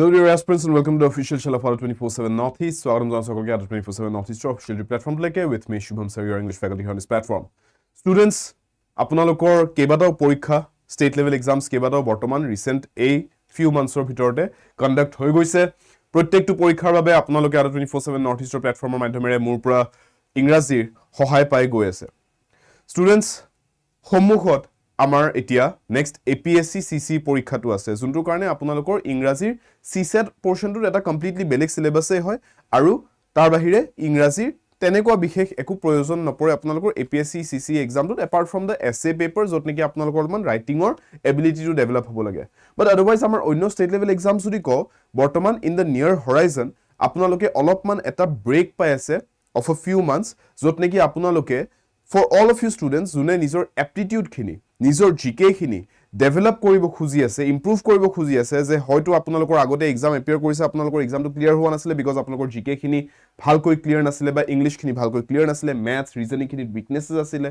Hello dear aspirants and welcome to the official channel of 24/7 Northeast. So I'm going to talk 24/7 Northeast official platform with me Shubham sir, your English faculty here on this platform. Students, আপোনালোকৰ কেইবাটাও পৰীক্ষা state level exams কেইবাটাও বৰ্তমান recent a few months or ভিতৰতে conduct হৈ গৈছে। প্ৰত্যেকটো পৰীক্ষাৰ বাবে আপোনালোকে 24/7 Northeast platforমৰ মাধ্যমেৰে মোৰ পৰা ইংৰাজীৰ সহায় পাই গৈ আছে। Students, সন্মুখত আমাৰ এতিয়া next APSC CC পৰীক্ষাটো আছে যোনটোৰ কাৰণে আপোনালোকৰ ইংৰাজীৰ CSET পোৰশনটোৰ এটা কমপ্লিটলি বেলেগ সিলেবাসে হয় আৰু তাৰ বাহিৰে ইংৰাজীৰ তেনেকুৱা বিশেষ একো প্ৰয়োজন নপৰে আপোনালোকৰ APSC CC এক্সামটোত apart from the essay paper যত নেকি আপোনালোকৰ অলমান ৰাইটিংৰ এবিলিটি টু ডেভেলপ হ'ব লাগে বাট আদাৰৱাইজ আমাৰ অন্য ষ্টেট লেভেল এক্সাম যদি কও বৰ্তমান ইন দ্য নিয়াৰ হৰাইজন আপোনালোকে অলপমান এটা ব্ৰেক পাই আছে of a few months যত নেকি আপোনালোকে for all of you students জুনে নিজৰ aptitude খিনি নিজৰ GK খিনি ডেভেলপ কৰিব খুজি আছে ইমপ্ৰুভ কৰিব খুজি আছে যে হয়তো আপোনালোকৰ আগতে এক্সাম এপিয়াৰ কৰিছে আপোনালোকৰ এক্সামটো ক্লিয়াৰ হোৱা নাছিলে বিকজ আপোনালোকৰ GK খিনি ভালকৈ ক্লিয়াৰ নাছিলে বা ইংলিশ খিনি ভালকৈ ক্লিয়াৰ নাছিলে ম্যাথ ৰিজনিং খিনি উইকনেসেস আছিলে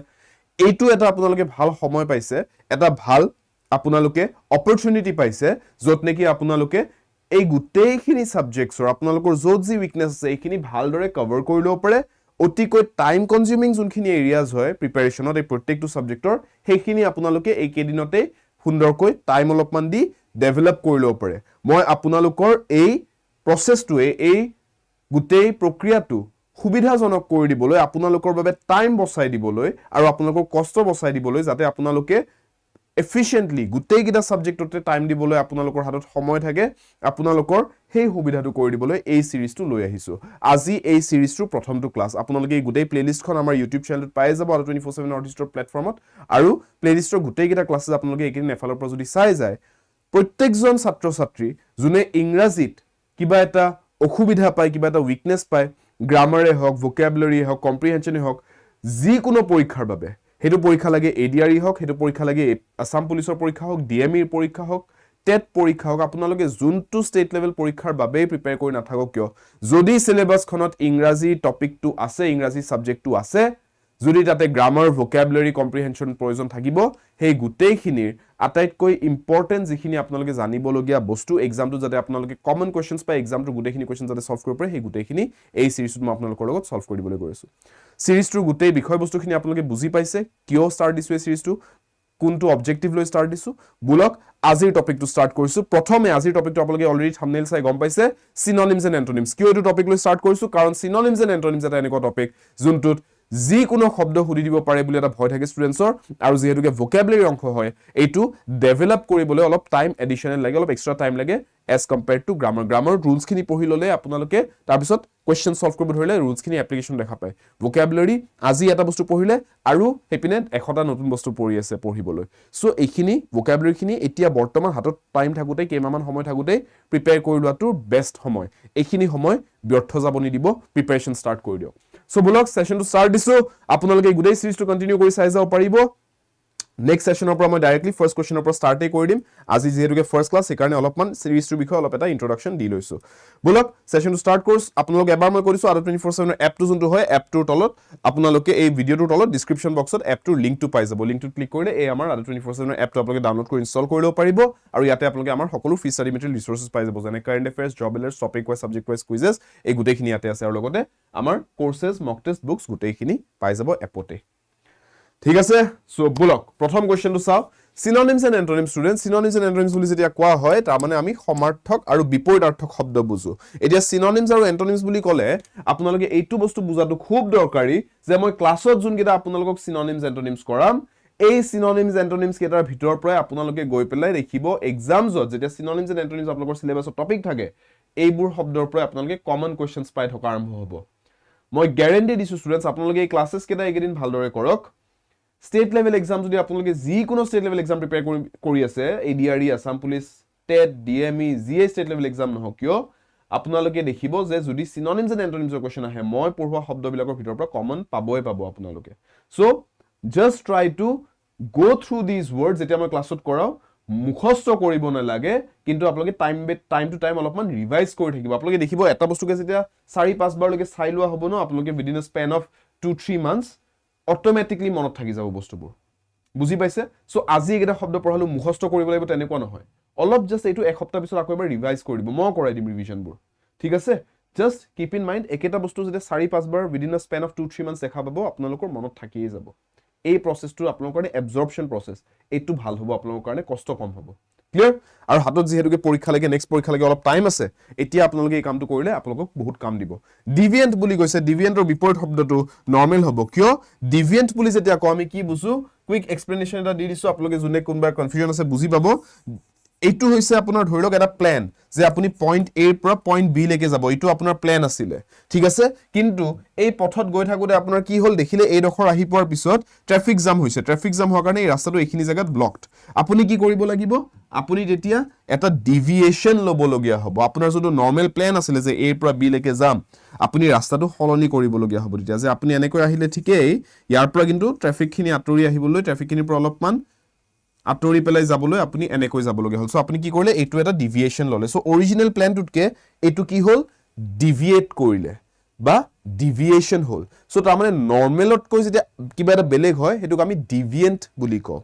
এইটো এটা আপোনালোকে ভাল সময় পাইছে এটা ভাল আপোনালোকে অপৰচুনিটি পাইছে যত নেকি আপোনালোকে এই গুটেইখিনি সাবজেক্টছৰ আপোনালোকৰ যত যি উইকনেস আছে এইখিনি ভালদৰে কভাৰ কৰি লব পাৰে অতিকৈ টাইম কনজিউমিং যোনখিনি এৰিয়াজ হয় প্ৰিপাৰেচনত এই প্ৰত্যেকটো সাবজেক্টৰ সেইখিনি আপোনালোকে এই কেদিনতে সুন্দৰকৈ টাইম অলপমান দি ডেভেলপ কৰি লব পাৰে মই আপোনালোকৰ এই প্ৰসেছটোৱে এই গুটেই প্ৰক্ৰিয়াটো সুবিধাজনক কৰি দিবলৈ আপোনালোকৰ বাবে টাইম বচাই দিবলৈ আৰু আপোনালোকৰ কষ্ট বচাই দিবলৈ যাতে আপোনালোকে efficiently গুটেই কিটা সাবজেক্টতে টাইম দিবলৈ আপোনালোকৰ হাতত সময় থাকে আপোনালোকৰ সেই সুবিধাটো কৰি দিবলৈ এই সিৰিজটো লৈ আহিছো আজি এই সিৰিজটো প্ৰথমটো ক্লাস আপোনালোকে এই গুটেই প্লেলিষ্টখন আমাৰ YouTube চেনেলত পাই যাব 24/7 নৰ্থইষ্টৰ প্লেটফৰ্মত আৰু প্লেলিষ্টৰ গুটেই কিটা ক্লাसेস আপোনালোকে এইখিনি এফালৰ পৰা যদি চাই যায় প্ৰত্যেকজন ছাত্ৰ ছাত্ৰী যোনে ইংৰাজীত কিবা এটা অসুবিধা পায় কিবা এটা উইকনেস পায় গ্ৰামাৰে হওক ভোকাবুলাৰি হওক কম্প্ৰিহেনশনে হওক যি কোনো পৰীক্ষাৰ বাবে হেতু পৰীক্ষা লাগে এডিআৰই হওক হেতু পৰীক্ষা লাগে আসাম পুলিচৰ পৰীক্ষা হওক ডিএমইৰ পৰীক্ষা হওক টেট পৰীক্ষা হওক আপোনালোকে যোনটো ষ্টেট লেভেল পৰীক্ষাৰ বাবে প্ৰিপেয়াৰ কৰি নাথাকক কিয় যদি সিলেবাসখনত ইংৰাজী টপিকটো আছে ইংৰাজী সাবজেক্টটো আছে যদি তাতে গ্ৰামাৰ ভোকাবুলাৰি কম্প্ৰিহেনশন প্ৰয়োজন থাকিব সেই গুটেইখিনিৰ আটাইতকৈ ইম্পৰ্টেন্ট যিখিনি আপোনালোকে জানিবলগীয়া বস্তু এক্সামটো যাতে আপোনালোকে কমন কোৱেশ্চনছ পাই এক্সামটো গুটেইখিনি কোৱেশ্চন যাতে সলভ কৰিব পাৰে সেই গুটেইখিনি এই সিৰিজটোত মই আপোনালোকৰ লগত সলভ কৰিবলৈ গৈ আছো সিৰিজটোৰ গুটেই বিষয়বস্তুখিনি আপোনালোকে বুজি পাইছে কিয় ষ্টাৰ্ট দিছো এই সিৰিজটো কোনটো অবজেক্টিভ লৈ ষ্টাৰ্ট দিছো বুলক আজিৰ টপিকটো ষ্টাৰ্ট কৰিছো প্ৰথমে আজিৰ টপিকটো আপোনালোকে অলৰেডি থাম্বনেইল চাই গম পাইছে Synonyms and Antonyms কিয় এইটো টপিক লৈ ষ্টাৰ্ট কৰিছো কাৰণ Synonyms and Antonyms এটা এনেকুৱা টপিক যোনটোত যি কোনো শব্দ হুদি দিব পাৰে বুলি এটা ভয় থাকে ষ্টুডেন্টছৰ আৰু যেহেতুকে ভোকাবুলাৰি অংশ হয় এইটো ডেভেলপ কৰিবলৈ অলপ টাইম এডিশনাল লাগে অলপ এক্সট্ৰা টাইম লাগে as compared to grammar rules খিনি পঢ়ি ললে আপোনালোকে তাৰ পিছত কোৱেশ্চন সলভ কৰিব ধৰিলে ৰুলছ খিনি এপ্লিকেশন দেখা পায় ভোকাবুলাৰি আজি এটা বস্তু পঢ়িলে আৰু হেপিনে এখটা নতুন বস্তু পঢ়ি আছে পঢ়িবলৈ সো এইখিনি ভোকাবুলাৰি খিনি এতিয়া বৰ্তমান হাতত টাইম থাকুতে কেইমামান সময় থাকুতে প্ৰিপেয়াৰ কৰি লোৱাটো বেষ্ট সময় এইখিনি সময় ব্যৰ্থ যাব নিদিব প্ৰিপাৰেচন ষ্টাৰ্ট কৰি দিও সো ব্লগ সেশনটো ষ্টাৰ্ট দিছো আপোনালোকে গুডে সিৰিজটো কন্টিনিউ কৰি চাই যাব পাৰিব নেক্সট সেশনৰ পৰা মই ডাইৰেক্টলি ফাৰ্স্ট কোৱেশ্চনৰ পৰা ষ্টাৰ্টে কৰি দিম আজি যেহেতুকে ফাৰ্স্ট ক্লাস সেইকাৰণে অলপমান সিৰিজটোৰ বিষয়ে অলপ এটা ইন্ট্ৰোডাকশন দি লৈছো ব্লগ সেশনটো ষ্টাৰ্ট কৰছ আপোনালোকে এবাৰ মই কৰিছো 24/7 এপটো যোনটো হয় এপটোৰ তলত আপোনালোকে এই ভিডিওটোৰ তলত ডেসক্ৰিপচন বক্সত এপটোৰ লিংকটো পাই যাব লিংকটো ক্লিক কৰিলে এই আমাৰ 24/7 এপটো আপোনালোকে ডাউনলোড কৰি ইনষ্টল কৰি ল'ব পাৰিব আৰু ইয়াতে আপোনালোকে আমাৰ সকলো ফ্ৰী ষ্টাডি মেটেৰিয়েল ৰিসোৰ্সেস পাই যাব যেনে current affairs job alerts topic wise subject wise quizzes এই গুটেইখিনি ইয়াতে আছে আৰু লগতে আমাৰ কোৰ্সেস মক টেষ্ট বুকস গুটেইখিনি পাই যাব এপতে ঠিক আছে সো ব্লক প্ৰথম কোৱেশ্চনটো চাও Synonyms and Antonyms students Synonyms and Antonyms বুলি যেতিয়া কোৱা হয় তাৰ মানে আমি সমাৰ্থক আৰু বিপৰীতাৰ্থক শব্দ বুজো এতিয়া Synonyms আৰু Antonyms বুলি ক'লে আপোনালোকে এইটো বস্তু বুজাটো খুব দৰকাৰী যে মই ক্লাছত যোন কিটা আপোনালোকক Synonyms Antonyms কৰাম এই Synonyms Antonyms কেটাৰ ভিতৰ পৰা আপোনালোকে গৈ পেলাই দেখিব এক্সামছত যেতিয়া Synonyms and Antonyms আপোনালোকৰ সিলেবাসৰ টপিক থাকে এইবোৰ শব্দৰ পৰা আপোনালোকে কমন কোৱেশ্চনছ পাই থকা আৰম্ভ হ'ব মই গ্যাৰান্টি দিছো স্টুডেন্টস আপোনালোকে এই ক্লাसेस কেটা একেদিন ভালদৰে কৰক স্টেট লেভেল এক্সাম যদি আপোনালোকে যি কোনো স্টেট লেভেল এক্সাম প্ৰিপেয়াৰ কৰি আছে ADRE Assam police TET DME GA state level exam নহক কিয় আপোনালোকে দেখিব যে যদি Synonyms and Antonyms ৰ কোৱেশ্চন আহে মই পঢ়োৱা শব্দবিলাকৰ ভিতৰ পৰা কমন পাবই পাব আপোনালোকে so just try to go through this words যেতিয়া মই ক্লাছত কৰাও মুখস্থ কৰিব নালাগে কিন্তু আপোনালোকে টাইম টু টাইম অলপমান ৰিভাইজ কৰি থাকিব আপোনালোকে দেখিব এটা বস্তুকে যেতিয়া 4-5 বাৰ লৈকে চাই লোৱা হ'ব ন আপোনালোকে within a span of 2-3 months automatically মনত থাকি যাব বস্তুবোৰ বুজি পাইছে সো আজি এটা শব্দ পঢ়ালো মুখস্থ কৰিব লাগিব তেনেকুৱা নহয় অলপ জাস্ট এইটো এসপ্তাহ পিছত আকৌ এবাৰ ৰিভাইজ কৰি দিব মই কৰাই দিম ৰিভিজনবোৰ ঠিক আছে জাস্ট কিপ ইন মাইণ্ড একেটা বস্তু যেতিয়া 4-5 বাৰ within a span of 2-3 months দেখা পাব আপোনালোকৰ মনত থাকিয়ে যাব এই প্ৰসেসটো আপোনালোকৰ কাৰণে এবজৰ্পচন প্ৰসেস এইটো ভাল হ'ব আপোনালোকৰ কাৰণে কষ্ট কম হ'ব ক্লিয়াৰ আৰু হাতত যেহেতুকে পৰীক্ষা লাগে নেক্সট পৰীক্ষা লাগে অলপ টাইম আছে এতিয়া আপোনালোকে এই কামটো কৰিলে আপোনালোকক বহুত কাম দিব ডিভিয়েন্ট বুলি কৈছে ডিভিয়েন্টৰ বিপৰীত শব্দটো নৰ্মেল হ'ব কিয় ডিভিয়েন্ট বুলি যেতিয়া কওঁ আমি কি বুজো কুইক এক্সপ্লেনেশ্যন এটা দি দিছো আপোনালোকে যোনে কোনবা কনফিউজন আছে বুজি পাব এইটো হৈছে আপোনাৰ ধৰি লওক এটা প্ল্যান যে আপুনি পইণ্ট এ ৰ পৰা পইণ্ট বি লৈকে যাব এইটো আপোনাৰ প্ল্যান আছিল ঠিক আছে কিন্তু এই পথত গৈ থাকোতে আপোনাৰ কি হ'ল দেখিলে এই ডখৰ আহি পোৱাৰ পিছত ট্ৰাফিক জাম হৈছে ট্ৰাফিক জাম হোৱাৰ কাৰণে এই ৰাস্তাটো এইখিনি জায়গাত ব্লকড আপুনি কি কৰিব লাগিব আপুনি তেতিয়া এটা ডিভিয়েশন ল'ব লগিয়া হ'ব আপোনাৰ যদি নৰ্মেল প্ল্যান আছিল যে এ ৰ পৰা বি লৈকে যাম আপুনি ৰাস্তাটো সলনি কৰিব লগিয়া হ'ব তেতিয়া যে আপুনি এনেকৈ আহিলে ঠিকই ইয়াৰ পৰা কিন্তু ট্ৰাফিকখিনি আঁতৰি আহিবলৈ ট্ৰাফিকখিনিৰ পৰা অলপমান আতৰি পেলাই যাবলৈ আপুনি এনেকৈ যাব লগা হল সো আপুনি কি কৰিলে এইটো এটা ডিভিয়েশন ললে সো অৰিজিনাল প্ল্যানটোতকে এইটো কি হল ডিভিয়েট কৰিলে বা ডিভিয়েশন হল সো তাৰ মানে নৰ্মেলত কৈ যেতিয়া কিবা এটা বেলেগ হয় হেতুক আমি ডিভিয়েন্ট বুলি কওঁ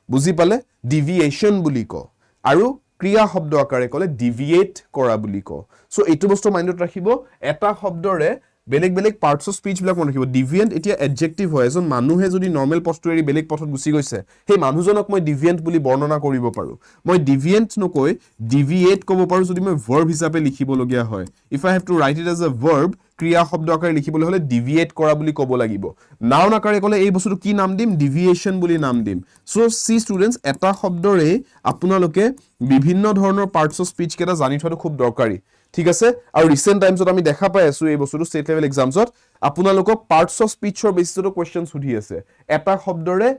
বুজি পালে ডিভিয়েশন বুলি কওঁ আৰু ক্ৰিয়া শব্দ আকাৰে কলে ডিভিয়েট কৰা বুলি কওঁ সো এইটো বস্তু মাইন্ডত ৰাখিব এটা শব্দৰে বেলেগ বেলেগ পাৰ্টস অফ স্পিচ বিলাক মন ৰাখিব ডিভিয়েন্ট এতিয়া এডজেক্টিভ হয় এজন মানুহে যদি নৰ্মেল পথটো এৰি বেলেগ পথত গুচি গৈছে সেই মানুহজনক মই ডিভিয়েন্ট বুলি বৰ্ণনা কৰিব পাৰো মই ডিভিয়েন্ট নকৈ ডিভিয়েট ক'ব পাৰো যদি মই ভাৰ্ব হিচাপে লিখিব লগিয়া হয় if I have to write it as a verb ক্ৰিয়া শব্দ আকাৰে লিখিবলৈ হলে ডিভিয়েট কৰা বুলি ক'ব লাগিব নাউন আকাৰে ক'লে এই বস্তুটো কি নাম দিম ডিভিয়েশন বুলি নাম দিম সো সি ষ্টুডেন্টস এটা শব্দৰে আপোনালোকে বিভিন্ন ধৰণৰ পাৰ্টস অফ স্পিচ কেটা জানি থোৱাটো খুব দৰকাৰী ঠিক আছে আৰু ৰিসেন্ট টাইমছত আমি দেখা পাই আছো এই বস্তুটো স্টেট লেভেল এক্সামছত আপোনালোকক পাৰ্টস অফ স্পিচৰ বেচিছতো কোৱেশ্চন সুধি আছে এটা শব্দৰে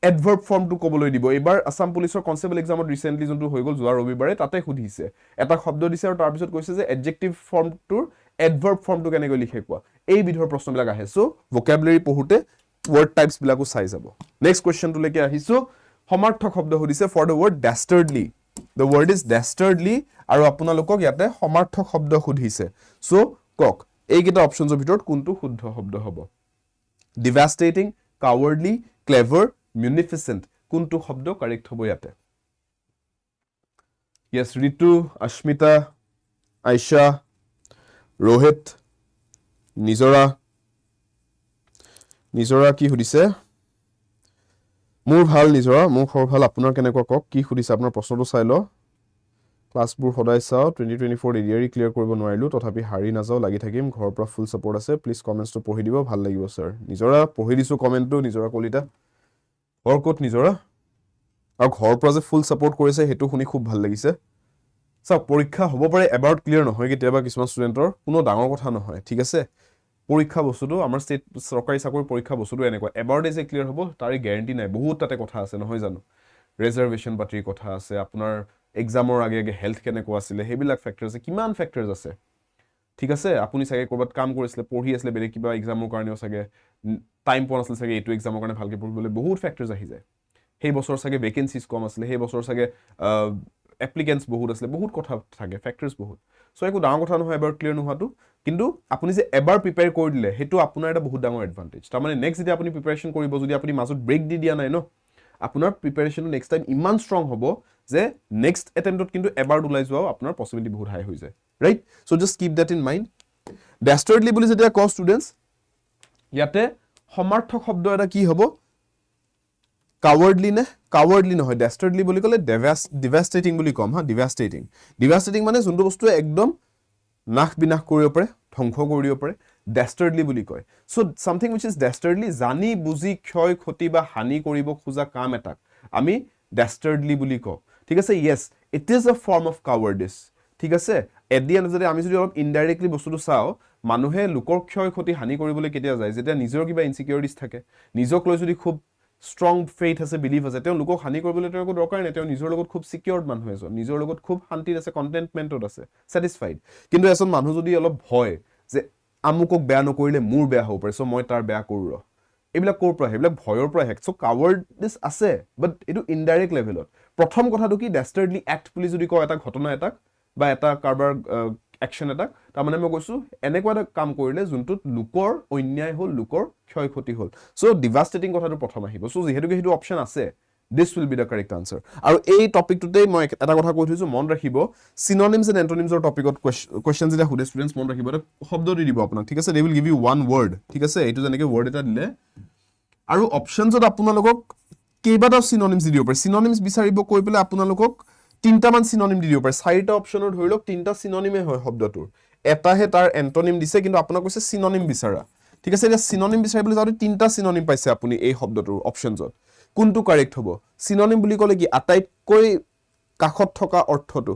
এডভাৰ্ব ফৰ্মটো ক'বলৈ দিব এবাৰ আসাম পুলিচৰ কনস্টেবল এক্সামত ৰিসেন্টলি যোনটো হৈ গল যোৱা ৰবিবাৰে তাতে সুধিছে এটা শব্দ দিছে আৰু তাৰ পিছত কৈছে যে এডজেক্টিভ ফৰ্মটোৰ এডভাৰ্ব ফৰ্মটো কেনেকৈ লিখে কোৱা এই বিধৰ প্ৰশ্নবিলাক আহে সো ভোকাবুলাৰি পঢ়োতে ওয়াৰ্ড টাইপস বিলাকো চাই যাব নেক্সট কোৱেশ্চনটো লৈকে আহিছো সমাৰ্থক শব্দ সুধিছে for the word dastardly The word is dastardly আৰু আপোনালোকক ইয়াতে সমাৰ্থক শব্দ সুধিছে সো কক এইকেইটা অপচনছৰ ভিতৰত কোনটো শুদ্ধ শব্দ হ'ব devastating cowardly clever munificent কোনটো শব্দ কাৰেক্ট হ'ব ইয়াতে yes ঋতু অস্মিতা আয়শা रोहित নিজৰা কি সুধিছে মোৰ ভাল নিজৰা মোৰ খবৰ ভাল আপোনাৰ কেনেকুৱা কক কি সুধিছে আপোনাৰ প্ৰশ্নটো চাই ল ক্লাছবোৰ সদায় চাও 2024 এডিআৰি ক্লিয়াৰ কৰিব নোৱাৰিলো তথাপি হাৰি নাযাও লাগি থাকিম ঘৰৰ পৰা ফুল সাপোৰ্ট আছে প্লিজ কমেন্টছটো পঢ়ি দিব ভাল লাগিব স্যাৰ নিজৰা পঢ়ি দিছো কমেন্টটো নিজৰা কলিতা ঘৰকত নিজৰা আৰু ঘৰৰ পৰা যে ফুল সাপোৰ্ট কৰিছে হেতু শুনি খুব ভাল লাগিছে সব পৰীক্ষা হ'ব পাৰে এবাউট ক্লিয়াৰ নহয় কেতিয়াবা কিছুমান ষ্টুডেন্টৰ কোনো ডাঙৰ কথা নহয় ঠিক আছে পৰীক্ষা বস্তুটো আমাৰ স্টেট সৰকাৰি চাকৰি পৰীক্ষা বস্তুটো এনেকুৱা এবাউট এজ ক্লিয়াৰ হ'ব তাৰে গ্যাৰান্টি নাই বহুত তাতে কথা আছে নহয় জানো ৰিজাৰ্ভেশন পাতিৰ কথা আছে আপোনাৰ এক্সামৰ আগে আগে হেলথ কেনেকুৱা আছিল হেবিলাক ফ্যাক্টৰ আছে কিমান ফ্যাক্টৰছ আছে ঠিক আছে আপুনি চাগে কৰবাত কাম কৰিছিল পঢ়ি আছিল বেলেগ কিবা এক্সামৰ কাৰণেও চাগে টাইম পোৱা নাছিল চাগে এইটো এক্সামৰ কাৰণে ভালকে পঢ়িবলৈ বহুত ফ্যাক্টৰছ আহি যায় সেই বছৰ চাগে ভেকেন্সিজ কম আছিল সেই বছৰ চাগে এপ্লিকেন্টস বহুত আছিল বহুত কথা থাকে ফ্যাক্টৰছ বহুত সো একো ডাঙৰ কথা নহয় এবাৰ ক্লিয়াৰ নোহাটো কিন্তু আপুনি যে এবাৰ প্ৰিপেয়াৰ কৰি দিলে হেতু আপোনাৰ এটা বহুত ডাঙৰ এডভান্টেজ তাৰ মানে নেক্সট যেতিয়া আপুনি প্ৰিপাৰেচন কৰিব যদি আপুনি মাজত ব্ৰেক দি দিয়া নাই ন আপোনাৰ প্ৰিপাৰেচন নেক্সট টাইম ইমান ষ্ট্ৰং হ'ব যে নেক্সট এটেম্পটত কিন্তু এবাৰ ওলাই যোৱাও আপোনাৰ পসিবিলিটি বহুত হাই হৈ যায় right so just keep that in mind dastardly বুলি যেতিয়া কও ষ্টুডেন্টস ইয়াতে সমাৰ্থক শব্দ এটা কি হ'ব কাৱাৰ্ডলি নহয় ডাস্টাৰ্ডলি বুলি ক'লে ডিভাষ্টেটিং বুলি কম হা ডিভাষ্টেটিং মানে যোনটো বস্তু একদম নাশ বিনাশ কৰিব পাৰে ধ্বংস কৰি দিব পাৰে ডাস্টাৰ্ডলি বুলি কয় সো সামথিং হুইচ ইজ ডাস্টাৰ্ডলি জানি বুজি ক্ষয় ক্ষতি বা হানি কৰিব খোজা কাম এটাক আমি ডাস্টাৰ্ডলি বুলি কওঁ ঠিক আছে yes it is a form of cowardice ঠিক আছে এট দি এণ্ড যদি আমি যদি অলপ ইনডাইৰেক্টলি বস্তুটো চাওঁ মানুহে লোকৰ ক্ষয় ক্ষতি হানি কৰিবলৈ কেতিয়া যায় যেতিয়া নিজৰ কিবা ইনসিকিউৰিটিজ থাকে নিজক লৈ যদি খুব strong faith আছে belief আছে তেওঁ লোকক হানি কৰিবলৈ তেওঁ একো দৰকাৰ নাই তেওঁ নিজৰ লগত খুব সিকিউৰড মানুহ এজন নিজৰ লগত খুব শান্তিত আছে কন্টেন্টমেন্টত আছে স্যাটিসফাইড কিন্তু এজন মানুহ যদি অলপ ভয় যে আমুকক বেয়া নকৰিলে মোৰ বেয়া হ'ব পাৰে সো মই তাৰ বেয়া কৰো এইবিলাক কৰ পৰা এইবিলাক ভয়ৰ পৰা হেক সো কাৱাৰ্ডনেছ আছে বাট এটো ইনডাইৰেক্ট লেভেলত প্ৰথম কথাটো কি ডাস্টাৰ্ডলি এক্ট বুলি যদি কয় এটা ঘটনা এটাক বা এটা কাৰবাৰ অ্যাকশন এটাক তাৰ মানে মই কৈছো এনেকুৱা এটা কাম কৰিলে যোনটোত লোকৰ অন্যায় হল লোকৰ ক্ষয় ক্ষতি হল সো ডিভাষ্টেটিং কথাটো প্ৰথম আহিব সো যেহেতুকে হেতু অপচন আছে This will be the correct answer. আৰু এই টপিকটোতে মই এটা কথা কৈ থৈছো মন ৰাখিব synonyms and antonyms ৰ টপিকত কোৱেশ্চন যেতিয়া হুদে ষ্টুডেন্টস মন ৰাখিব এটা শব্দ দি দিব আপোনাক ঠিক আছে they will give you one word ঠিক আছে এইটো যেনেকৈ word এটা দিলে আৰু অপচনছত আপোনালোকক কেইবাটাও synonyms দি দিব পাৰে synonyms বিচাৰিব কৈ পেলাই আপোনালোকক তিনটা মান synonym দি দিব পাৰে চাৰিটা অপচনৰ ধৰি লওক তিনটা synonyme হয় শব্দটোৰ এটাহে তাৰ antonym দিছে কিন্তু আপোনাক কৈছে synonym বিচাৰা ঠিক আছে এটা synonym বিচাৰিবলৈ যাওঁতে তিনটা synonym পাইছে আপুনি এই শব্দটোৰ অপচনছত কোনটো কাৰেক্ট হ'ব synonym বুলি ক'লে কি আটাইতকৈ কাখত থকা অৰ্থটো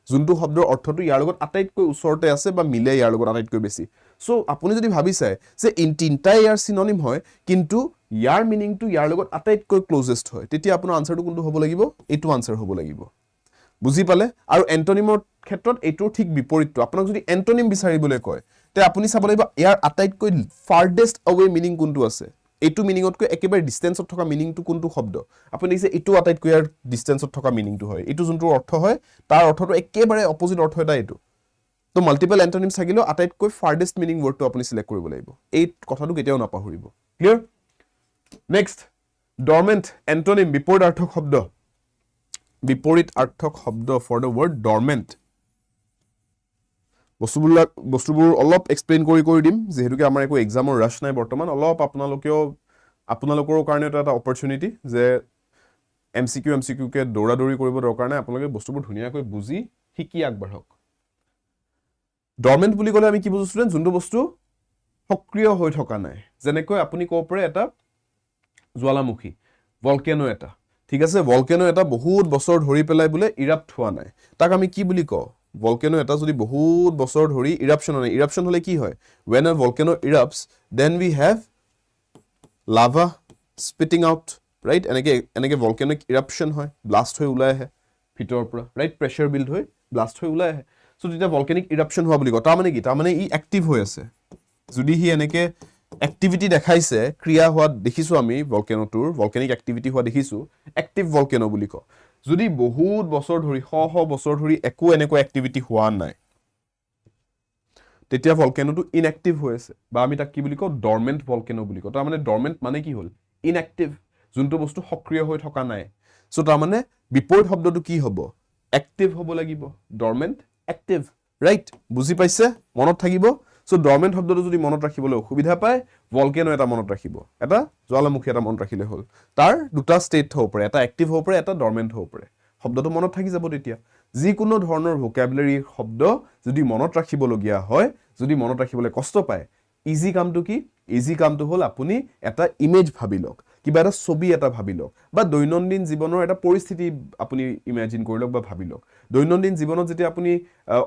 যোনটো শব্দৰ অৰ্থটো ইয়াৰ লগত আটাইতকৈ ওচৰতে আছে বা মিলে ইয়াৰ লগত আটাইতকৈ বেছি সো আপুনি যদি ভাবি চাই যে তিনটাই ইয়াৰ synonym হয় কিন্তু ইয়াৰ মিনিংটো ইয়াৰ লগত আটাইতকৈ ক্লোজেষ্ট হয় তেতিয়া আপোনাৰ আনসাৰটো কোনটো হ'ব লাগিব এইটো আনসাৰ হ'ব লাগিব বুজি পালে আৰু এন্টোনিমৰ ক্ষেত্ৰত এইটো ঠিক বিপৰীতটো আপোনাক যদি এন্টোনিম বিচাৰিবলৈ কয় তে আপুনি চাব লাগিব ইয়াৰ আটাইতকৈ ফাৰডেষ্ট অৱে মিনিং কোনটো আছে এইটো মিনিংতকৈ একেবাৰে ডিসটেন্সত থকা মিনিংটো কোনটো শব্দ আপুনি দেখিছে এইটো আটাইতকৈ ইয়াৰ ডিসটেন্সত থকা মিনিংটো হয় এইটো যোনটো অৰ্থ হয় তাৰ অৰ্থটো একেবাৰে অপোজিট অৰ্থ এটা এইটো তো মাল্টিপল এন্টোনিমছ থাকিলেও আটাইতকৈ ফাৰডেষ্ট মিনিং ওয়াৰ্ডটো আপুনি সিলেক্ট কৰিব লাগিব এই কথাটো কেতিয়াও নাপাহৰিব ক্লিয়াৰ নেক্সট ডৰমেন্ট এন্টোনিম বিপৰীতাৰ্থক শব্দ বিপৰীতাৰ্থক শব্দ ফৰ দ্য ওয়াৰ্ড ডৰমেন্ট বস্তুবোৰ অলপ এক্সপ্লেইন কৰি দিম যেহেতুকে আমাৰ একো এক্সামৰ ৰাশ নাই বৰ্তমান অলপ আপোনালোকৰ কাৰণে এটা অপৰচুনিটি যে এমসিকিউ কে দৌৰাদৌৰি কৰিব দৰকাৰ নাই আপোনালোকে বস্তুবোৰ ধুনীয়াকৈ বুজি শিকি আগবাঢ়ক ডৰমেন্ট বুলি ক'লে আমি কি বুজো ষ্টুডেন্ট যোনটো বস্তু সক্ৰিয় হৈ থকা নাই যেনেকৈ আপুনি ক'ব পাৰে এটা জ্বালামুখী ভলকেনো এটা ঠিক আছে ভলকেনো এটা বহুত বছৰ ধৰি পেলাই বুলে ইৰাপ্ট হোৱা নাই তাক আমি কি বুলি কওঁ volcano এটা যদি বহুত বছৰ ধৰি eruption হয় eruption হলে কি হয় when a volcano erupts then we have lava spitting out right এনেকে volcanic eruption হয় blast হৈ ওলাই আহে ভিতৰৰ পৰা right pressure build হৈ blast হৈ ওলাই আহে সো যেতিয়া volcanic eruption হোৱা বুলি কয় তাৰ মানে কি তাৰ মানে ই এক্টিভ হৈ আছে যদি হি এনেকে activity দেখাইছে ক্ৰিয়া হোৱা দেখিছো আমি volcanoটোৰ volcanic activity হোৱা দেখিছো active volcano বুলি কয় যদি বহুত বছৰ ধৰি শ বছৰ ধৰি একো এনেকো এক্টিভিটি হোৱা নাই তেতিয়া ভলকেনোটো ইনএক্টিভ হৈ আছে বা আমি তাক কি বুলি কওঁ ডৰমেন্ট ভলকেনো বুলি কওঁ তাৰ মানে ডৰমেন্ট মানে কি হ'ল ইনএক্টিভ যোনটো বস্তু সক্ৰিয় হৈ থকা নাই সো তাৰ মানে বিপৰীত শব্দটো কি হ'ব এক্টিভ হ'ব লাগিব ডৰমেন্ট এক্টিভ ৰাইট বুজি পাইছে মনত থাকিব সো ডৰমেন্ট শব্দটো যদি মনত ৰাখিবলৈ অসুবিধা পায় ভলকেনো এটা মনত ৰাখিব এটা জ্বালামুখী এটা মনত ৰাখিলে হ'ল তাৰ দুটা ষ্টেট হ'ব পাৰে এটা এক্টিভ হ'ব পাৰে এটা ডৰমেন্ট হ'ব পাৰে শব্দটো মনত থাকি যাব তেতিয়া যিকোনো ধৰণৰ ভোকাবুলাৰি শব্দ যদি মনত ৰাখিবলগীয়া হয় যদি মনত ৰাখিবলৈ কষ্ট পায় ইজি কামটো কি ইজি কামটো হ'ল আপুনি এটা ইমেজ ভাবি লওক কিবা এটা ছবি এটা ভাবি লওক বা দৈনন্দিন জীৱনৰ এটা পৰিস্থিতি আপুনি ইমাজিন কৰি লওক বা ভাবি লওক দৈনন্দিন জীৱনত যেতিয়া আপুনি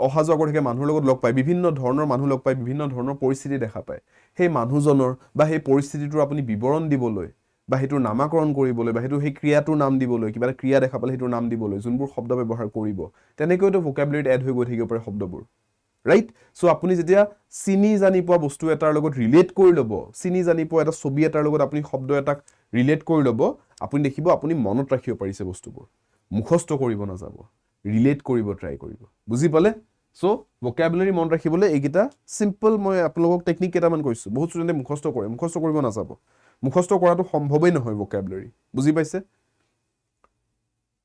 অহা যোৱা কৰি থাকে মানুহৰ লগত লগ পায় বিভিন্ন ধৰণৰ মানুহ লগ পায় বিভিন্ন ধৰণৰ পৰিস্থিতি দেখা পায় সেই মানুহজনৰ বা সেই পৰিস্থিতিটোৰ আপুনি বিৱৰণ দিবলৈ বা হেতুৰ নামাকৰণ কৰিবলৈ বা হেতু সেই ক্ৰিয়াটোৰ নাম দিবলৈ কিবা এটা ক্ৰিয়া দেখা পালে হেতুৰ নাম দিবলৈ যোনবোৰ শব্দ ব্যৱহাৰ কৰিব তেনেকৈতো ভোকাবুলাৰিত এড হৈ গৈ থাকিব পাৰে শব্দবোৰ ৰাইট সো আপুনি যেতিয়া চিনি জানি পোৱা বস্তু এটাৰ লগত ৰিলেট কৰি ল'ব চিনি জানি পোৱা এটা ছবি এটাৰ লগত আপুনি শব্দ এটাক ৰিলেট কৰি ল'ব আপুনি দেখিব আপুনি মনত ৰাখিব পাৰিছে বস্তুবোৰ মুখস্থ কৰিব নাযাব ৰিলেট কৰিব ট্ৰাই কৰিব বুজি পালে সো ভোকাবুলাৰি মনত ৰাখিবলৈ এইকেইটা সিম্পল মই আপোনালোকক টেকনিক কেইটামান কৈছো বহুত ষ্টুডেন্টে মুখস্থ কৰিব নাযাব মুখস্থ কৰাটো সম্ভৱই নহয় ভোকাবুলাৰি বুজি পাইছে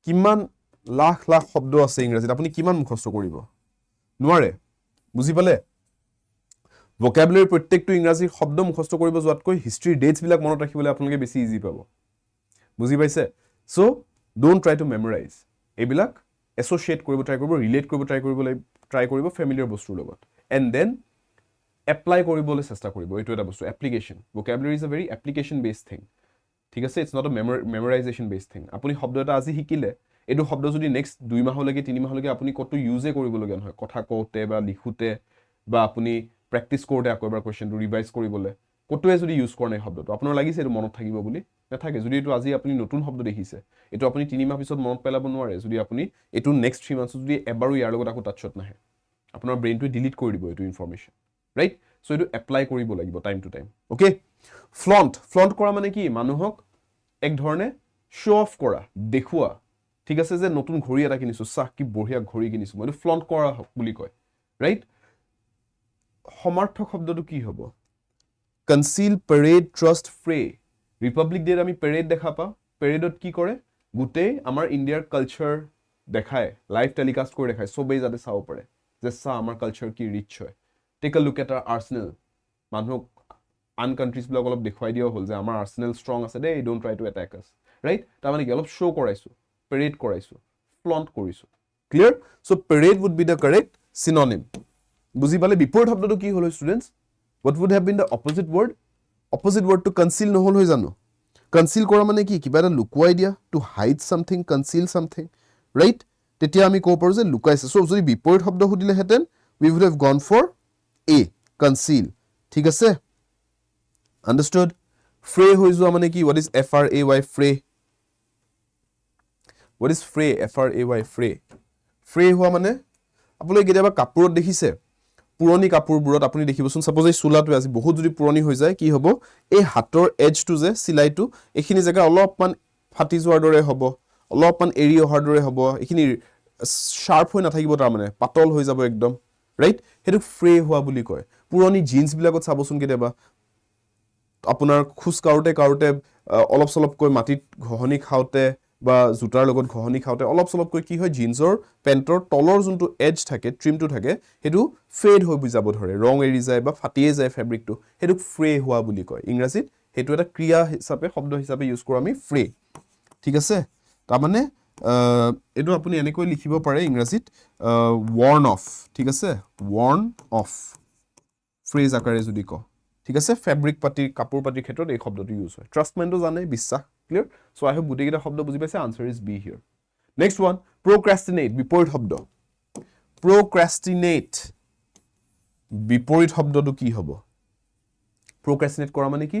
কিমান লাখ লাখ শব্দ আছে ইংৰাজীত আপুনি কিমান মুখস্থ কৰিব নোৱাৰে বুজি পালে ভোকাবুলাৰি প্ৰত্যেকটো ইংৰাজী শব্দ মুখস্থ কৰিব যোৱাতকৈ হিষ্ট্ৰি ডেটস বিলাক মনত ৰাখিবলৈ আপোনালোকে বেছি ইজি পাব বুজি পাইছে so don't try two memorise এইবিলাক এছ'চিয়েট কৰিব ট্ৰাই কৰিব ৰিলেট কৰিব ট্ৰাই কৰিব ফেমিলিয়াৰ বস্তুৰ লগত এণ্ড দেন এপ্লাই কৰিবলৈ চেষ্টা কৰিব এইটো এটা বস্তু application vocabulary is a very application based thing ঠিক আছে it's not a মেমৰাইজেশ্যন based thing আপুনি শব্দ এটা আজি শিকিলে এইটো শব্দ যদি নেক্সট 2 মাহলৈকে 3 মাহলৈকে আপুনি কতো ইউজে কৰিবলগীয়া নহয় কথা কওঁতে বা লিখোতে বা আপুনি প্ৰেক্টিছ কৰোঁতে আকৌ এবাৰ কোৱেশ্চনটো ৰিভাইজ কৰিবলৈ কতোৱে যদি ইউজ কৰা নাই শব্দটো আপোনাৰ লাগিছে এইটো মনত থাকিব বুলি নাথাকে যদি এইটো আজি আপুনি নতুন শব্দ দেখিছে এইটো আপুনি 3 মাহ পিছত মনত পেলাব নোৱাৰে যদি আপুনি এইটো নেক্সট 3 মাহত যদি এবাৰো ইয়াৰ লগত আকৌ টাচত নাহে আপোনাৰ ব্ৰেইনটো ডিলিট কৰি দিব এইটো ইনফৰমেশ্যন ৰাইট সো এইটো এপ্লাই কৰিব লাগিব time to time okay flaunt কৰা মানে কি মানুহক এক ধৰণে শো অফ কৰা দেখুৱা ঠিক আছে যে নতুন ঘড়ী এটা কিনিছো চাহ কি বঢ়িয়া ঘড়ী কিনিছো মই এইটো ফ্লন্ট কৰা বুলি কয় ৰাইট সমাৰ্থক শব্দটো কি হ'ব কনসিল পেৰেড ট্ৰাষ্ট ফ্ৰে ৰিপাব্লিক ডেত আমি পেৰেড দেখা পাওঁ পেৰেডত কি কৰে গোটেই আমাৰ ইণ্ডিয়াৰ কালচাৰ দেখায় লাইভ টেলিকাষ্ট কৰি দেখায় সবেই যাতে চাব পাৰে যে চা আমাৰ কালচাৰ কি ৰিচ হয় take a look at R আৰ্সেনেল মানুহক আন কাণ্ট্ৰিজবিলাক অলপ দেখুৱাই দিয়া হ'ল যে আমাৰ আৰ্সেনেল ষ্ট্ৰং আছে they don't try to attack us right তাৰমানে কি অলপ শ্ব' কৰাইছোঁ পেৰেড কৰাইছোঁ ফ্লণ্ট কৰিছোঁ clear so' parade would be the correct synonym বুজি পালে বিপৰীত শব্দটো কি হ'ল students what would have been the opposite ৱৰ্ডটো কনচিল নহ'ল হৈ জানো কনচিল কৰা মানে কি কিবা এটা লুকুৱাই দিয়া to hide something conceal something right তেতিয়া আমি ক'ব পাৰোঁ যে লুকাইছে চ' যদি বিপৰীত শব্দ সুধিলেহেঁতেন we would have gone for a conceal ঠিক আছে আণ্ডাৰষ্টুড ফ্ৰে হৈ যোৱা মানে কি what is FRAY fray what is fray FRAY fray হোৱা মানে আপোনালোকে কেতিয়াবা কাপোৰত দেখিছে পুৰণি কাপোৰবোৰত আপুনি দেখিবচোন সাপোজ এই চোলাটো আজি বহুত যদি পুৰণি হৈ যায় কি হ'ব এই হাতৰ এজটো যে চিলাইটো এইখিনি জেগা অলপমান ফাটি যোৱাৰ দৰে হ'ব অলপমান এৰি অহাৰ দৰে হ'ব এইখিনি শাৰ্প হৈ নাথাকিব তাৰমানে পাতল হৈ যাব একদম ৰাইট সেইটো ফ্ৰে হোৱা বুলি কয় পুৰণি জিন্সবিলাকত চাবচোন কেতিয়াবা আপোনাৰ খোজ কাৰোতে অলপ চলপকৈ মাটিত ঘহনি খাওঁতে বা জোতাৰ লগত ঘহনি খাওঁতে অলপ চলপকৈ কি হয় জিন্সৰ পেণ্টৰ তলৰ যোনটো এজ থাকে ট্ৰিমটো থাকে সেইটো ফেড হৈ যাব ধৰে ৰং এৰি যায় বা ফাটিয়ে যায় ফেব্ৰিকটো সেইটো ফ্ৰে হোৱা বুলি কয় ইংৰাজীত সেইটো এটা ক্ৰিয়া হিচাপে শব্দ হিচাপে ইউজ কৰোঁ আমি ফ্ৰে ঠিক আছে তাৰমানে এইটো আপুনি এনেকৈ লিখিব পাৰে ইংৰাজীত ৱৰ্ন অফ ঠিক আছে ৱৰ্ন অফ ফ্ৰেজ আকাৰে যদি কওঁ ঠিক আছে ফেব্ৰিক পাতি কাপোৰ পাতিৰ ক্ষেত্ৰত এই শব্দটো ইউজ হয় ট্ৰাষ্টমেণ্টটো জানে বিশ্বাস ক্লিয়াৰ চ' আই হোপ গোটেইকেইটা শব্দ বুজি পাইছে answer is B here next one procrastinate বিপৰীত শব্দ প্ৰক্ৰেষ্টিনেট বিপৰীত শব্দটো কি হ'ব প্ৰক্ৰেষ্টিনেট কৰা মানে কি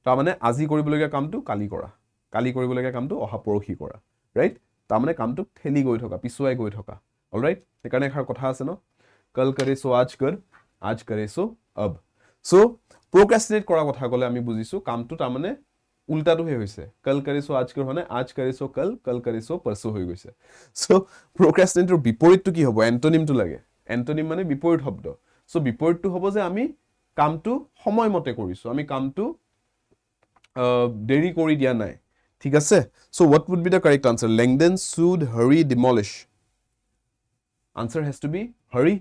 তাৰমানে আজি কৰিবলগীয়া কামটো কালি কৰা কালি কৰিবলগীয়া কামটো অহা পৰহি কৰা ৰাইট তাৰমানে কামটোক ঠেলি গৈ থকা পিছুৱাই গৈ থকা অলৰাইট সেইকাৰণে এষাৰ কথা আছে ন কল কৰে চ' আজ কৰে চ' অব চ' প্ৰক্ৰেষ্টিনেট কৰা কথা ক'লে আমি বুজিছোঁ কামটো তাৰমানে উল্টাটোহে হৈছে কল কৰে চ' আজ কৰ মানে আজ কৰে চ' কল কৰে চ' পৰছো হৈ গৈছে চ' প্ৰক্ৰেষ্টিনেটৰ বিপৰীতটো কি হ'ব এণ্টনিমটো লাগে এণ্টনিম মানে বিপৰীত শব্দ চ' বিপৰীতটো হ'ব যে আমি কামটো সময়মতে কৰিছোঁ আমি কামটো দেৰি কৰি দিয়া নাই ঠিক আছে so' what would be the correct answer lengthen should hurry demolish answer has to be hurry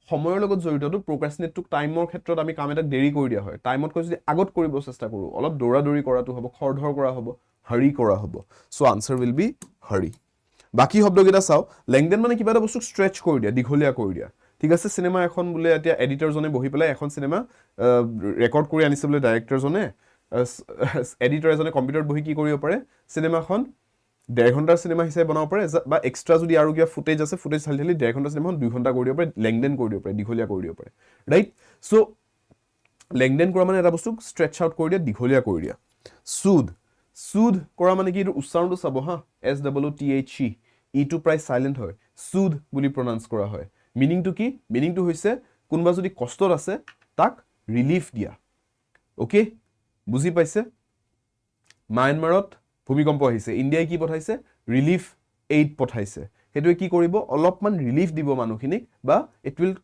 সময়ৰ লগত জড়িতটো প্ৰক্ৰেষ্টিনেটটোক টাইমৰ ক্ষেত্ৰত আমি কাম এটা দেৰি কৰি দিয়া হয় টাইমতকৈ যদি আগত কৰিব চেষ্টা কৰোঁ অলপ দৌৰা দৌৰি কৰাটো হ'ব খৰধৰ কৰা হ'ব হাৰি কৰা হ'ব চ' আনচাৰ উইল বি হাৰি বাকী শব্দকেইটা চাওঁ লেংডেন মানে কিবা এটা বস্তুক ষ্ট্ৰেচ কৰি দিয়া দীঘলীয়া কৰি দিয়া ঠিক আছে চিনেমা এখন বোলে এতিয়া এডিটৰজনে বহি পেলাই এখন চিনেমা ৰেকৰ্ড কৰি আনিছে বোলে ডাইৰেক্টৰজনে এডিটৰ এজনে কম্পিউটাৰত বহি কি কৰিব পাৰে চিনেমাখন 1.5 ঘণ্টাৰ চিনেমা হিচাপে বনাব পাৰে বা এক্সট্ৰা যদি আৰু কিবা ফুটেজ আছে ফুটেজ ঢালি 1.5 ঘণ্টাৰ চিনেমাখন 2 ঘণ্টা কৰি দিব পাৰে লেংডেন কৰি দিব পাৰে দীঘলীয়া কৰি দিব পাৰে ৰাইট চ' লেংডেন কৰা মানে এটা বস্তু ষ্ট্ৰেচ আউট কৰি দিয়া দীঘলীয়া কৰি দিয়া চুড কৰা মানে কি এইটো উচ্চাৰণটো চাব হা SWOTHE ইটো প্ৰায় চাইলেণ্ট হয় চুড বুলি প্ৰনাউন্স কৰা হয় মিনিংটো কি মিনিংটো হৈছে কোনোবা যদি কষ্টত আছে তাক ৰিলিফ দিয়া অ'কে বুজি পাইছে মায়ানমাৰত ভূমিকম্প আহিছে ইণ্ডিয়াই কি পঠাইছে ৰিলিফ এইড পঠাইছে সেইটোৱে কি কৰিব অলপমান ৰিলিফ দিব মানুহখিনিক বা it will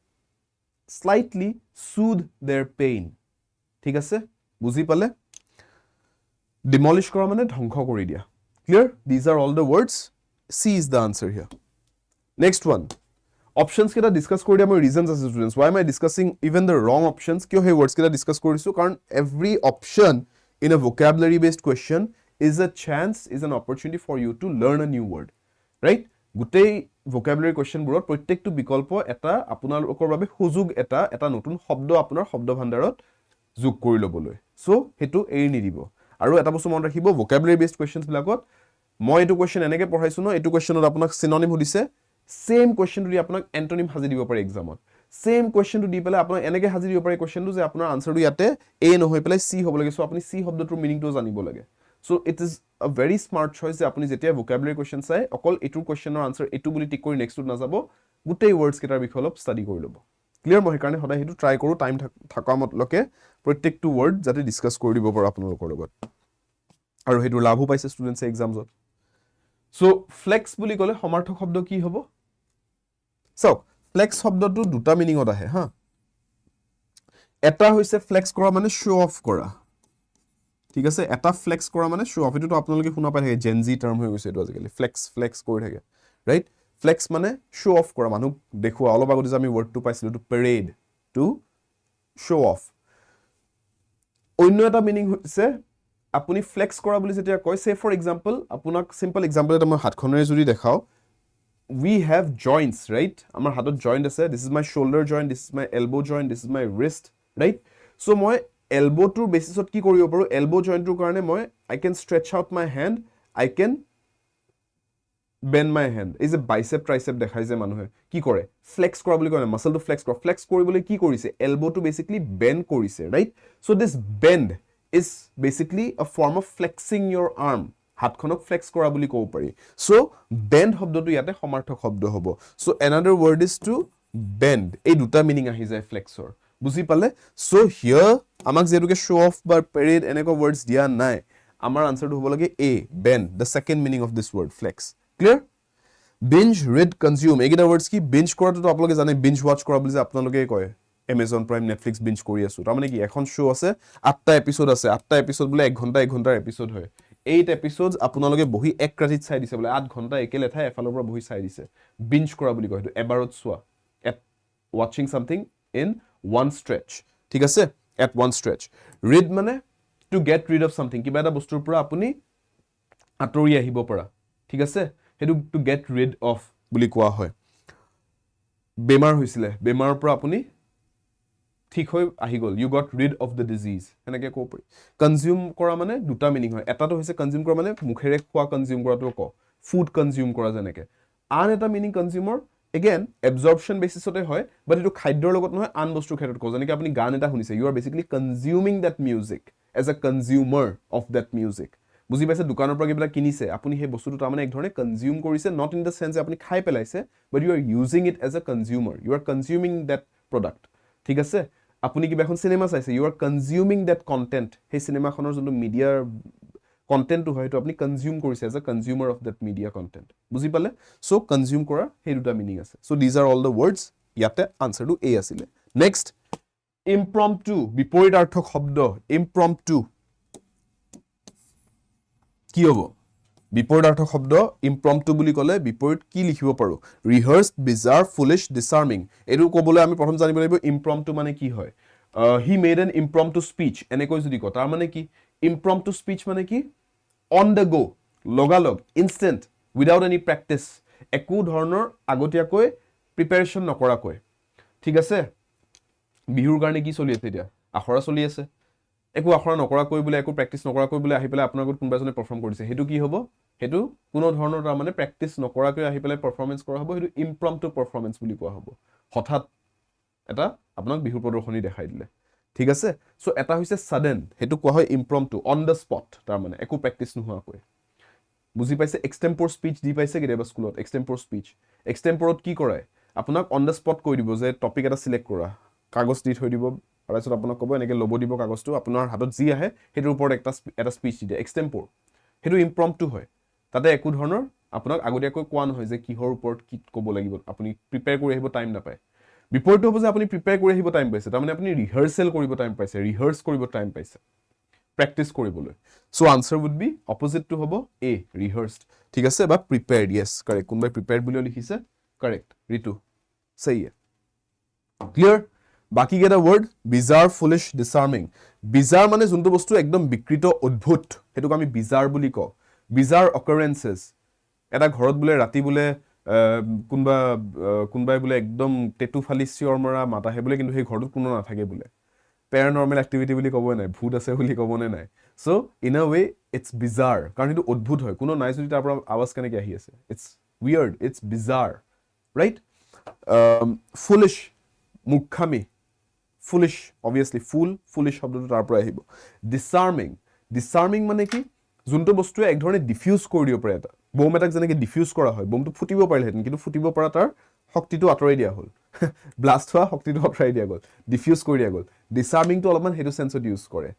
slightly soothe their pain ঠিক আছে বুজি পালে ডিমলিশ কৰা মানে ধ্বংস কৰি দিয়া clear these are all the words C is the answer here next one options কেইটা ডিছকাছ কৰি দিয়া মই ৰিজনছ আছে students why am I discussing even the wrong options কিয় সেই ৱৰ্ডছ কেইটা ডিছকাছ কৰিছোঁ কাৰণ every option in a vocabulary based question is a chance, is an opportunity for you to learn a new word, right? গোটেই vocabulary question বোৰত প্ৰত্যেকটো বিকল্প এটা আপোনালোকৰ বাবে সুযোগ এটা নতুন শব্দ আপোনাৰ শব্দ ভাণ্ডাৰত যোগ কৰি ল'বলৈ সো হেতু এৰি নিদিব আৰু এটা বস্তু মনত ৰাখিব vocabulary based questions বিলাকত মই এইটো question এনেকৈ পঢ়াইছো ন এইটো questionত আপোনাক synonym সুধিছে same question যদি আপোনাক antonym সাজি দিব পাৰে এক্সামত same question to দি পেলাই আপোনাক এনেকৈ সাজি দিব পাৰে questionটো যে আপোনাৰ আনসাৰটো ইয়াতে a নহয় পেলাই c হ'ব লাগে সো আপুনি c শব্দটোৰ মিনিংটো জানিব লাগে So it is a very smart choice যে আপুনি যেতিয়া vocabulary question চাই অকল এটো কোৱেশ্চনৰ আনসাৰ এটো বুলি টিক কৰি নেক্সটত না যাব গুটেই ওয়াৰ্ডছ কেটাৰ বিষয়ে অলপ ষ্টাডি কৰি ল'ব ক্লিয়াৰ মই কাৰণে সদায় হেতু ট্ৰাই কৰো টাইম থাকা মতলকে প্ৰত্যেকটো ওয়াৰ্ড যাতে ডিসকাস কৰি দিব পাৰো আপোনালোকৰ লগত আৰু হেতু লাভো পাইছে ষ্টুডেন্টছে এক্সামছত সো ফ্লেক্স বুলি ক'লে সমাৰ্থক শব্দ কি হ'ব সো ফ্লেক্স শব্দটো দুটা মিনিংত আহে হা এটা হৈছে ফ্লেক্স কৰা মানে শো অফ কৰা ঠিক আছে এটা ফ্লেক্স কৰা মানে শো অফ এটো তো আপোনালোকে শুনা পাই থাকে জেনজি টার্ম হৈ গৈছে এটো আজিকালি ফ্লেক্স কৰি থাকে ৰাইট ফ্লেক্স মানে শো অফ কৰা মানুহ দেখুৱা অলপ আগতে যে আমি ওয়াৰ্ডটো পাইছিলো to parade to show off অন্য এটা মিনিং হৈছে আপুনি ফ্লেক্স কৰা বুলি যেতিয়া কয় সে ফৰ এক্সাম্পল আপোনাক সিম্পল এক্সাম্পল এটা মই হাতখনেৰে যদি দেখাও we have joints right amar hatot joint ase this is my shoulder joint this is my elbow joint this is my wrist right so moi elbow tur basis ot ki koribo paru elbow joint tur karone moi I can stretch out my hand I can bend my hand is a bicep tricep dekhai je manuhe ki kore flex kora boli kore muscle to flex koribole ki korise elbow to basically bend korise right so this bend is basically a form of flexing your arm হাতখনক flex কৰা বুলি কব পাৰি so band শব্দটো ইয়াতে সমাৰ্থক শব্দ হ'ব so another word is to bend এই দুটা মিনিং আহি যায় ফ্লেক্সৰ বুজি পালে সো হিয়াৰ আমাক যেটোকে শো অফ বা পেৰেড এনেকুৱা ওয়াৰ্ডস দিয়া নাই আমাৰ আনসাৰটো হ'ব লাগে এ bend the second meaning of this word flex clear binge read consume এইকেইটা ওয়াৰ্ডস কি binge কৰাটো তো আপোনালোকে জানে binge watch কৰা বুলি যে আপোনালোকে কয় Amazon Prime Netflix binge কৰি আছো তাৰ মানে কি এখন শো আছে 8টা এপিসোড আছে 8টা এপিসোড বলে 1 ঘন্টাৰ এপিসোড হয় 8 episodes আপোনালোকে বহি এক ৰাতিত চাই দিছে বলে 8 ঘন্টা একেলে ঠাই এফালৰ পৰা বহি চাই দিছে বিঞ্জ কৰা বুলি কয় এটো এবাৰত চোৱা at watching something in one stretch ঠিক আছে at one stretch read মানে to get rid of something কিবা এটা বস্তুৰ পৰা আপুনি আতৰি আহিব পৰা ঠিক আছে হেতু to get rid of বুলি কোৱা হয় বেমাৰ হৈছিলে বেমাৰৰ পৰা আপুনি ঠিক হৈ আহি গল you got rid of the disease এনেকে কো পাৰি কনজিউম কৰা মানে দুটা মিনিং হয় এটাটো হৈছে কনজিউম কৰা মানে মুখেৰে খোৱা কনজিউম কৰাটো ক ফুড কনজিউম কৰা যেনেকে আন এটা মিনিং কনজিউমৰ again absorption বেসিসতে হয় বাট এটো খাদ্যৰ লগত নহয় আন বস্তুৰ ক্ষেত্ৰত কো যেনেকে আপুনি গান এটা শুনিছে you are basically consuming that music as a consumer of that music বুজি পাইছে দোকানৰ পৰা কিবা কিনিছে আপুনি সেই বস্তুটো তাৰ মানে এক ধৰণে কনজিউম কৰিছে not in the sense আপুনি খাই পেলাইছে but you are using it as a consumer you are consuming that product ঠিক আছে আপুনি কিবা এখন সিনেমা চাইছে you are consuming that content সেই সিনেমাখনৰ যোনটো মিডিয়াৰ কন্টেন্টটো হয় তো আপুনি কনজিউম কৰিছে as a consumer of that media content বুজি পালে সো কনজিউম কৰা সেই দুটা মিনিং আছে so these are all the words ইয়াতে আনসাৰটো এ আছিল নেক্সট impromptu বিপৰীতাৰ্থক শব্দ impromptu কি হ'ব বিপৰীতাৰ্থক শব্দ impromptu বুলি ক'লে বিপৰীত কি লিখিব পাৰো rehearsed bizarre foolish disarming এটো ক'বলৈ আমি প্ৰথম জানিব লাগিব impromptu মানে কি হয় he made an impromptu speech এনেকৈ যদি ক তাৰ মানে কি impromptu speech মানে কি on the go লগালগ instant without any practice একো ধৰণৰ আগতীয়াকৈ প্ৰিপাৰেচন নকৰাকৈ ঠিক আছে বিহুৰ কাৰণে কি চলি আছে এতিয়া আখৰা চলি আছে একো আখৰা নকৰাকৈ বলে একো প্ৰেক্টিস নকৰাকৈ বলে আহি পেলাই আপোনাৰ আগত কোনবাজনে পাৰফৰ্ম কৰিছে হেতু কি হ'ব হেতু কোনো ধৰণৰ তাৰ মানে প্ৰেক্টিস নকৰাকৈ আহি পেলাই পাৰফৰ্মেন্স কৰা হ'ব হেতু impromptu পাৰফৰ্মেন্স বুলি কোৱা হ'ব হঠাৎ এটা আপোনাক বিহু প্ৰদৰ্শনী দেখাই দিলে ঠিক আছে সো এটা হৈছে sudden হেতু কোৱা হয় impromptu on the spot তাৰ মানে একো প্ৰেক্টিস নোহোৱাকৈ বুজি পাইছে এক্সটেম্পৰ স্পিচ দি পাইছে কেতিয়াবা স্কুলত এক্সটেম্পৰ স্পিচ এক্সটেম্পৰত কি কৰে আপোনাক on the spot কৈ দিব যে টপিক এটা সিলেক্ট কৰা কাগজ দি থৈ দিব তাৰপিছত আপোনাক ক'ব এনেকে লব দিব কাগজটো আপোনাৰ হাতত যি আহে হেতুৰ ওপৰত এটা স্পিচ দি দিয়ে এক্সটেম্পৰ হেতু impromptu হয় তাতে একো ধৰণৰ আপোনাক আগতীয়াকৈ কোৱা নহয় যে কিহৰ ওপৰত কি ক'ব লাগিব আপুনি প্ৰিপেয়াৰ কৰি আহিব টাইম নাপায় বিপৰীতটো হ'ব যে আপুনি প্ৰিপেয়াৰ কৰি আহিব টাইম পাইছে তাৰ মানে আপুনি ৰিহাৰ্সেল কৰিব টাইম পাইছে ৰিহাৰ্স কৰিব টাইম পাইছে প্ৰেক্টিস কৰিবলৈ so answer would be opposite to হ'ব a rehearsed ঠিক আছে বা prepared yes correct কোনবাই prepared বুলি লিখিছে correct ৰিতু सही है clear বাকি কেটা word bizarre foolish disarming bizarre মানে যোনটো বস্তু একদম বিকৃত অদ্ভুত হেতুক আমি bizarre বুলি কও bizarre occurrences এটা ঘৰত বলে ৰাতি বলে কোনবাই বলে একদম টেটু ফালি চিঞৰ মৰা মাতা হে বলে কিন্তু সেই ঘৰটোত কোনো নাথাকে বলে paranormal activity বুলি ক'ব নাই ভূত আছে বুলি ক'ব নাই so in a way it's bizarre কাৰণ এটো অদ্ভুত হয় কোনো নাই যদি তাৰ পৰা আৱাজ কেনেকৈ আহি আছে it's weird it's bizarre right foolish মুখামি foolish obviously foolish শব্দটো তাৰ পৰা আহিব disarming মানে কি যোনটো বস্তু এক ধৰণে ডিফিউজ কৰি দিব পাৰে এটা বম এটাক যেনেকৈ ডিফিউজ কৰা হয় বমটো ফুটিব পাৰিলেহেঁতেন কিন্তু ফুটিব পৰা তাৰ শক্তিটো আঁতৰাই দিয়া হ'ল ব্লাষ্ট হোৱা শক্তিটো আঁতৰাই দিয়া গ'ল ডিফিউজ কৰি দিয়া গ'ল ডিসাৰ্মিংটো অলপমান হেতু সেন্সত ইউজ কৰে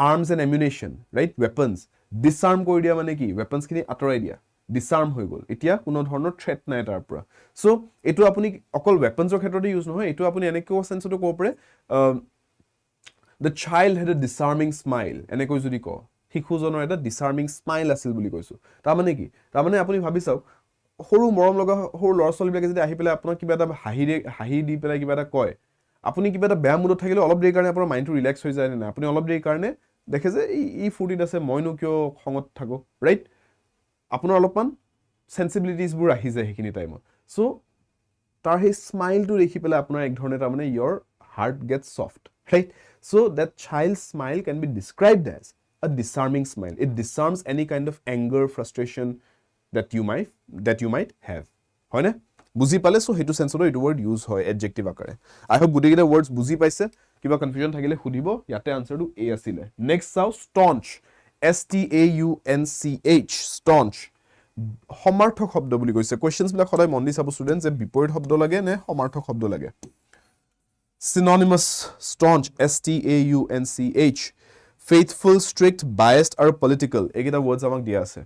আৰ্মছ এণ্ড এমিউনেশ্যন ৰাইট ৱেপনছ ডিসাৰ্ম কৰি দিয়া মানে কি ৱেপনছখিনি আঁতৰাই দিয়া ডিসাৰ্ম হৈ গ'ল এতিয়া কোনো ধৰণৰ থ্ৰেট নাই তাৰ পৰা সো এটো আপুনি অকল ৱেপনছৰ ক্ষেত্ৰতে ইউজ নহয় এটো আপুনি এনেকৈ সেন্সটো ক'ব পাৰে the child had a disarming smile এনেকৈ যদি ক শিশুজনৰ এটা ডিচাৰ্মিং স্মাইল আছিল বুলি কৈছো তাৰমানে কি তাৰমানে আপুনি ভাবি চাওক সৰু মৰম লগা সৰু ল'ৰা ছোৱালীবিলাকে যদি আহি পেলাই আপোনাক কিবা এটা হাঁহি দি পেলাই কিবা এটা কয় আপুনি কিবা এটা বেয়া মুডত থাকিলে অলপ দেৰি কাৰণে আপোনাৰ মাইণ্ডটো ৰিলেক্স হৈ যায় নে নাই আপুনি অলপ দেৰি কাৰণে দেখে যে ই ফুৰ্তিত আছে মইনো কিয় খঙত থাকো ৰাইট আপোনাৰ অলপমান সেন্সিবিলিটিজবোৰ আহি যায় সেইখিনি টাইমত সো তাৰ সেই স্মাইলটো দেখি পেলাই আপোনাৰ এক ধৰণে তাৰমানে your heart gets soft right so that child's smile can be described as a disarming smile it disarms any kind of anger frustration that you might have হয় না বুজি পালে সো হেতু সেন্সৰ এটো ওয়াৰ্ড ইউজ হয় এডজেক্টিভ আকাৰে আই hope গুডিগিটা ওয়াৰ্ডস বুজি পাইছে কিবা কনফিউজন থাকিলে খুদিব ইয়াতে আনসাৰটো এ আছিল নেক্সট চাও staunch staunch staunch সমাৰ্থক শব্দ বুলি কৈছে কোৱেশ্চনছ বিলাক সদায় মন দি চাব ষ্টুডেন্টস যে বিপৰীত শব্দ লাগে নে সমাৰ্থক শব্দ লাগে synonymous staunch staunch faithful strict biased আৰু political এইকেইটা ওয়াৰ্ডস আমাক দিয়া আছে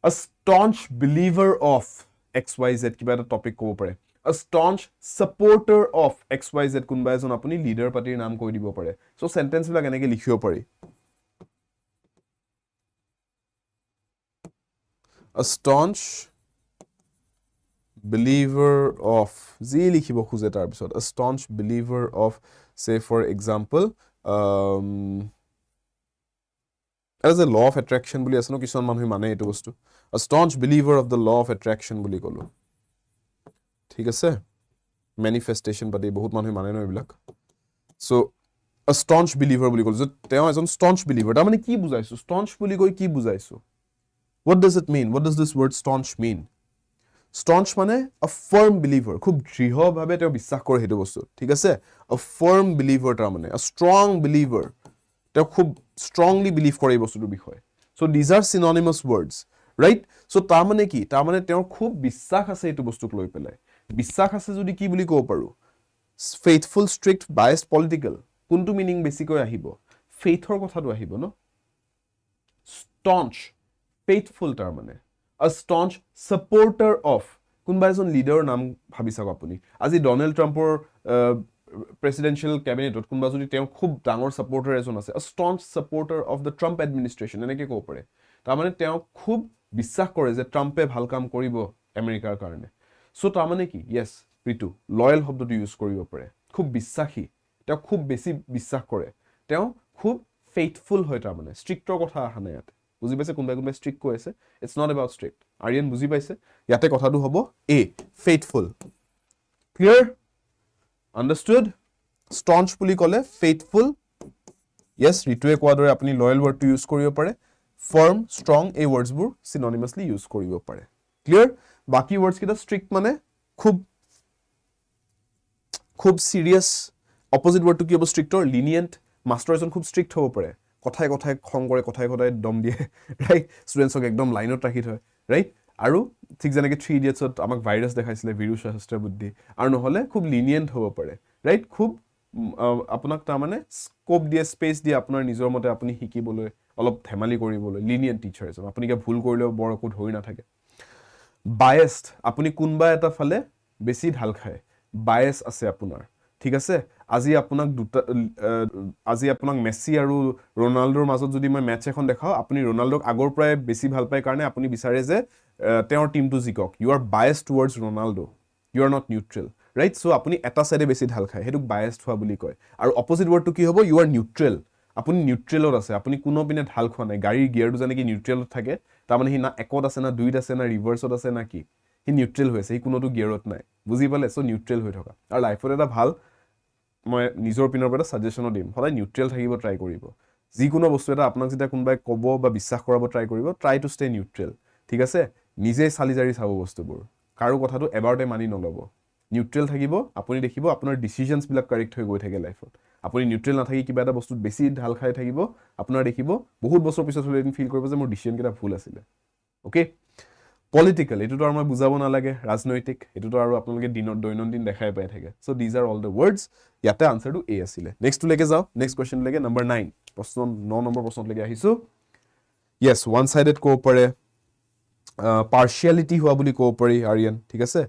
a staunch believer of xyz কিবা এটা টপিক ক'ব পাৰে a staunch supporter of xyz কোনবা এজন আপুনি লিডাৰ পাৰ্টিৰ নাম কৈ দিব পাৰে সো সেন্টেন্স বিলাক এনেকে লিখিব পাৰি a staunch believer of G লিখিব খুজে তাৰ পিছত a staunch believer of say for example as a law of attraction বুলি আছে ন কিছুমান মানুহ মানে এটো বস্তু a staunch believer of the law of attraction বুলি কলো ঠিক আছে manifestation পাতি বহুত মানুহ মানে ন এইবিলাক so a staunch believer বুলি কলো যে তেওঁ এজন staunch believer তাৰ মানে কি বুজাইছো staunch বুলি কৈ কি বুজাইছো what does it mean what does this word staunch mean staunch মানে a firm believer খুব দৃঢ়ভাৱে তেওঁ বিশ্বাস কৰে হেতু বস্তু ঠিক আছে a firm believer তাৰ মানে a strong believer তেওঁ খুব strongly believe কৰে এই বস্তুটোৰ বিষয়ে so these are synonymous words right so তাৰ মানে কি তাৰ মানে তেওঁৰ খুব বিশ্বাস আছে এইটো বস্তুক লৈ পেলাই বিশ্বাস আছে যদি কি বুলি ক'ব পাৰো faithful strict biased political কোনটো মিনিং বেছিকৈ আহিব faithৰ কথাটো আহিব ন staunch faithful তাৰ মানে a staunch supporter of কোনবা এজন লিডাৰৰ নাম ভাবি চাওক আপুনি আজি ডোনাল্ড ট্ৰাম্পৰ presidential cabinet কোনবা যদি তেওঁ খুব ডাঙৰ সাপোৰ্টাৰ এজন আছে a staunch supporter of the Trump administration এনেকে ক'ব পাৰে তাৰ মানে তেওঁ খুব বিশ্বাস কৰে যে ট্ৰাম্পে ভাল কাম কৰিব আমেৰিকাৰ কাৰণে সো তাৰ মানে কি yes প্ৰিটু লয়াল শব্দটো ইউজ কৰিব পাৰে খুব বিশ্বাসী তেওঁ খুব বেছি বিশ্বাস কৰে তেওঁ খুব faithful হয় তাৰ মানে ষ্ট্ৰিক্টৰ কথা আহা নাই ইয়াতে বুজি পাইছে কোনবা ষ্ট্ৰিক্ট কৈ আছে it's not about strict Aryan বুজি পাইছে ইয়াতে কথাটো হ'ব a faithful clear understood staunch বুলি কলে faithful yes ৰিটুৱে কোৱা দৰে আপুনি loyal word টো ইউজ কৰিব পাৰে firm strong এই words বোৰ synonymously ইউজ কৰিব পাৰে clear বাকি words কিটা strict মানে খুব serious opposite word টো কি হ'ব stricter lenient master এজন খুব strict হ'ব পাৰে কথাই কথাই খং কৰে কথাই কথাই দম দিয়ে ৰাইট ষ্টুডেন্টছক একদম লাইনত ৰাখি থয় ৰাইট আৰু ঠিক যেনেকৈ 3 ইডিয়টছত আমাক ভাইৰাছ দেখাইছিলে বীৰু সহস্ত্ৰ বুদ্ধি আৰু নহলে খুব লিনিয়েন্ট হ'ব পাৰে ৰাইট খুব আপোনাক তাৰ মানে স্কোপ দিয়ে স্পেচ দিয়ে আপোনাৰ নিজৰ মতে আপুনি শিকিবলৈ অলপ ধেমালি কৰিবলৈ লিনিয়েন্ট টিচাৰ এজন আপুনি কি ভুল কৰিলেও বৰ একো ধৰি নাথাকে বায়াসড আপুনি কোনবা এটা ফালে বেছি ঢাল খায় বায়াস আছে আপোনাৰ ঠিক আছে আজি আপোনাক মেসি আৰু ৰনাল্ডোৰ মাজত যদি মই ম্যাচ এখন দেখাও আপুনি ৰনাল্ডোক আগৰ পৰাই বেছি ভাল পায় কাৰণে আপুনি বিচাৰে যে তেওঁৰ টিমটো জিকক you are biased towards Ronaldo you are not neutral right so আপুনি এটা সাইডে বেছি ঢাল খায় হেতুক বায়াসড হোৱা বুলি কয় আৰু অপোজিট ওয়াৰ্ডটো কি হ'ব ইউ আৰ নিউট্ৰেল আপুনি নিউট্ৰেলত আছে আপুনি কোনো পিনে ঢাল খোৱা নাই গাড়ীৰ গিয়াৰটো জানে কি নিউট্ৰেলত থাকে তাৰ মানে হি না একত আছে না দুইত আছে না ৰিভাৰ্সত আছে না কি হি নিউট্ৰেল হৈছে হি কোনোটো গিয়াৰত নাই বুজি পালে সো নিউট্ৰেল হৈ থকা আৰু লাইফত এটা ভাল মই নিজৰ পিনৰ পৰা সাজেশনো দিম সদায় নিউট্ৰেল থাকিব ট্ৰাই কৰিব যিকোনো বস্তু এটা আপোনাক যেতিয়া কোনবাই ক'ব বা বিশ্বাস কৰাব ট্ৰাই কৰিব ট্ৰাই টু ষ্টে নিউট্ৰেল ঠিক আছে নিজে চালিজাৰি চাব বস্তুবোৰ কাৰো কথাটো এবাৰতে মানি নলব নিউট্ৰেল থাকিব আপুনি দেখিব আপোনাৰ ডিসিশনস বিলাক কাৰেক্ট হৈ গৈ থাকে লাইফত আপুনি নিউট্ৰেল নাথাকি কিবা এটা বস্তুত বেছি ঢাল খাই থাকিব আপোনাৰ দেখিব বহুত বছৰ পিছত হলে এদিন ফিল কৰিব যে মোৰ ডিসিশন কেটা ভুল আছিল ওকে পলিটিক্যাল এটো তো আৰু মই বুজাব নালাগে ৰাজনৈতিক এটো তো আৰু আপোনালোকে দৈনন্দিন দেখাই পাই থাকে so these are all the words ইয়াতে আনসাৰটো এ আছিল নেক্সট লেকে যাও নেক্সট কোৱেশ্চন লেকে নম্বৰ 9 প্ৰশ্ন 9 নম্বৰ প্ৰশ্ন লেকে আহিছো yes one sided কো পাৰে partiality হোৱা বুলি কো পাৰি আৰিয়ান ঠিক আছে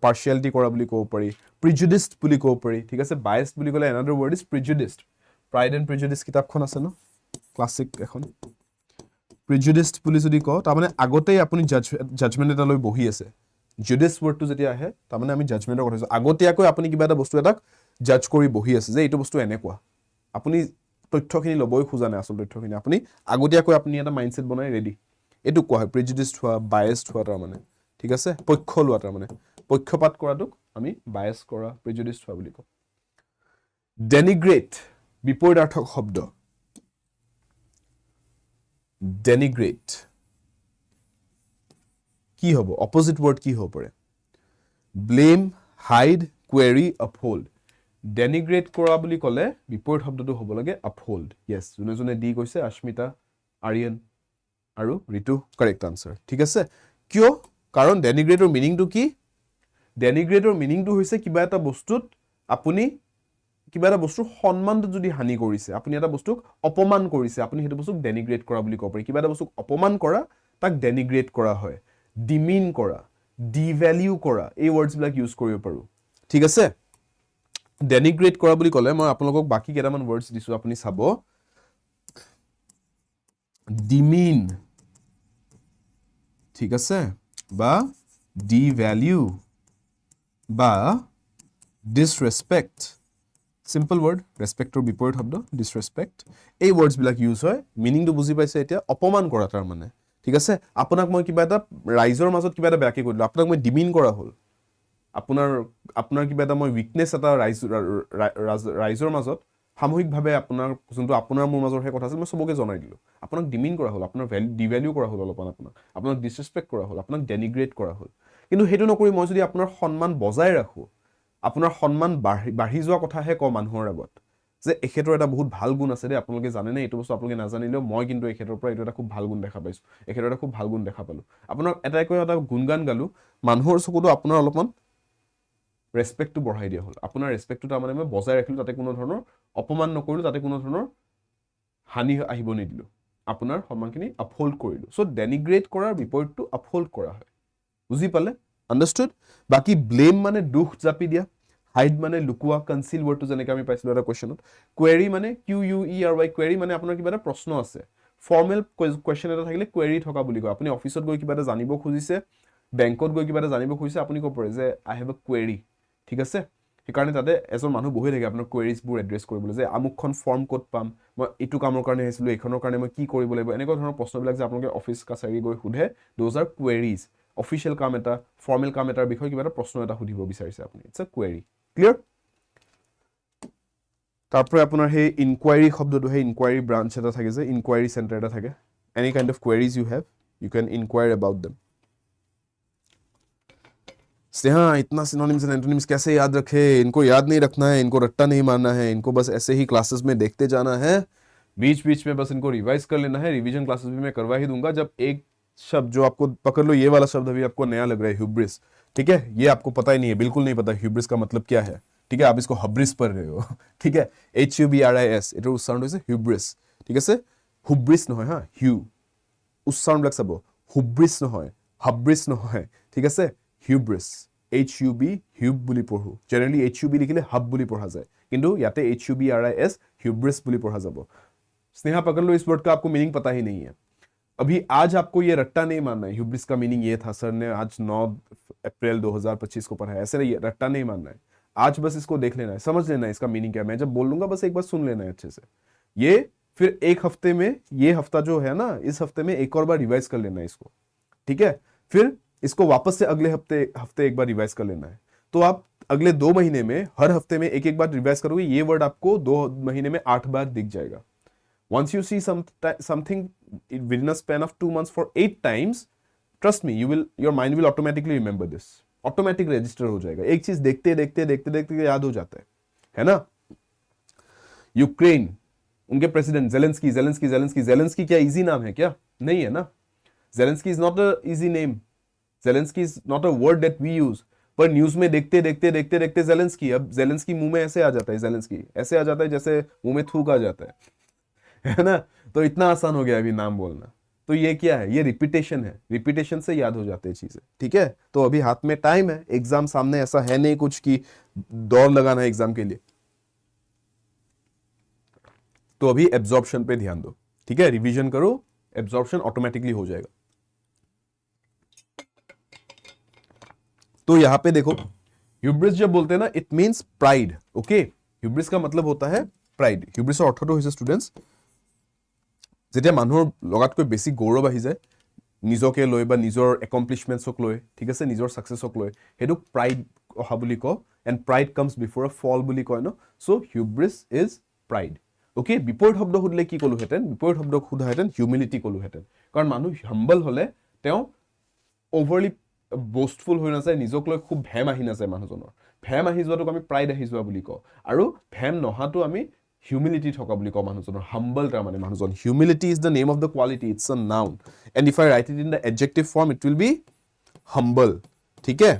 partiality কৰা বুলি কো পাৰি prejudiced বুলি কো পাৰি ঠিক আছে biased বুলি কলে another word is prejudiced pride and prejudice কিতাপখন আছে ন ক্লাছিক এখন প্ৰিজুডিসড বুলি যদি কওঁ তাৰ মানে আগতেই আপুনি জাজমেন্ট এটা লৈ বহি আছে জুডিস ওয়াৰ্ডটো যেতিয়া আহে তাৰ মানে আমি জাজমেন্টৰ কথা কৈছো আগতীয়াকৈ আপুনি কিবা এটা বস্তু এটাক জাজ কৰি বহি আছে যে এইটো বস্তু এনেকুৱা আপুনি তথ্যখিনি লবই খোজা নাই আসল তথ্যখিনি আপুনি আগতীয়াকৈ আপুনি এটা মাইন্ডসেট বনাই ৰেডি এটো কোৱা হয় প্ৰিজুডিসড হোৱা বায়াসড হোৱা তাৰ মানে ঠিক আছে পক্ষ লোৱা তাৰ মানে পক্ষপাত কৰাটোক আমি বায়াস কৰা প্ৰিজুডিসড হোৱা বুলি কওঁ ডেনিগ্ৰেট বিপৰীতাৰ্থক শব্দ ডেনিগ্ৰেট কি হ'ব অপোজিট ওয়াৰ্ড কি হ'ব পাৰে ব্লেম হাইড কোৱেৰি আপহোল্ড ডেনিগ্ৰেট কৰা বুলি ক'লে বিপৰীত শব্দটো হ'ব লাগে আপহোল্ড ইয়েস যোনে যোনে দি কৈছে আস্মিতা আৰিয়ান আৰু ঋতু কাৰেক্ট আনসাৰ ঠিক আছে কিয় কাৰণ ডেনিগ্ৰেটৰ মিনিংটো কি ডেনিগ্ৰেটৰ মিনিংটো হৈছে কিবা এটা বস্তুত আপুনি কিবা এটা বস্তুৰ সম্মানটো যদি হানি কৰিছে আপুনি এটা বস্তুক অপমান কৰিছে আপুনি হেতু বস্তুক ডেনিগ্ৰেট কৰা বুলি ক'ব পাৰি কিবা এটা বস্তুক অপমান কৰা তাক ডেনিগ্ৰেট কৰা হয় ডিমিন কৰা ডিভ্যালিউ কৰা এই ওয়াৰ্ডস বিলাক ইউজ কৰিব পাৰো ঠিক আছে ডেনিগ্ৰেট কৰা বুলি ক'লে মই আপোনালোকক বাকি কেইটামান ওয়ার্ডস দিছো আপুনি চাব ডিমিন ঠিক আছে বা ডিভ্যালিউ বা ডিসরেসপেক্ট সিম্পল ওয়ার্ড ৰেসপেক্টৰ বিপৰীত শব্দ ডিসৰেসপেক্ট এই ওয়াৰ্ডস বিলাক ইউজ হয় মিনিংটো বুজি পাইছে এতিয়া অপমান কৰা তাৰ মানে ঠিক আছে আপোনাক মই কিবা এটা ৰাইজৰ মাজত কিবা এটা ব্যাখ্যা কৰিলো আপোনাক মই ডিমিন কৰা হল আপোনাৰ কিবা এটা মই উইকনেস এটা ৰাইজৰ মাজত সামূহিকভাৱে আপোনাৰ যোনটো আপোনাৰ মোৰ মাজৰ হে কথা আছিল মই সবকে জনাই দিলো আপোনাক ডিমিন কৰা হল আপোনাৰ ডিভ্যালিউ কৰা হল অলপমান আপোনাক ডিসৰেসপেক্ট কৰা হল আপোনাক ডেনিগ্ৰেট কৰা হল কিন্তু হেতু নকৰি মই যদি আপোনাৰ সন্মান বজাই ৰাখো আপোনাৰ সন্মান বাঢ়ি যোৱা কথাহে ক মানুহৰ আগত যে এখেতৰ এটা বহুত ভাল গুণ আছে দে আপোনালোকে জানে নে এইটো বস্তু আপোনালোকে নাজানিলেও মই কিন্তু এখেতৰ পৰা এইটো এটা খুব ভাল গুণ দেখা পাইছো এখেতৰ এটা খুব ভাল গুণ দেখা পালো আপোনাক এটাকৈ এটা গুণগান গালো মানুহৰ চকুটো আপোনাৰ অলপমান ৰেসপেক্টটো বঢ়াই দিয়া হল আপোনাৰ ৰেসপেক্টটো তাৰ মানে মই বজাই ৰাখিলো তাতে কোনো ধৰণৰ অপমান নকৰিলো তাতে কোনো ধৰণৰ হানি আহিব নিদিলো আপোনাৰ সন্মানখিনি আপহোল্ড কৰিলো সো ডেনিগ্ৰেট কৰাৰ বিপৰীতটো আপহোল্ড কৰা হয় বুজি পালে আন্ডাৰস্টুড বাকি ব্লেম মানে দুখ জাপি দিয়া হাইড মানে লুকুয়া কনসিল ওয়ার্ডটো যেনেকৈ আমি পাইছিলো এটা কোৱেশ্চনত কোৱেৰি মানে Q U E R Y query মানে আপোনাৰ কিবা এটা প্ৰশ্ন আছে ফৰ্মেল কোৱেশ্চন এটা থাকিলে কোৱেৰি থকা বুলি কয় আপুনি অফিসত গৈ কিবা এটা জানিব খুজিছে বেংকত গৈ কিবা এটা জানিব খুজিছে আপুনি ক'ব পাৰে যে আই হেভ আ কোৱেৰি ঠিক আছে সেইকাৰণে তাতে এজন মানুহ বহি থাকে আপোনাৰ কোৱেৰিজবোৰ এড্ৰেছ কৰিবলৈ যে আমুকখন ফৰ্ম ক'ত পাম মই এইটো কামৰ কাৰণে আহিছিলো এইখনৰ কাৰণে মই কি কৰিব লাগিব এনেকুৱা ধৰণৰ প্ৰশ্নবিলাক যে আপোনালোকে অফিস কাছাৰী গৈ সোধে দোজ আৰ কোৱেৰিজ অফিচিয়েল কাম এটা ফৰ্মেল কাম এটাৰ বিষয়ে কিবা এটা প্ৰশ্ন এটা সুধিব বিচাৰিছে আপুনি ইটস আ কোৱেৰি ক্লিয়াৰ তারপরে আপনার হে ইনকোয়ারি শব্দটো হে ইনকোয়ারি ব্রাঞ্চ এটা থাকে যে ইনকোয়ারি সেন্টার এটা থাকে any kind of queries you have you can inquire about them Sneha इतना सिनोनिम्स एंड एंटोनिम्स कैसे याद रखे इनको याद नहीं रखना है इनको रट्टा नहीं मारना है इनको बस ऐसे ही क्लासेस में देखते जाना है बीच बीच में बस इनको रिवाइज कर लेना है रिवीजन क्लासेस भी मैं करवा ही दूंगा जब एक शब्द जो आपको पकड़ लो ये वाला शब्द अभी आपको नया लग रहा है ह्यूब्रिस ठीक है ये आपको पता ही नहीं है बिल्कुल नहीं पता ह्यूब्रिस का मतलब क्या है ठीक है आप इसको हब्रिस पढ़ रहे हो ठीक है HUBRIS এটার উচ্চারণ হইছে হিউব্রিস ঠিক আছে হুব্রিস নহয় হা হিউ উচ্চারণ বিলাক চাব হুব্রিস নহয় হাব্রিস নহয় ঠিক আছে হিউব্রিস HUB হিউব বুলি পঢ়ো জেনারেলি HUB লিখিলে হাব বুলি পঢ়া যায় কিন্তু ইয়াতে HUBRIS হিউব্রিস বুলি পঢ়া যাব स्नेहा पकड़ लो इस वर्ड का आपको मीनिंग पता ही नहीं है अभी आज आपको ये रट्टा नहीं मानना है ह्यूब्रिस का मीनिंग ये था सर ने आज 9 अप्रैल 2025 को पढ़ा है ऐसे नहीं रट्टा नहीं मानना है आज बस इसको देख लेना है समझ लेना है इसका मीनिंग क्या है मैं जब बोलूंगा बस एक बार सुन लेना है अच्छे से ये फिर एक हफ्ते में ये हफ्ता जो है ना इस हफ्ते में एक और बार रिवाइज कर लेना है इसको ठीक है फिर इसको वापस से अगले हफ्ते एक बार रिवाइज कर लेना है तो आप अगले 2 महीने में हर हफ्ते में एक बार रिवाइज करोगे ये वर्ड आपको 2 महीने में 8 बार दिख जाएगा once you see something within a span of 2 months for 8 times trust me your mind will automatically remember this automatic register हो जाएगा एक चीज देखते देखते देखते देखते याद हो जाता है ना यूक्रेन उनके प्रेसिडेंट जेलेंस्की क्या इजी नाम है क्या नहीं है ना Zelensky is not a easy name Zelensky is not a word that we use पर न्यूज में देखते देखते देखते देखते जेलेंस्की अब जेलेंस्की मुंह में ऐसे आ जाता है जेलेंस्की ऐसे आ जाता है जैसे मुंह में थूक आ जाता है ना तो इतना आसान हो गया अभी नाम बोलना तो ये क्या है ये रिपीटेशन है रिपीटेशन से याद हो जाते हैं चीजें ठीक है तो अभी हाथ में टाइम है एग्जाम सामने ऐसा है नहीं कुछ कि दौड़ लगाना है एग्जाम के लिए तो अभी एब्जॉर्प्शन पे ध्यान दो ठीक है रिवीजन करो एब्जॉर्प्शन ऑटोमेटिकली हो जाएगा तो यहां पे देखो ह्यूब्रिस जब बोलते हैं ना it means pride okay hubris का मतलब होता है प्राइड ह्यूब्रिसৰ অৰ্থটো হৈছে স্টুডেন্টস যেতিয়া মানুহৰ লগাতকৈ বেছি গৌৰৱ আহি যায় নিজকে লৈ বা নিজৰ একমপ্লিশমেন্টছক লৈ ঠিক আছে নিজৰ সাকসেছক লৈ হেতু প্ৰাইড অহা বুলি কয় এন্ড প্ৰাইড কামস বিফোৰ আ ফল বুলি কয় ন সো হিউব্ৰিছ ইজ প্ৰাইড ওকে বিপৰীত শব্দ খুদলে কি কলো হেতেন বিপৰীত শব্দ খুদা হেতেন হিউমিলিটি কলো হেতেন কাৰণ মানুহ হাম্বল হলে তেওঁ ওভাৰলি boastful হৈ না যায় নিজক লৈ খুব ভেম আহি না যায় মানুহজনৰ ভেম আহি যোৱাটো আমি প্ৰাইড আহি যোৱা বুলি কওঁ আৰু ভেম নহাটো আমি humility থকা বুলি কওঁ মানুহজনৰ humble তাৰ মানে মানুহজন humility is the name of the quality it's a noun and if I write it in the adjective form it will be humble ঠিক है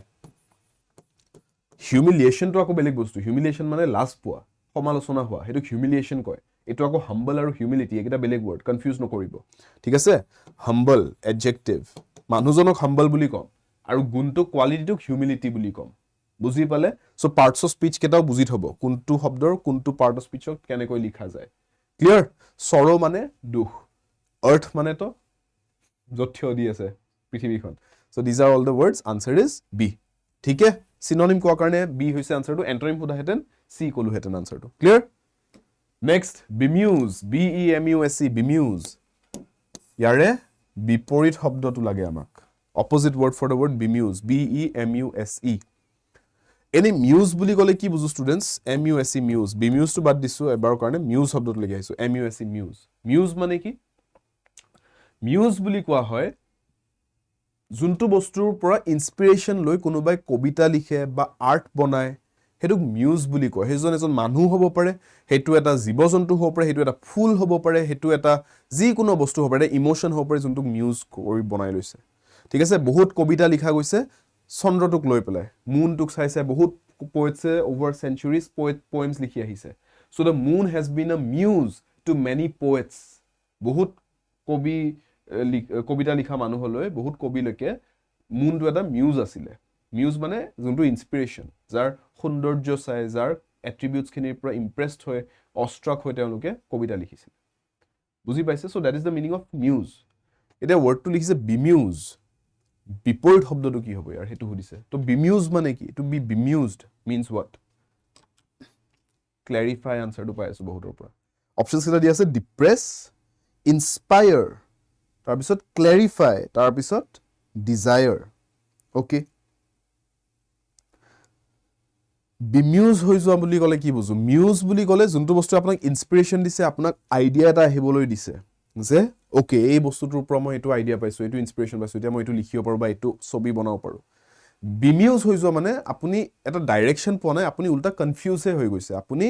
humiliation তো আকৌ বেলেগ বস্তু humiliation মানে লাজ পোৱা সমালোচনা হোৱা হেতু humiliation কয় এটো আকৌ humble আৰু humility এটা বেলেগ word confuse নকৰিব ঠিক আছে humble adjective মানুহজনক humble বুলি কওঁ আৰু গুণটো কোৱালিটিটো humility বুলি কম বুজি পালে সো পাৰ্টস অফ স্পিচ কেটাও বুজি থব কোনটো শব্দৰ কোনটো পাৰ্ট অফ স্পিচক কেনেকৈ লিখা যায় ক্লিয়াৰ সৰো মানে দুখ আৰ্থ মানে তো যথ্য দি আছে পৃথিৱীখন so this are all the words answer is B ঠিক আছে সিনোনিম কোৱাৰ কাৰণে বি হৈছে আনসাৰটো এন্টোনিম হোদা হেতেন সি কলো হেতেন আনসাৰটো clear next bemuse B E M U S E BMus ইয়াৰে বিপৰীত শব্দটো লাগে আমাক opposite word for the word bemuse b e m u s e any muse বুলি কলে কি বুঝো students m u s e muse bemuse তো বাদ দিছো এবাৰ কাৰণে muse শব্দটো লাগি আইছো m u s e muse muse মানে কি muse বুলি কোৱা হয় যোনটো বস্তুৰ পৰা ইনস্পিৰেশন লৈ কোনোবাই কবিতা লিখে বা আৰ্ট বনায় হেতুক মিউজ বুলি কয় হেজন এজন মানুহ হ'ব পাৰে হেতু এটা জীবজন্তু হ'ব পাৰে হেতু এটা ফুল হ'ব পাৰে হেতু এটা যি কোনো বস্তু হ'ব পাৰে ইমোশন হ'ব পাৰে যোনটো মিউজ কৰি বনাই লৈছে ঠিক আছে বহুত কবিতা লিখা গৈছে চন্দ্ৰটোক লৈ পেলাই মুনটোক চাইছে বহুত পোয়েটছে ওভাৰ সেঞ্চুৰিজ পোয়েমছ লিখি আহিছে so the moon has been আ মিউজ টু মেনি পোয়েটস বহুত কবি কবিতা লিখা মানুহলৈ বহুত কবিলৈকে মুনটো এটা মিউজ আছিলে মিউজ মানে যোনটো ইনস্পিৰেশন যাৰ সৌন্দৰ্য চাই যাৰ এট্ৰিবিউটছ খিনিৰ পৰা ইমপ্ৰেসড হৈ অষ্ট্ৰাক হৈ তেওঁলোকে কবিতা লিখিছিল বুজি পাইছে so that is the meaning of muse এটা ওয়ার্ডটো লিখিছে বিমিউজ বিপৰীত শব্দটো কি হ'ব ইয়াৰ হেতু সুধিছে তো বিমিউজ মানে কি টু বি বিমিউজড মিন্স হোৱাট ক্ল্যাৰিফাই আনসাৰটো পাই আছো বহুতৰ পৰা অপচনছ কেটা দি আছে ডিপ্ৰেছ ইনস্পায়াৰ তাৰ পিছত ক্ল্যাৰিফাই তাৰ পিছত ডিজায়াৰ ওকে বিমিউজ হৈ যোৱা বুলি ক'লে কি বুঝো মিউজ বুলি ক'লে যোনটো বস্তু আপোনাক ইনস্পিৰেশন দিছে আপোনাক আইডিয়া এটা আহিবলৈ দিছে যে ওকে এই বস্তুটোৰ পৰা মই এটো আইডিয়া পাইছো এটো ইনস্পিৰেশন পাইছো এতিয়া মই এটো লিখিব পাৰো বা এটো ছবি বনাব পাৰো বিমিউজ হৈ যোৱা মানে আপুনি এটা ডাইৰেকশন পোৱা নাই আপুনি উল্টা কনফিউজ হৈ গৈছে আপুনি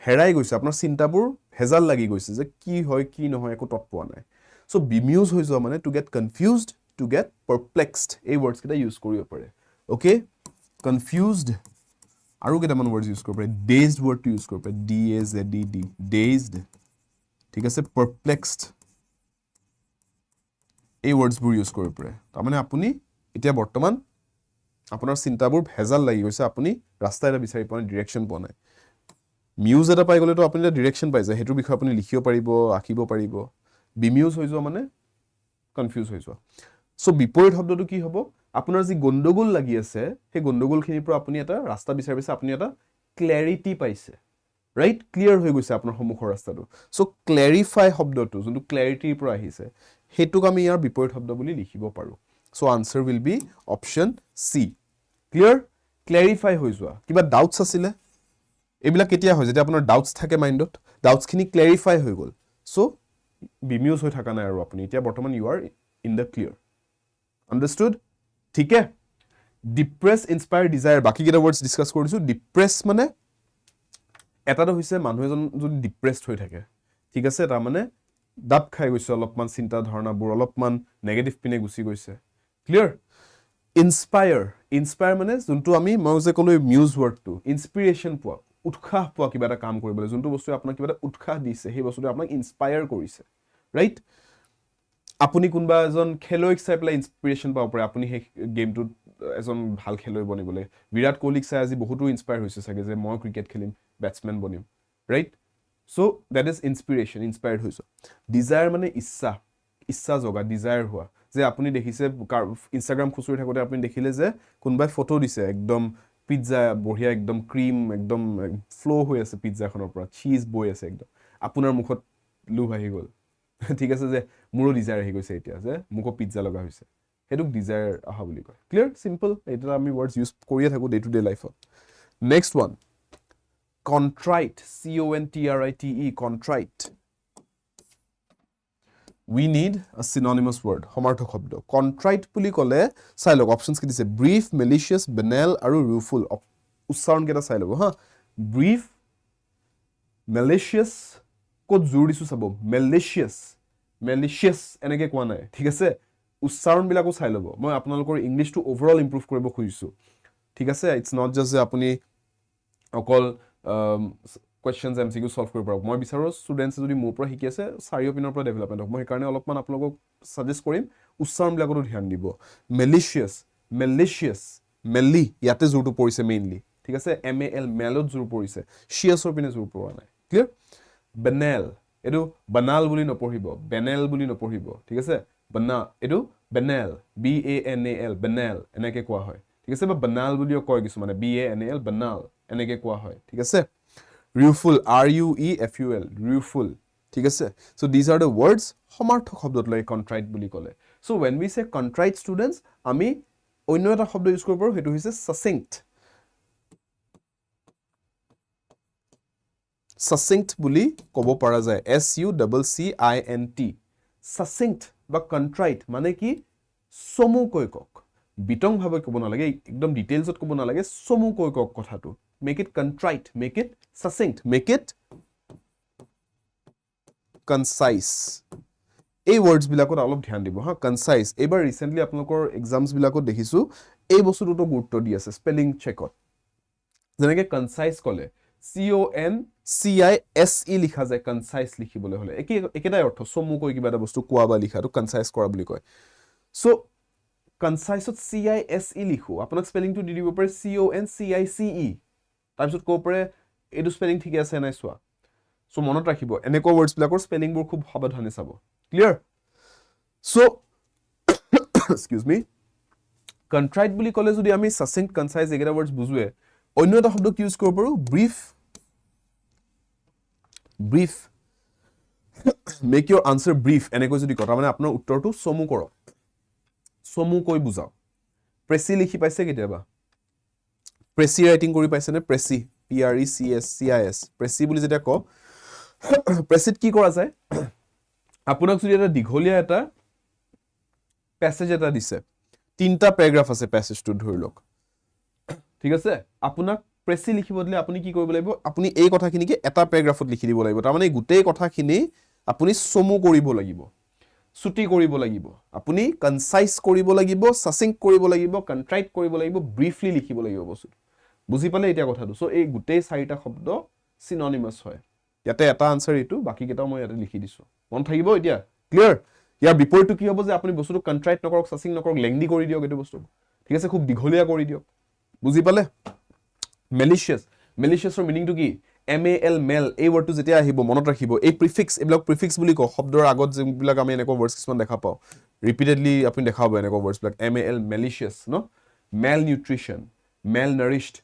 হেৰাই গৈছে আপোনাৰ চিন্তাবোৰ হেজাল লাগি গৈছে যে কি হয় কি নহয় একো তত পোৱা নাই সো বিমিউজ হৈ যোৱা মানে to get confused to get perplexed এই ওয়াৰ্ডস কেটা ইউজ কৰিব পাৰে ওকে কনফিউজড আৰু কেটামান ওয়াৰ্ডস ইউজ কৰিব পাৰে ডেজড ওয়াৰ্ডটো ইউজ কৰিব পাৰে D A Z D D dazed ঠিক আছে পাৰপ্লেক্সড এই ওয়াৰ্ডসবোৰ ইউজ কৰিব পাৰে তাৰ মানে আপুনি এতিয়া বৰ্তমান আপোনাৰ চিন্তাবোৰ ভেজাল লাগি গৈছে আপুনি ৰাস্তা এটা বিচাৰি পোৱা নাই ডাইৰেকশন পোৱা নাই মিউজ এটা পাই গলে তো আপুনি এটা ডাইৰেকশন পাই যায় হেতু বিষয় আপুনি লিখিব পাৰিব আঁকিব পাৰিব বিমিউজ হৈ যোৱা মানে কনফিউজ হৈ যোৱা সো বিপৰীত শব্দটো কি হ'ব আপোনাৰ যি গণ্ডগোল লাগি আছে সেই গণ্ডগোলখিনিৰ পৰা আপুনি এটা ৰাস্তা বিচাৰি পাইছে আপুনি এটা ক্ল্যাৰিটি পাইছে ৰাইট ক্লিয়াৰ হৈ গৈছে আপোনাৰ সমুখৰ ৰাস্তাটো সো ক্ল্যাৰিফাই শব্দটো যোনটো ক্ল্যাৰিটিৰ পৰা আহিছে হেতুক আমি ইয়াৰ বিপৰীত শব্দ বুলি লিখিব পাৰো so answer will be option C clear clarify হৈ যোৱা কিবা ডাউটছ আছিল এবিলা কেতিয়া হয় যেতিয়া আপোনাৰ ডাউটছ থাকে মাইন্ডত ডাউটছখিনি ক্ল্যাৰিফাই হৈ গল সো বিমিউজ হৈ থাকা নাই আৰু আপুনি এতিয়া বৰ্তমান you are in the clear understood ঠিক আছে ডিপ্ৰেছ ইনস্পায়াৰ ডিজায়াৰ বাকি কেটা ওয়াৰ্ডস ডিসকাস কৰিছো ডিপ্ৰেছ মানে এটাটো হৈছে মানুহ এজন যদি ডিপ্ৰেসড হৈ থাকে ঠিক আছে তাৰ মানে দাব খাই গৈছে অলপমান চিন্তা ধাৰণাবোৰ অলপমান নেগেটিভ পিনে গুছি গৈছে ক্লিয়াৰ ইনস্পায়াৰ মানে যোনটো আমি মই যে ক'লো মিউজ ওয়াৰ্ডটো ইনস্পিৰেশন পোৱা উৎসাহ পোৱা কিবা এটা কাম কৰিবলৈ যোনটো বস্তু আপোনাক কিবা এটা উৎসাহ দিছে সেই বস্তুটো আপোনাক ইনস্পায়াৰ কৰিছে ৰাইট আপুনি কোনবা এজন খেলুৱৈক চাই পেলাই ইনস্পিৰেশন পাব পাৰে আপুনি সেই গেমটোত এজন ভাল খেলুৱৈ বনিবলৈ বিৰাট কোহলিক চাই আজি বহুতো ইনস্পায়াৰ হৈছে চাগে যে মই ক্ৰিকেট খেলিম ব্যাটসম্যান বনিম right So that is inspiration, inspired হৈছো. Desire মানে ইচ্ছা, ইচ্ছা জগা, desire হোৱা, যে আপুনি দেখিছে ইনষ্টাগ্ৰাম খুচৰি থাকোতে আপুনি দেখিলে যে কোনোবাই ফটো দিছে একদম পিজ্জা বঢ়িয়া একদম ক্ৰীম একদম ফ্লো হৈ আছে পিজ্জাখনৰ পৰা, চীজ বৈ আছে একদম, আপোনাৰ মুখত লোভ আহি গ'ল, ঠিক আছে, যে মোৰো ডিজায়াৰ আহি গৈছে এতিয়া যে মোকো পিজ্জা লগা হৈছে, সেইটোক ডিজায়াৰ আহা বুলি কয়। ক্লিয়াৰ, চিম্পল, এটা আমি ৱৰ্ডছ ইউজ কৰিয়ে থাকোঁ ডে টু ডে লাইফত। Next one, contrite, C-O-N-T-R-I-T-E, contrite. We need a synonymous word, সমাৰ্থক শব্দ। Contrite বুলি ক'লে চাই লওক অপশ্যনছ কি দিছে, brief, malicious, banal আৰু rueful। উচ্চাৰণ কেইটা চাই ল'ব হা, brief, malicious, ক'ত জোৰ দিছো চাব, malicious, malicious এনেকৈ কোৱা নাই, ঠিক আছে, উচ্চাৰণবিলাকো চাই ল'ব। মই আপোনালোকৰ ইংলিছটো অভাৰঅল ইম্প্ৰুভ কৰিব খুজিছোঁ, ঠিক আছে, ইটছ নট জাষ্ট যে আপুনি অকল কুৱেশ্যনছ MCQ সলভ কৰিব পাৰক। মই বিচাৰোঁ ষ্টুডেণ্টছে যদি মোৰ পৰা শিকি আছে চাৰিও পিনৰ পৰা ডেভেলপমেণ্ট হওক, মই সেইকাৰণে অলপমান আপোনালোকক ছাজেষ্ট কৰিম উচ্চাৰণবিলাকতো ধ্যান দিব। মেলিচিয়াছ, মেলিচিয়াছ, মেলি ইয়াতে জোৰটো পৰিছে মেইনলি, ঠিক আছে, MAL মেলত জোৰ পৰিছে, চিয়াছৰ পিনে জোৰ পৰা নাই। ক্লিয়াৰ, বেনেল, এইটো বানাল বুলি নপঢ়িব, বেনেল বুলি নপঢ়িব, ঠিক আছে, বানা, এইটো বেনেল, BANAL, বেনেল এনেকৈ কোৱা হয়, ঠিক আছে, বা বানাল বুলিও কয় কিছুমানে, BANAL, বানাল এনেকৈ কোৱা হয়, ঠিক আছে। rueful, RUEFUL, rueful, ঠিক আছে। So these are the words সমাৰ্থক শব্দত লৈ contrite বুলি ক'লে। So when we say contrite students, আমি অন্য এটা শব্দ ইউজ কৰিব পাৰোঁ, সেইটো হৈছে succinct। succinct বুলি ক'ব পৰা যায়, SUCCINT, succinct বা contrite মানে কি, চমুকৈ কওক, বিতংভাৱে ক'ব নালাগে, একদম ডিটেইলছত ক'ব নালাগে, চমুকৈ কওক কথাটো। Make it contrite, make it succinct, make it concise। এই ৱৰ্ডছবিলাকত অলপ ধ্যান দিব হা, concise। এইবাৰ ৰিচেণ্টলি আপোনালোকৰ এক্সামছবিলাকত দেখিছোঁ এই বস্তুটোতো গুৰুত্ব দি আছে স্পেলিং চেকত। যেনেকৈ concise ক'লে CONCISE লিখা যায়, concise লিখিবলৈ হ'লে একেটাই অৰ্থ, চমুকৈ কিবা এটা বস্তু কোৱা বা লিখাটো concise কৰা বুলি কয়। চ' কনচাইছত CISE লিখোঁ, আপোনাক স্পেলিংটো দি দিব পাৰে CONCICE, তাৰপিছত ক'ব পাৰে এইটো স্পেলিং ঠিকে আছে নাই চোৱা। চ' মনত ৰাখিব এনেকুৱা ৱৰ্ডছবিলাকৰ স্পেলিংবোৰ খুব সাৱধানে চাব। ক্লিয়াৰ, চ' এক্সকিউজ মি, কণ্ট্ৰাইট বুলি ক'লে যদি আমি সাচিংক্ট, কনচাইজ এইকেইটা ৱৰ্ডছ বুজোৱে, অন্য এটা শব্দ কি ইউজ কৰিব পাৰোঁ, ব্ৰিফ। ব্ৰিফ, মেক ইউৰ আনচাৰ ব্ৰিফ এনেকৈ যদি কথা, মানে আপোনাৰ উত্তৰটো চমু কৰক, চমুকৈ বুজাওক। প্ৰেচি লিখি পাইছে কেতিয়াবা, প্ৰেচি ৰাইটিং কৰি পাইছেনে, প্ৰেচি, PRECIS, প্ৰেচি বুলি যেতিয়া কওঁ, প্ৰেচিত কি কৰা যায়, আপোনাক যদি এটা দীঘলীয়া এটা পেছেজ এটা দিছে, 3টা পেৰাগ্ৰাফ আছে পেছেজটোত ধৰি লওক, ঠিক আছে, আপোনাক প্ৰেচি লিখিব দিলে আপুনি কি কৰিব লাগিব, আপুনি এই কথাখিনিকে এটা পেৰাগ্ৰাফত লিখি দিব লাগিব, তাৰমানে গোটেই কথাখিনি আপুনি চমু কৰিব লাগিব, ছুটি কৰিব লাগিব, আপুনি কনচাইজ কৰিব লাগিব, সাচিংক্ট কৰিব লাগিব, কণ্ট্ৰাইট কৰিব লাগিব, ব্ৰিফলি লিখিব লাগিব বস্তুটো। বুজি পালে এতিয়া কথাটো? চ' এই গোটেই 4টা শব্দ চিননিমাছ হয়। ইয়াতে এটা আনচাৰ এইটো, বাকীকেইটাও মই ইয়াতে লিখি দিছোঁ, মন থাকিব এতিয়া? ক্লিয়াৰ? ইয়াৰ বিপৰীতটো কি হ'ব যে আপুনি বস্তুটো কণ্ট্ৰাইট নকৰক, সাচিং নকৰক, লেংদি কৰি দিয়ক এইটো বস্তু, ঠিক আছে, খুব দীঘলীয়া কৰি দিয়ক। বুজি পালে? মেলিচিয়াছ, মেলিচিয়াছৰ মিনিংটো কি, MAL, মেল, এই ৱৰ্ডটো যেতিয়া আহিব মনত ৰাখিব, এই প্ৰিফিক্স, এইবিলাক প্ৰিফিক্স বুলি কওঁ, শব্দৰ আগত যিবিলাক আমি এনেকুৱা ৱৰ্ডছ কিছুমান দেখা পাওঁ, ৰিপিটেডলি আপুনি দেখা পাব এনেকুৱা ৱৰ্ডছবিলাক, MAL, মেলিচিয়াছ ন, মেল নিউট্ৰিশ্যন, মেল নাৰিছড,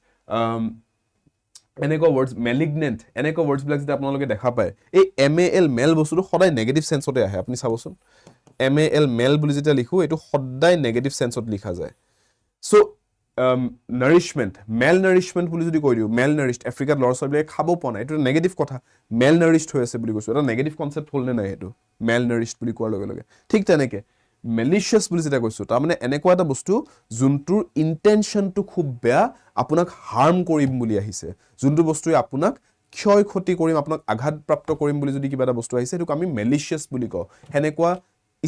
এনেকুৱা ৱৰ্ডছ, মেলিগনেণ্ট, এনেকুৱা ৱৰ্ডছবিলাক যেতিয়া আপোনালোকে দেখা পায়, এই MAL মেল বস্তুটো সদায় নেগেটিভ চেন্সতে আহে, আপুনি চাবচোন, MAL মেল বুলি যেতিয়া লিখোঁ, এইটো সদায় নেগেটিভ চেন্সত লিখা যায়। চ' নাৰিছমেণ্ট, মেল নাৰিছমেণ্ট বুলি যদি কৈ দিওঁ, মেল নাৰিছড, আফ্ৰিকাত ল'ৰা ছোৱালীবিলাকে খাব পোৱা নাই, এইটো নেগেটিভ কথা, মেল নাৰিছড হৈ আছে বুলি কৈছোঁ, এটা নেগেটিভ কনচেপ্ট হ'লনে নাই এইটো, মেল নাৰিছড বুলি কোৱাৰ লগে লগে। ঠিক তেনেকৈ মেলিচিয়াছ বুলি যেতিয়া কৈছোঁ, তাৰমানে এনেকুৱা এটা বস্তু যোনটোৰ ইণ্টেনশ্যনটো খুব বেয়া, আপোনাক হাৰ্ম কৰিম বুলি আহিছে, যোনটো বস্তুৱে আপোনাক ক্ষয় ক্ষতি কৰিম, আপোনাক আঘাতপ্ৰাপ্ত কৰিম বুলি যদি কিবা এটা বস্তু আহিছে, সেইটোক আমি মেলিচিয়াছ বুলি কওঁ। সেনেকুৱা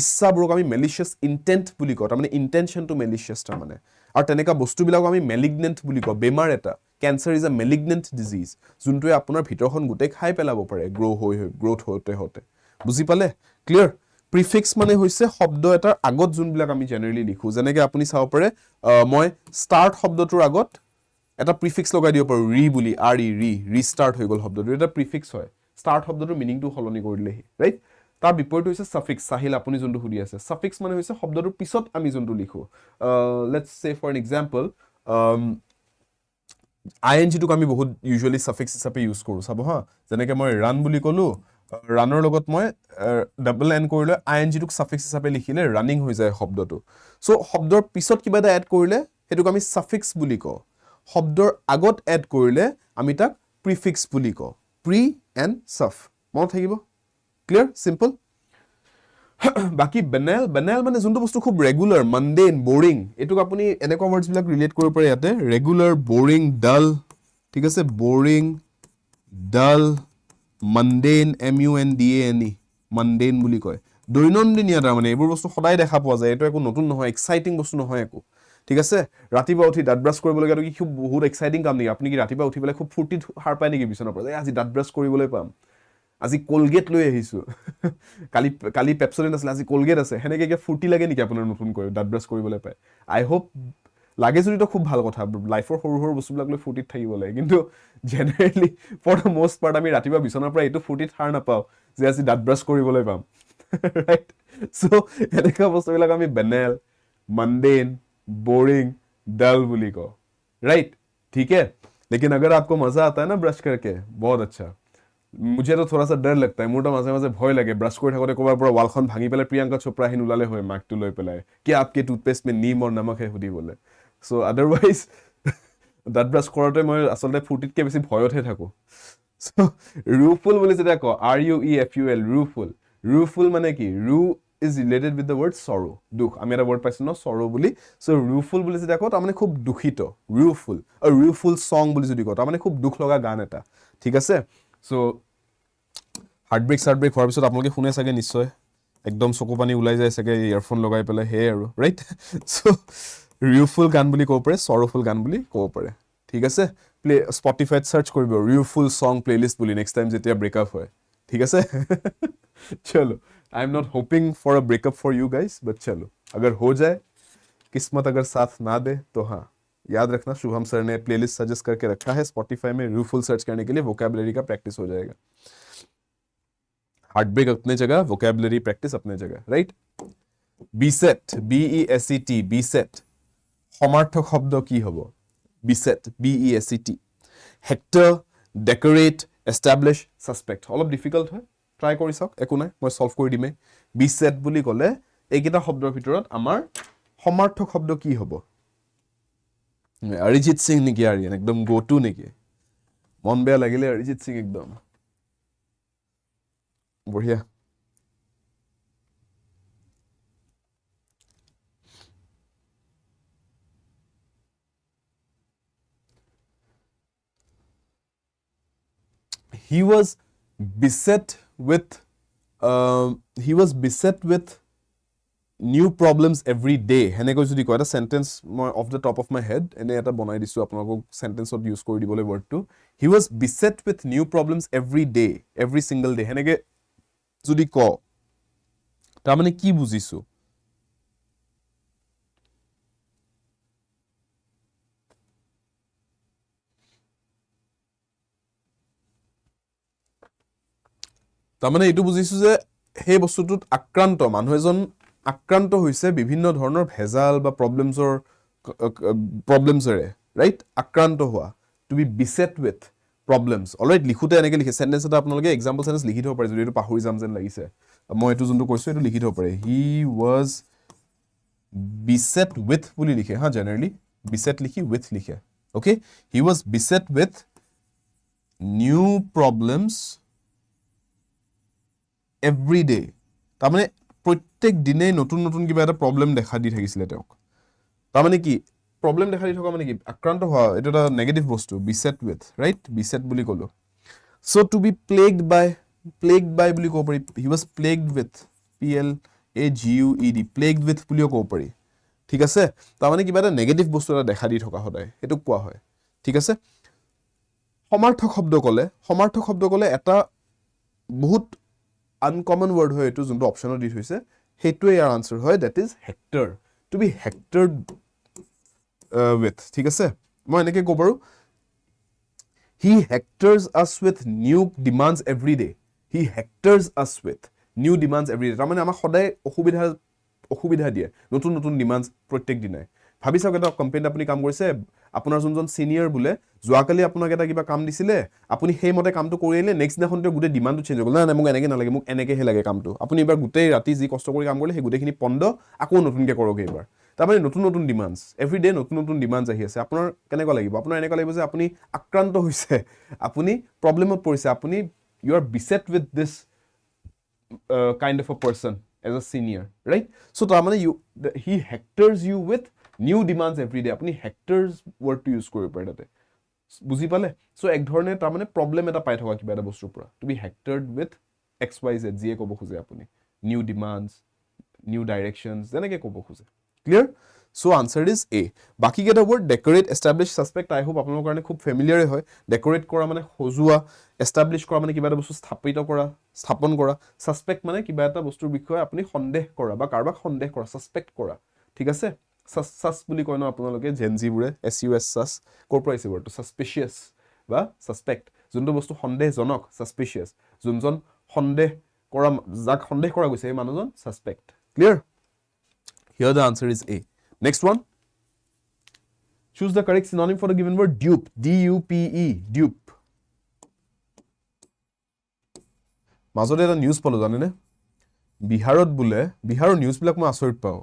ইচ্ছাবোৰক আমি মেলিচিয়াছ ইণ্টেণ্ট বুলি কওঁ, তাৰমানে ইণ্টেনশ্যনটো মেলিচিয়াছ তাৰমানে। আৰু তেনেকুৱা বস্তুবিলাকক আমি মেলিগনেণ্ট বুলি কওঁ, বেমাৰ এটা, cancer is a malignant disease, যোনটোৱে আপোনাৰ ভিতৰখন গোটেই খাই পেলাব পাৰে গ্ৰ'থ হওঁতে হওঁতে। বুজি পালে? ক্লিয়াৰ? প্ৰিফিক্স মানে হৈছে শব্দ এটাৰ আগত যোনবিলাক আমি জেনেৰেলি লিখোঁ, যেনেকৈ আপুনি চাব পাৰে, মই ষ্টাৰ্ট শব্দটোৰ আগত এটা প্ৰিফিক্স লগাই দিব পাৰোঁ, ৰি বুলি, RE, ৰিষ্টাৰ্ট হৈ গ'ল শব্দটো, এটা প্ৰিফিক্স হয়। start শব্দটোৰ মিনিংটো সলনি কৰি দিলেহি ৰাইট তাৰ বিপৰীত হৈছে suffix সাহিল আপুনি যোনটো সুধি আছে suffix মানে হৈছে শব্দটোৰ পিছত আমি যোনটো লিখো let's say for an example ing টোক আমি বহুত usually suffix হিচাপে ইউজ কৰো চাব হা যেনেকৈ মই run বুলি ক'লো ৰানৰ লগত মই ডাবল এন কৰিলে ing টোক suffix হিচাপে লিখিলে ৰানিং হৈ যায় শব্দটো সো শব্দৰ পিছত কিবা এটা এড কৰিলে হেতুক আমি suffix বুলি কওঁ শব্দৰ আগত এড কৰিলে আমি তাক prefix বুলি কওঁ pre and suff মনত থাকিব ক্লিয়াৰ সিম্পল বাকি banal মানে যোনটো বস্তু খুব ৰেগুলাৰ mundane boring এটুক আপুনি এনেকুৱা ওয়াৰ্ডছ বিলাক ৰিলেট কৰিব পাৰে ইয়াতে ৰেগুলাৰ boring dull ঠিক আছে boring dull mundane mundane mundane বুলি কয় দৈনন্দিনীয়া তাৰ মানে এইবোৰ বস্তু সদায় দেখা পোৱা যায় এটো একো নতুন নহয় এক্সাইটিং বস্তু নহয় একো ঠিক আছে ৰাতিপুৱা উঠি দাঁত ব্ৰাছ কৰিব লগা কি খুব বহুত এক্সাইটিং কাম নেকি আপুনি কি ৰাতিপুৱা উঠি পেলাই খুব ফুৰ্তিত হাৰ পায় নেকি বিছনাৰ পৰা আজি দাঁত ব্ৰাছ কৰিবলৈ পাম আজি কোলগেট লৈ আহিছো কালি পেপসোডেন্ট আছিল আজি কোলগেট আছে হেনেকে কি ফুৰ্তি লাগে নেকি আপোনাৰ নতুন কৰি দাঁত ব্ৰাছ কৰিবলৈ পায় আই হোপ লাগে যদি তো খুব ভাল কথা লাইফৰ সৰু সৰু বস্তুবিলাক লৈ ফুৰ্তিত থাকিব লাগে কিন্তু generally for the most part আমি ৰাতিপুৱা বিছনাৰ পৰা এইটো ফুৰ্তিত হাৰ নাপাও যে আজি দাঁত ব্ৰাছ কৰিবলৈ পাম ৰাইট সো এনেকা বস্তুবিলাক আমি banal mundane बोरिंग डल बुली को राइट ठीक है लेकिन अगर आपको मजा आता है ना ब्रश करके बहुत अच्छा मुझे तो थोड़ा सा डर लगता है मोटा माजे माजे भय लगे ब्रश কৰি থাকোতে কোবাৰ পৰা ওয়ালখন ভাঙি পেলাই প্ৰিয়ংকা চোপ্ৰা হিন উলালে হয় মাকটো লৈ পেলাই কি आपके टूथपेस्ट में नीम और नमक है हुदी बोले सो अदरवाइज দাঁত ব্রাশ কৰোতে মই আসলতে ফুটিতকে বেছি ভয়তে থাকো সো rueful বুলি যেটা ক rueful rueful মানে কি ru is related with the word sorrow দুখ আমি এটা word পাইছো ন sorrow বুলি so rueful বুলি যেটা কও তা মানে খুব দুখিত rueful a rueful song বুলি যদি কও তা মানে খুব দুখ লগা গান এটা ঠিক আছে so heartbreak হোৱাৰ পিছত আপোনালোকে শুনে চাগে নিশ্চয় একদম চকু পানী ওলাই যায় চাগে ইয়াৰফোন লগাই পেলাই হে আৰু ৰাইট so rueful গান বুলি কব পাৰে sorrowful গান বুলি কব পাৰে ঠিক আছে প্লে স্পটিফাইত সাৰ্চ কৰিব rueful song playlist বুলি নেক্সট টাইম যেতিয়া ব্ৰেকআপ হয় ঠিক আছে চলো I am not hoping for a breakup for you guys, but चलो अगर हो जाए किस्मत अगर साथ ना दे तो हाँ याद रखना शुभम सर ने प्लेलिस्ट सजेस्ट करके रखा है Spotify में rueful सर्च करने के लिए वोकैबुलरी का प्रैक्टिस हो जाएगा हार्टब्रेक अपने जगह वोकैबुलरी प्रैक्टिस अपने जगह राइट beset BESET beset সমাৰ্থক শব্দ কি হ'ব beset BESET hector decorate establish suspect অলপ ডিফিকাল্ট হয় ট্রাই কৰি চাওক একো নাই মই সলভ কৰি দিমে beset বুলি ক'লে এইকেইটা শব্দৰ ভিতৰত আমাৰ সমাৰ্থক শব্দ কি হ'ব অৰিজিত সিং নেকি আৰিয়ান একদম গো টু নেকি মন বেয়া লাগিলে অৰিজিত সিং একদম বঢ়িয়া he was beset with new problems every day হেনেকৈ যদি কয় এটা সেন্টেন্স মই of the top of my head এনে এটা বনাই দিছো আপোনালোকক সেন্টেন্সত ইউজ কৰি দিবলৈ ওয়ার্ডটো he was beset with new problems every day every single day হেনেকৈ যদি ক তাৰ মানে কি বুজিছো তাৰমানে এটো বুজিছো যে হে বস্তুটোত আক্ৰান্ত মানুহ এজন আক্ৰান্ত হৈছে বিভিন্ন ধৰণৰ ভেজাল বা প্ৰবলেমছৰে ৰাইট আক্ৰান্ত হোৱা to be beset with problems alright লিখোতে এনেকৈ লিখে সেন্টেন্স এটা আপোনালোকে এক্সাম্পল সেন্টেন্স লিখি থব পাৰে যদি এটো পাহৰি যাম যেন লাগিছে মই এটো যোনটো কৈছো এটো লিখি থব পাৰে হি ওয়াজ বিসেট উইথ বুলি লিখে হা জেনাৰেলি বিসেট লিখি উইথ লিখে okay he was beset with new problems every day তাৰ মানে প্ৰত্যেক দিনে নতুন নতুন কিবা এটা প্ৰবলেম দেখা দি থাকিছিল তেওঁক তাৰ মানে কি প্ৰবলেম দেখা দি থকা মানে কি আক্ৰান্ত হোৱা এটা এটা নেগেটিভ বস্তু beset with right beset বুলি কলো so to be plagued by বুলি ক'ব পাৰি he was plagued with plagued with বুলিও ক'ব পাৰি ঠিক আছে তাৰ মানে কিবা এটা নেগেটিভ বস্তু এটা দেখা দি থকা সদায় এটো কোৱা হয় ঠিক আছে সমাৰ্থক শব্দ ক'লে এটা বহুত uncommon word হয় এটো যোনটো অপচনত দি থৈছে হেটো ইয়াৰ আনসাৰ হয় that is hector to be hectored with ঠিক আছে মই এনেকৈ ক'ব পাৰো He hectors us with new demands every day. He hectors us with new demands every day. তাৰমানে আমাক সদায় অসুবিধা দিয়ে নতুন নতুন ডিমান্ডছ প্ৰত্যেক দিনাই ভাবি চাওক এটা কোম্পানীত আপুনি কাম কৰিছে আপোনাৰ যোনজন সিনিয়ৰ বোলে যোৱাকালি আপোনাক এটা কিবা কাম দিছিলে আপুনি সেইমতে কামটো কৰি আহিলে নেক্সট দিনাখন তেওঁ গোটেই ডিমাণ্ডটো চেঞ্জ হৈ গ'ল না মোক এনেকৈ নালাগে মোক এনেকৈহে লাগে কামটো আপুনি এবাৰ গোটেই ৰাতি যি কষ্ট কৰি কাম কৰিলে সেই গোটেইখিনি পণ্ড আকৌ নতুনকৈ কৰক এইবাৰ তাৰমানে নতুন নতুন ডিমাণ্ডছ এভৰি ডে নতুন নতুন ডিমাণ্ডছ আহি আছে আপোনাৰ কেনেকুৱা লাগিব আপোনাৰ এনেকুৱা লাগিব যে আপুনি আক্ৰান্ত হৈছে আপুনি প্ৰব্লেমত পৰিছে আপুনি you are beset with this kind of a person as a senior, right? So তাৰমানে he hectors you with new demands every day. আপুনি hectors word to use কৰিব পাৰে তাতে বুজি পালে so এক ধৰণে তাৰমানে প্ৰব্লেম এটা পাই থকা কিবা এটা বস্তুৰ পৰা to be hectored with xyz যিয়ে ক'ব খোজে আপুনি new demands new directions যেনেকৈ ক'ব খোজে clear so answer is a বাকি কেইটা word decorate establish suspect I hope আপোনালোকৰ কাৰণে খুব ফেমিলিয়াৰ হয় decorate কৰা মানে সজোৱা establish কৰা মানে কিবা এটা বস্তু স্থাপন কৰা suspect মানে কিবা এটা বস্তুৰ বিষয়ে আপুনি সন্দেহ কৰা বা কাৰোবাক সন্দেহ কৰা suspect কৰা ঠিক আছে sus বুলি কয় ন আপোনালোকে জেনজি বুৰে sus sus কৰ পৰা আহিছে wordটো suspicious বা suspect যোনটো বস্তু সন্দেহজনক suspicious যোনজন সন্দেহ কৰা যাক সন্দেহ কৰা গৈছে এই মানুহজন suspect clear here the answer is a next one choose the correct synonym for the given word dupe d-u-p-e dupe মাজতে এটা নিউজ পালো জানেনে বিহাৰত বুলে বিহাৰৰ নিউজ বিলাক মই আচৰিত পাও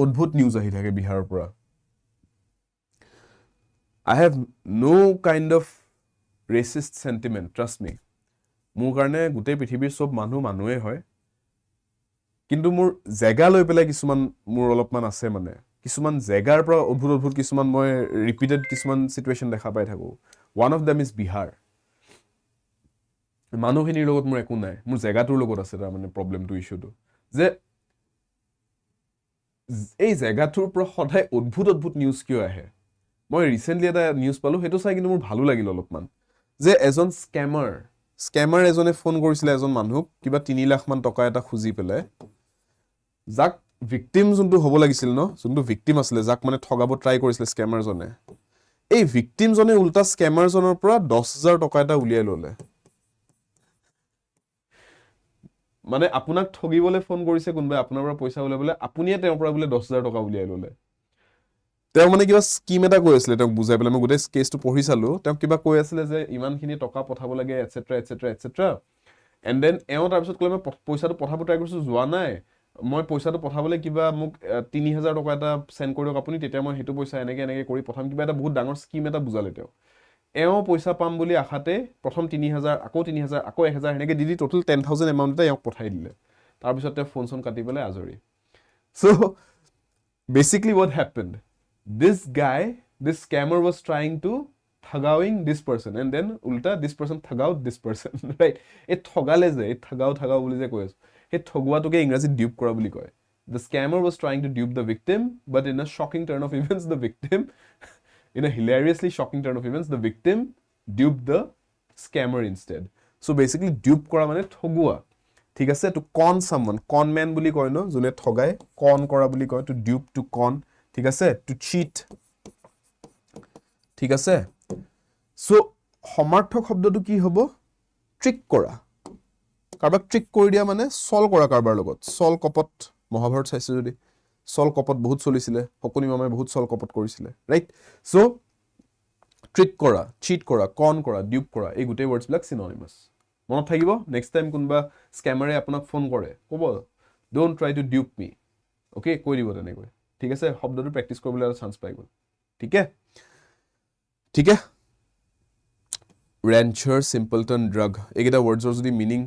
অদ্ভুত নিউজ আহি থাকে বিহাৰৰ পৰা I have no kind of racist sentiment trust me মোৰ কাৰণে গোটেই পৃথিৱীৰ সব মানুহে হয় কিন্তু মোৰ জায়গা লৈ পেলাই কিছুমান মোৰ অলপমান আছে মানে কিছুমান জায়গাৰ পৰা অদ্ভুত কিছুমান মই ৰিপিটেড কিছুমান সিচুৱেচন দেখা পাই থাকো one of them is Bihar মানুহখিনিৰ লগত মোৰ একো নাই মোৰ জায়গাটোৰ লগত আছে তাৰ মানে প্ৰবলেমটো ইস্যুটো যে এই জায়গাটোৰ পৰা সদায় অদ্ভুত নিউজ কিয় আহে মই ৰিসেন্টলি এটা নিউজ পালো হেতু চাই কিন্তু মোৰ ভালো লাগিল অলপমান যে এজন স্ক্যামাৰ এজনে ফোন কৰিছিল এজন মানুহক কিবা 3 লাখ মান টকা এটা খুজি পেলাই যাক ভিকটিম যোনটো হ'ব লাগিছিল ন যোনটো ভিকটিম আছিল যাক মানে ঠগাব ট্ৰাই কৰিছিল স্ক্যামাৰ জনে এই ভিকটিম জনে উল্টা স্ক্যামাৰ জনৰ পৰা 10000 টকা এটা উলিয়াই ললে মানে আপোনাক ঠগিবলে ফোন কৰিছে কোনবা আপোনাৰ পৰা পইচা উলিয়াবলে আপুনিয়ে তেওঁৰ পৰা বোলে 10000 টকা উলিয়াই ললে তেওঁ মানে কিবা স্কিম এটা কৈ আছিল তেওঁক বুজাই পেলাই মই গোটেই কেছটো পঢ়ি চালো তেওঁ কিবা কৈ আছিল যে ইমানখিনি টকা পঠাব লাগে এটসেট্ৰা এন্ড দেন এও তাৰ পিছত কলে মই পইচাটো পঠাব ট্ৰাই কৰিছো যোৱা নাই মই পইচাটো পঠাবলে কিবা মোক 3000 টকা এটা সেন্ড কৰিওক আপুনি তেতিয়া মই হেতু পইচা এনেকে কৰি পঠাম কিবা এটা বহুত ডাঙৰ স্কিম এটা বুজালে তেওঁ এও পইচা পাম বুলি আখাতে প্ৰথম 3000 আকৌ 3000 আকৌ 1000 এনেকে দিদি টোটাল 10000 এমাউন্ট এটা এওক পঠাই দিলে তাৰ পিছত তে ফোন কাটি পেলাই আজৰি so basically what happened this scammer was trying to thagawing this person and then ulta this person thagaut this person right it thogale je it thagao boli je koy he thogwa to ke ingraji dupe kora boli koy the scammer was trying to dupe the victim but in a shocking turn of events the victim in a hilariously shocking turn of events the victim duped the scammer instead so basically dupe kora mane thogwa ঠিক আছে to con someone con man boli koy no june thogai con kora boli koy to dupe to con ঠিক আছে to cheat ঠিক আছে so সমাৰ্থক শব্দটো কি হ'ব ট্ৰিক কৰা কাৰবাক ট্ৰিক কৰি দিয়া মানে সল কৰা কাৰবাৰ লগত সল কপট মহাভাৰত চাইছে যদি সল কপট বহুত চলিছিলে হকনি মামাই বহুত সল কপট কৰিছিলে ৰাইট so ট্ৰিক কৰা cheat কৰা con কৰা dupe কৰা এই গুটেই words বিলাক synonymous মনত থাকিব নেক্সট টাইম কোনবা স্ক্যামাৰে আপোনাক ফোন কৰে ক'ব don't try to dupe me okay কৈ দিব তেনেকৈ ঠিক আছে শব্দটো প্ৰ্যাকটিস কৰিবলৈ এটা চান্স পাই গল ঠিক আছে rancher simpleton drug এইকেইটা ওয়াৰ্ডছৰ যদি মিনিং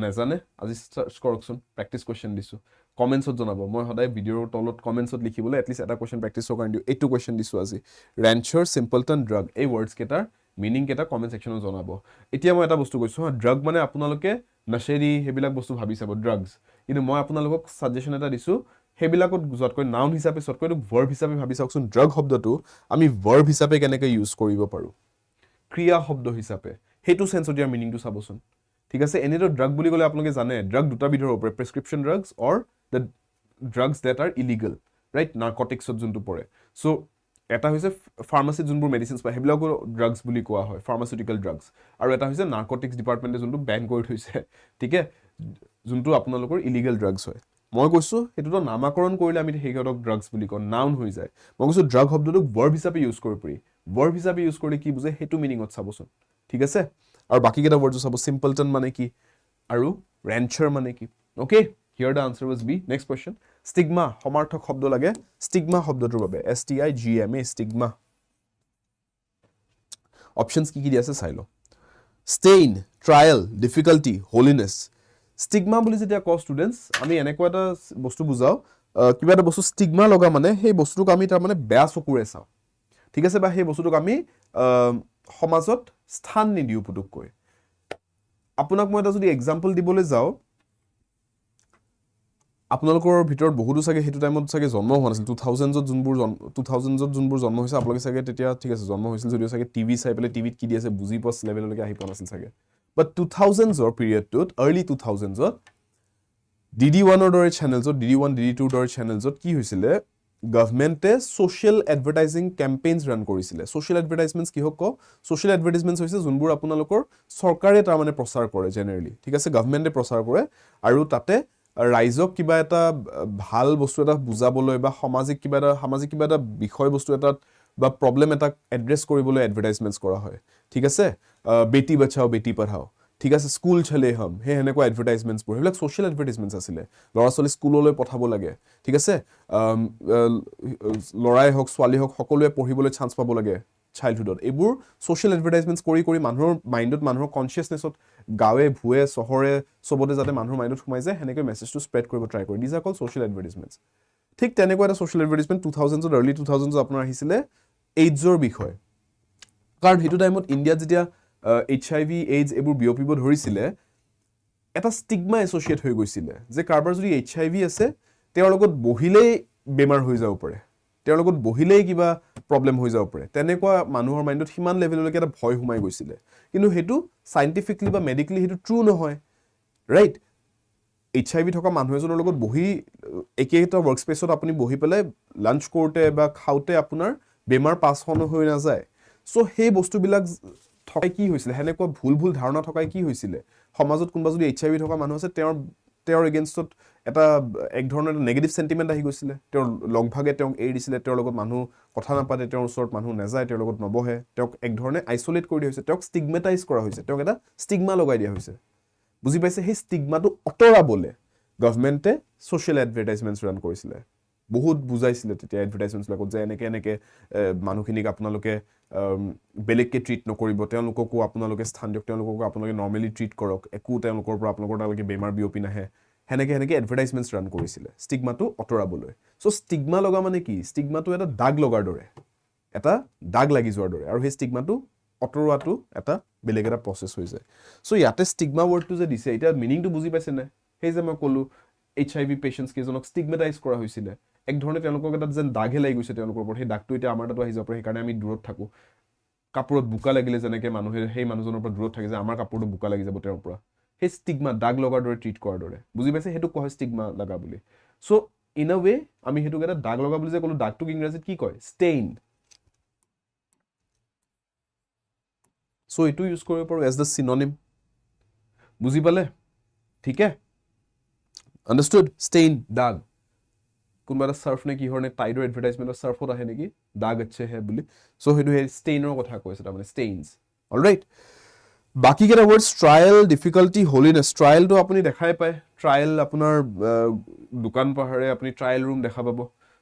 নাজানে আজি সাৰ্চ কৰকচোন প্ৰ্যাকটিস কোৱেশ্চন দিছো কমেন্টছত জনাব মই সদায় ভিডিওৰ তলত কমেন্টছত লিখিবলৈ এটলিষ্ট এটা কোৱেশ্চন প্ৰ্যাকটিসৰ কাৰণে দিও এইটো কোৱেশ্চন দিছো আজি rancher simpleton drug এই ওয়াৰ্ডছ কেটাৰ মিনিং কেটা কমেন্ট সেকশনত জনাব এতিয়া মই এটা বস্তু কৈছো ড্ৰাগ মানে আপোনালোকে নশেৰি হেবিলাক বস্তু ভাবি চাব ড্ৰাগছ কিন্তু মই আপোনালোকক সাজেশন এটা দিছো হেবিলাকত যতকৈ নাউন হিচাপে সতকৈ ভাৰ্ব হিচাপে ভাবি চাওকচোন ড্ৰাগ শব্দটো আমি ভাৰ্ব হিচাপে কেনেকৈ ইউজ কৰিব পাৰো ক্ৰিয়া শব্দ হিচাপে হেতু সেন্সত ইয়াৰ মিনিংটো চাবচোন ঠিক আছে এনেটো ড্ৰাগ বুলি কলে আপোনালোকে জানে ড্ৰাগ দুটা বিধৰ হ'ব prescription drugs or the drugs that are illegal right নাৰ্কটিক্সত যোনটো পৰে সো এটা হৈছে ফাৰ্মাসিত যোনবোৰ মেডিচিনছ পায় হেবিলাকো ড্ৰাগছ বুলি কোৱা হয় ফাৰ্মাসিউটিকেল ড্ৰাগছ আৰু এটা হৈছে নাৰ্কটিক্স ডিপাৰ্টমেণ্টে যোনটো বেন কৰি থৈছে ঠিক আছে যোনটো আপোনালোকৰ ইলিগেল ড্ৰাগছ হয় মই কৈছো এটোটো নামাকৰণ কৰিলে আমি হেগৰক ড্ৰাগছ বুলি কওঁ নাউন হৈ যায় মই কৈছো ড্ৰাগ শব্দটোক ভাৰ্ব হিচাপে ইউজ কৰিব পাৰি ভাৰ্ব হিচাপে ইউজ কৰিলে কি বুঝে হেতু মিনিংত চাবচোন ঠিক আছে আৰু বাকি কেটা ওয়াৰ্ডছ চাব সিম্পলটন মানে কি আৰু ৰেঞ্চাৰ মানে কি okay here the answer was b next question stigma সমাৰ্থক শব্দ লাগে স্টিগমা শব্দটোৰ বাবে STIGMA স্টিগমা অপশনস কি দিয়া আছে চাই ল ষ্টেইন ট্ৰায়াল ডিফিকাল্টি হোলিনেস স্টিগমা বুলি যেতিয়া ক ষ্টুডেন্টস আমি এনেকুৱা এটা বস্তু বুজাও কিবা এটা বস্তু স্টিগমা লগা মানে সেই বস্তুটোক আমি তাৰ মানে বেয়া চকুৰে চাও ঠিক আছে বা সেই বস্তুটোক আমি সমাজত স্থান নিদিও পুতুককৈ আপোনাক মই এটা যদি এক্সাম্পল দিবলৈ যাও আপোনালোকৰ ভিতৰত বহুতো চাগে হেতু টাইমত চাগে জন্ম হোৱা নাছিল 2000 যত যোনবোৰ জন্ম হৈছে আপোনালোকে চাগে তেতিয়া ঠিক আছে জন্ম হৈছিল যদিও চাগে টিভি চাই পেলে টিভিত কি দি আছে বুজি পাছ লেভেললৈকে আহি পোৱা নাছিল চাগে বাট 2000s ৰ পিৰিয়ডটোত আৰ্লি 2000s ত DD1 ৰ দৰে চেনেলছত DD1 DD2 ৰ দৰে চেনেলছত কি হৈছিল গভৰ্ণমেণ্টে সোশ্যাল এডভাৰটাইজিং কেম্পেইনছ ৰান কৰিছিল সোশ্যাল এডভাৰটাইজমেন্টছ কি হক সোশ্যাল এডভাৰটাইজমেন্টছ হৈছে যোনবোৰ আপোনালোকৰ চৰকাৰে তাৰ মানে প্ৰচাৰ কৰে জেনাৰেলি ঠিক আছে গভৰ্ণমেণ্টে প্ৰচাৰ কৰে আৰু তাতে ৰাইজক কিবা এটা ভাল বস্তু এটা বুজাবলৈ বা সামাজিক কিবা এটা বিষয় বস্তু এটা বা প্ৰবলেম এটা এড্ৰেছ কৰিবলৈ এডভাৰটাইজমেন্টছ কৰা হয় ঠিক আছে বেটি বচাও বেটি পঢ়াও ঠিক আছে স্কুল চলে হম হে হেনেকুৱা এডভাৰটাইজমেন্টছ বোৰ হেবিলাক সোশ্যাল এডভাৰটাইজমেন্টছ আছিলে লৰা ছোৱালী স্কুললৈ পঠাব লাগে ঠিক আছে লৰাই হক ছোৱালী হক সকলোৱে পঢ়িবলৈ চান্স পাব লাগে চাইল্ডহুডত এইবোৰ সোশ্যাল এডভাৰটাইজমেন্টছ কৰি মানুহৰ মাইন্ডত মানুহৰ কনসিয়াসনেছত গাৱে ভুৱে চহৰে সবতে যাতে মানুহৰ মাইন্ডত সোমাই যায় হেনেকৈ মেছেজটো স্প্ৰেড কৰিব ট্ৰাই কৰে দিজ আৰ কল সোশ্যাল এডভাৰটাইজমেন্টছ ঠিক তেনেকুৱা এটা সোশ্যাল এডভাৰটাইজমেন্ট 2000s ৰ আৰ্লি 2000s আপোনাৰ আহিছিলে এইডছৰ বিষয় কাৰণ হেতু টাইমত ইণ্ডিয়াত যেতিয়া HIV AIDS এবোৰ বিয়পিব ধৰিছিলে এটা স্টিগমা এছ'চিয়েট হৈ গৈছিল যে কাৰবাৰ যদি HIV আছে তেওঁৰ লগত বহিলেই বেমাৰ হৈ যাব পাৰে তেওঁৰ লগত বহিলেই কিবা প্ৰবলেম হৈ যাব পাৰে তেনেকুৱা মানুহৰ মাইন্ডত হিমান লেভেললৈকে এটা ভয় সোমাই গৈছিল কিন্তু হেতু সাইন্টিফিকলি বা মেডিকেলি হেতু ট্ৰু নহয় ৰাইট HIV থকা মানুহ এজনৰ লগত বহি একেটা ওয়াৰ্ক স্পেচত আপুনি বহি পেলাই লাঞ্চ কৰোতে বা খাওতে আপোনাৰ বেমাৰ পাছ হৈ নাযায় সো সেই বস্তুবিলাক থকাই কি হৈছিল হেনেকুৱা ভুল ধাৰণা থকাই কি হৈছিল সমাজত কোনবা যদি HIV থকা মানুহ আছে তেওঁৰ এগেইনষ্টত এটা এক ধৰণৰ নেগেটিভ সেন্টিমেন্ট আহি গৈছিল তেওঁৰ লগভাগে তেওঁক এৰি দিছিল তেওঁৰ লগত মানুহ কথা নাপাতে তেওঁৰ ওচৰত মানুহ নাযায় তেওঁৰ লগত নবহে তেওঁক এক ধৰণে আইসোলেট কৰি দিয়া হৈছে তেওঁক স্টিগমেটাইজ কৰা হৈছে তেওঁক এটা স্টিগমা লগাই দিয়া হৈছে বুজি পাইছে সেই স্টিগমাটো অতৰাবলে গভৰ্ণমেণ্টে সোশ্যাল এডভাৰটাইজমেন্টছ ৰান কৰিছিল বহুত বুজাইছিল তেতিয়া এডভাৰটাইজমেন্টছ লাগত যে এনেকে মানুহখিনিক আপোনালোকে বেলেগকে ট্ৰিট নকৰিব তেওঁলোককো আপোনালোকে স্থান দিয়ক তেওঁলোককো আপোনালোকে নৰ্মেলি ট্ৰিট কৰক একো তেওঁলোকৰ পৰা আপোনালোকৰ তালৈকে বেমাৰ বিয়পি নাহে হেনেকে এডভাৰটাইজমেন্টছ ৰান কৰিছিল স্টিগমাটো অতৰাবলৈ সো স্টিগমা লগা মানে কি স্টিগমাটো এটা দাগ লগাৰ দৰে এটা দাগ লাগি যোৱাৰ দৰে আৰু সেই স্টিগমাটো অতৰুৱাটো এটা বেলেগ এটা প্ৰসেস হৈ যায় সো ইয়াতে স্টিগমা ওয়াৰ্ডটো যে দিছে এটা মিনিংটো বুজি পাইছে নে সেই যে মই কলো HIV পেশেন্টস কেজনক স্টিগমেটাইজ কৰা হৈছিল এক ধৰণে তেওঁলোকক এটা যেন দাগহে লাগি গৈছে তেওঁলোকৰ ওপৰত সেই দাগটো এতিয়া আমাৰ তাতো আহি যাব পাৰে সেইকাৰণে আমি দূৰত থাকো কাপোৰত বুকা লাগিলে যেনেকে মানুহে সেই মানুহজনৰ পৰা দূৰত থাকে যে আমাৰ কাপোৰটো বুকা লাগি যাব তেওঁৰ পৰা সেই স্টিগমা দাগ লগাৰ দৰে ট্ৰিট কৰাৰ দৰে বুজি পাইছে হেতু কয় স্টিগমা লগা বুলি সো ইন আ ওয়ে আমি হেতু এটা দাগ লগা বুলি যে কলো দাগটোক ইংৰাজীত কি কয় ষ্টেইন সো এটো ইউজ কৰিব পাৰো এজ দ্য সিনোনিম বুজি পালে ঠিক আছে understood stain দাগ কোনবা এটা সার্ফ নে কি হৰনে টাইডৰ এডভাৰটাইজমেন্টৰ সাৰ্ফত আহে নেকি দাগ আছে হে বুলি সো হেতু হে ষ্টেইনৰ কথা কৈছে তাৰ মানে ষ্টেইনস অলৰাইট বাকি কেটা ওয়াৰ্ডস ট্ৰায়াল ডিফিকাল্টি হোলিনেস ট্ৰায়ালটো আপুনি দেখাই পায় ট্ৰায়াল আপোনাৰ দোকান পাহাৰে আপুনি ট্ৰায়াল ৰুম দেখা পাব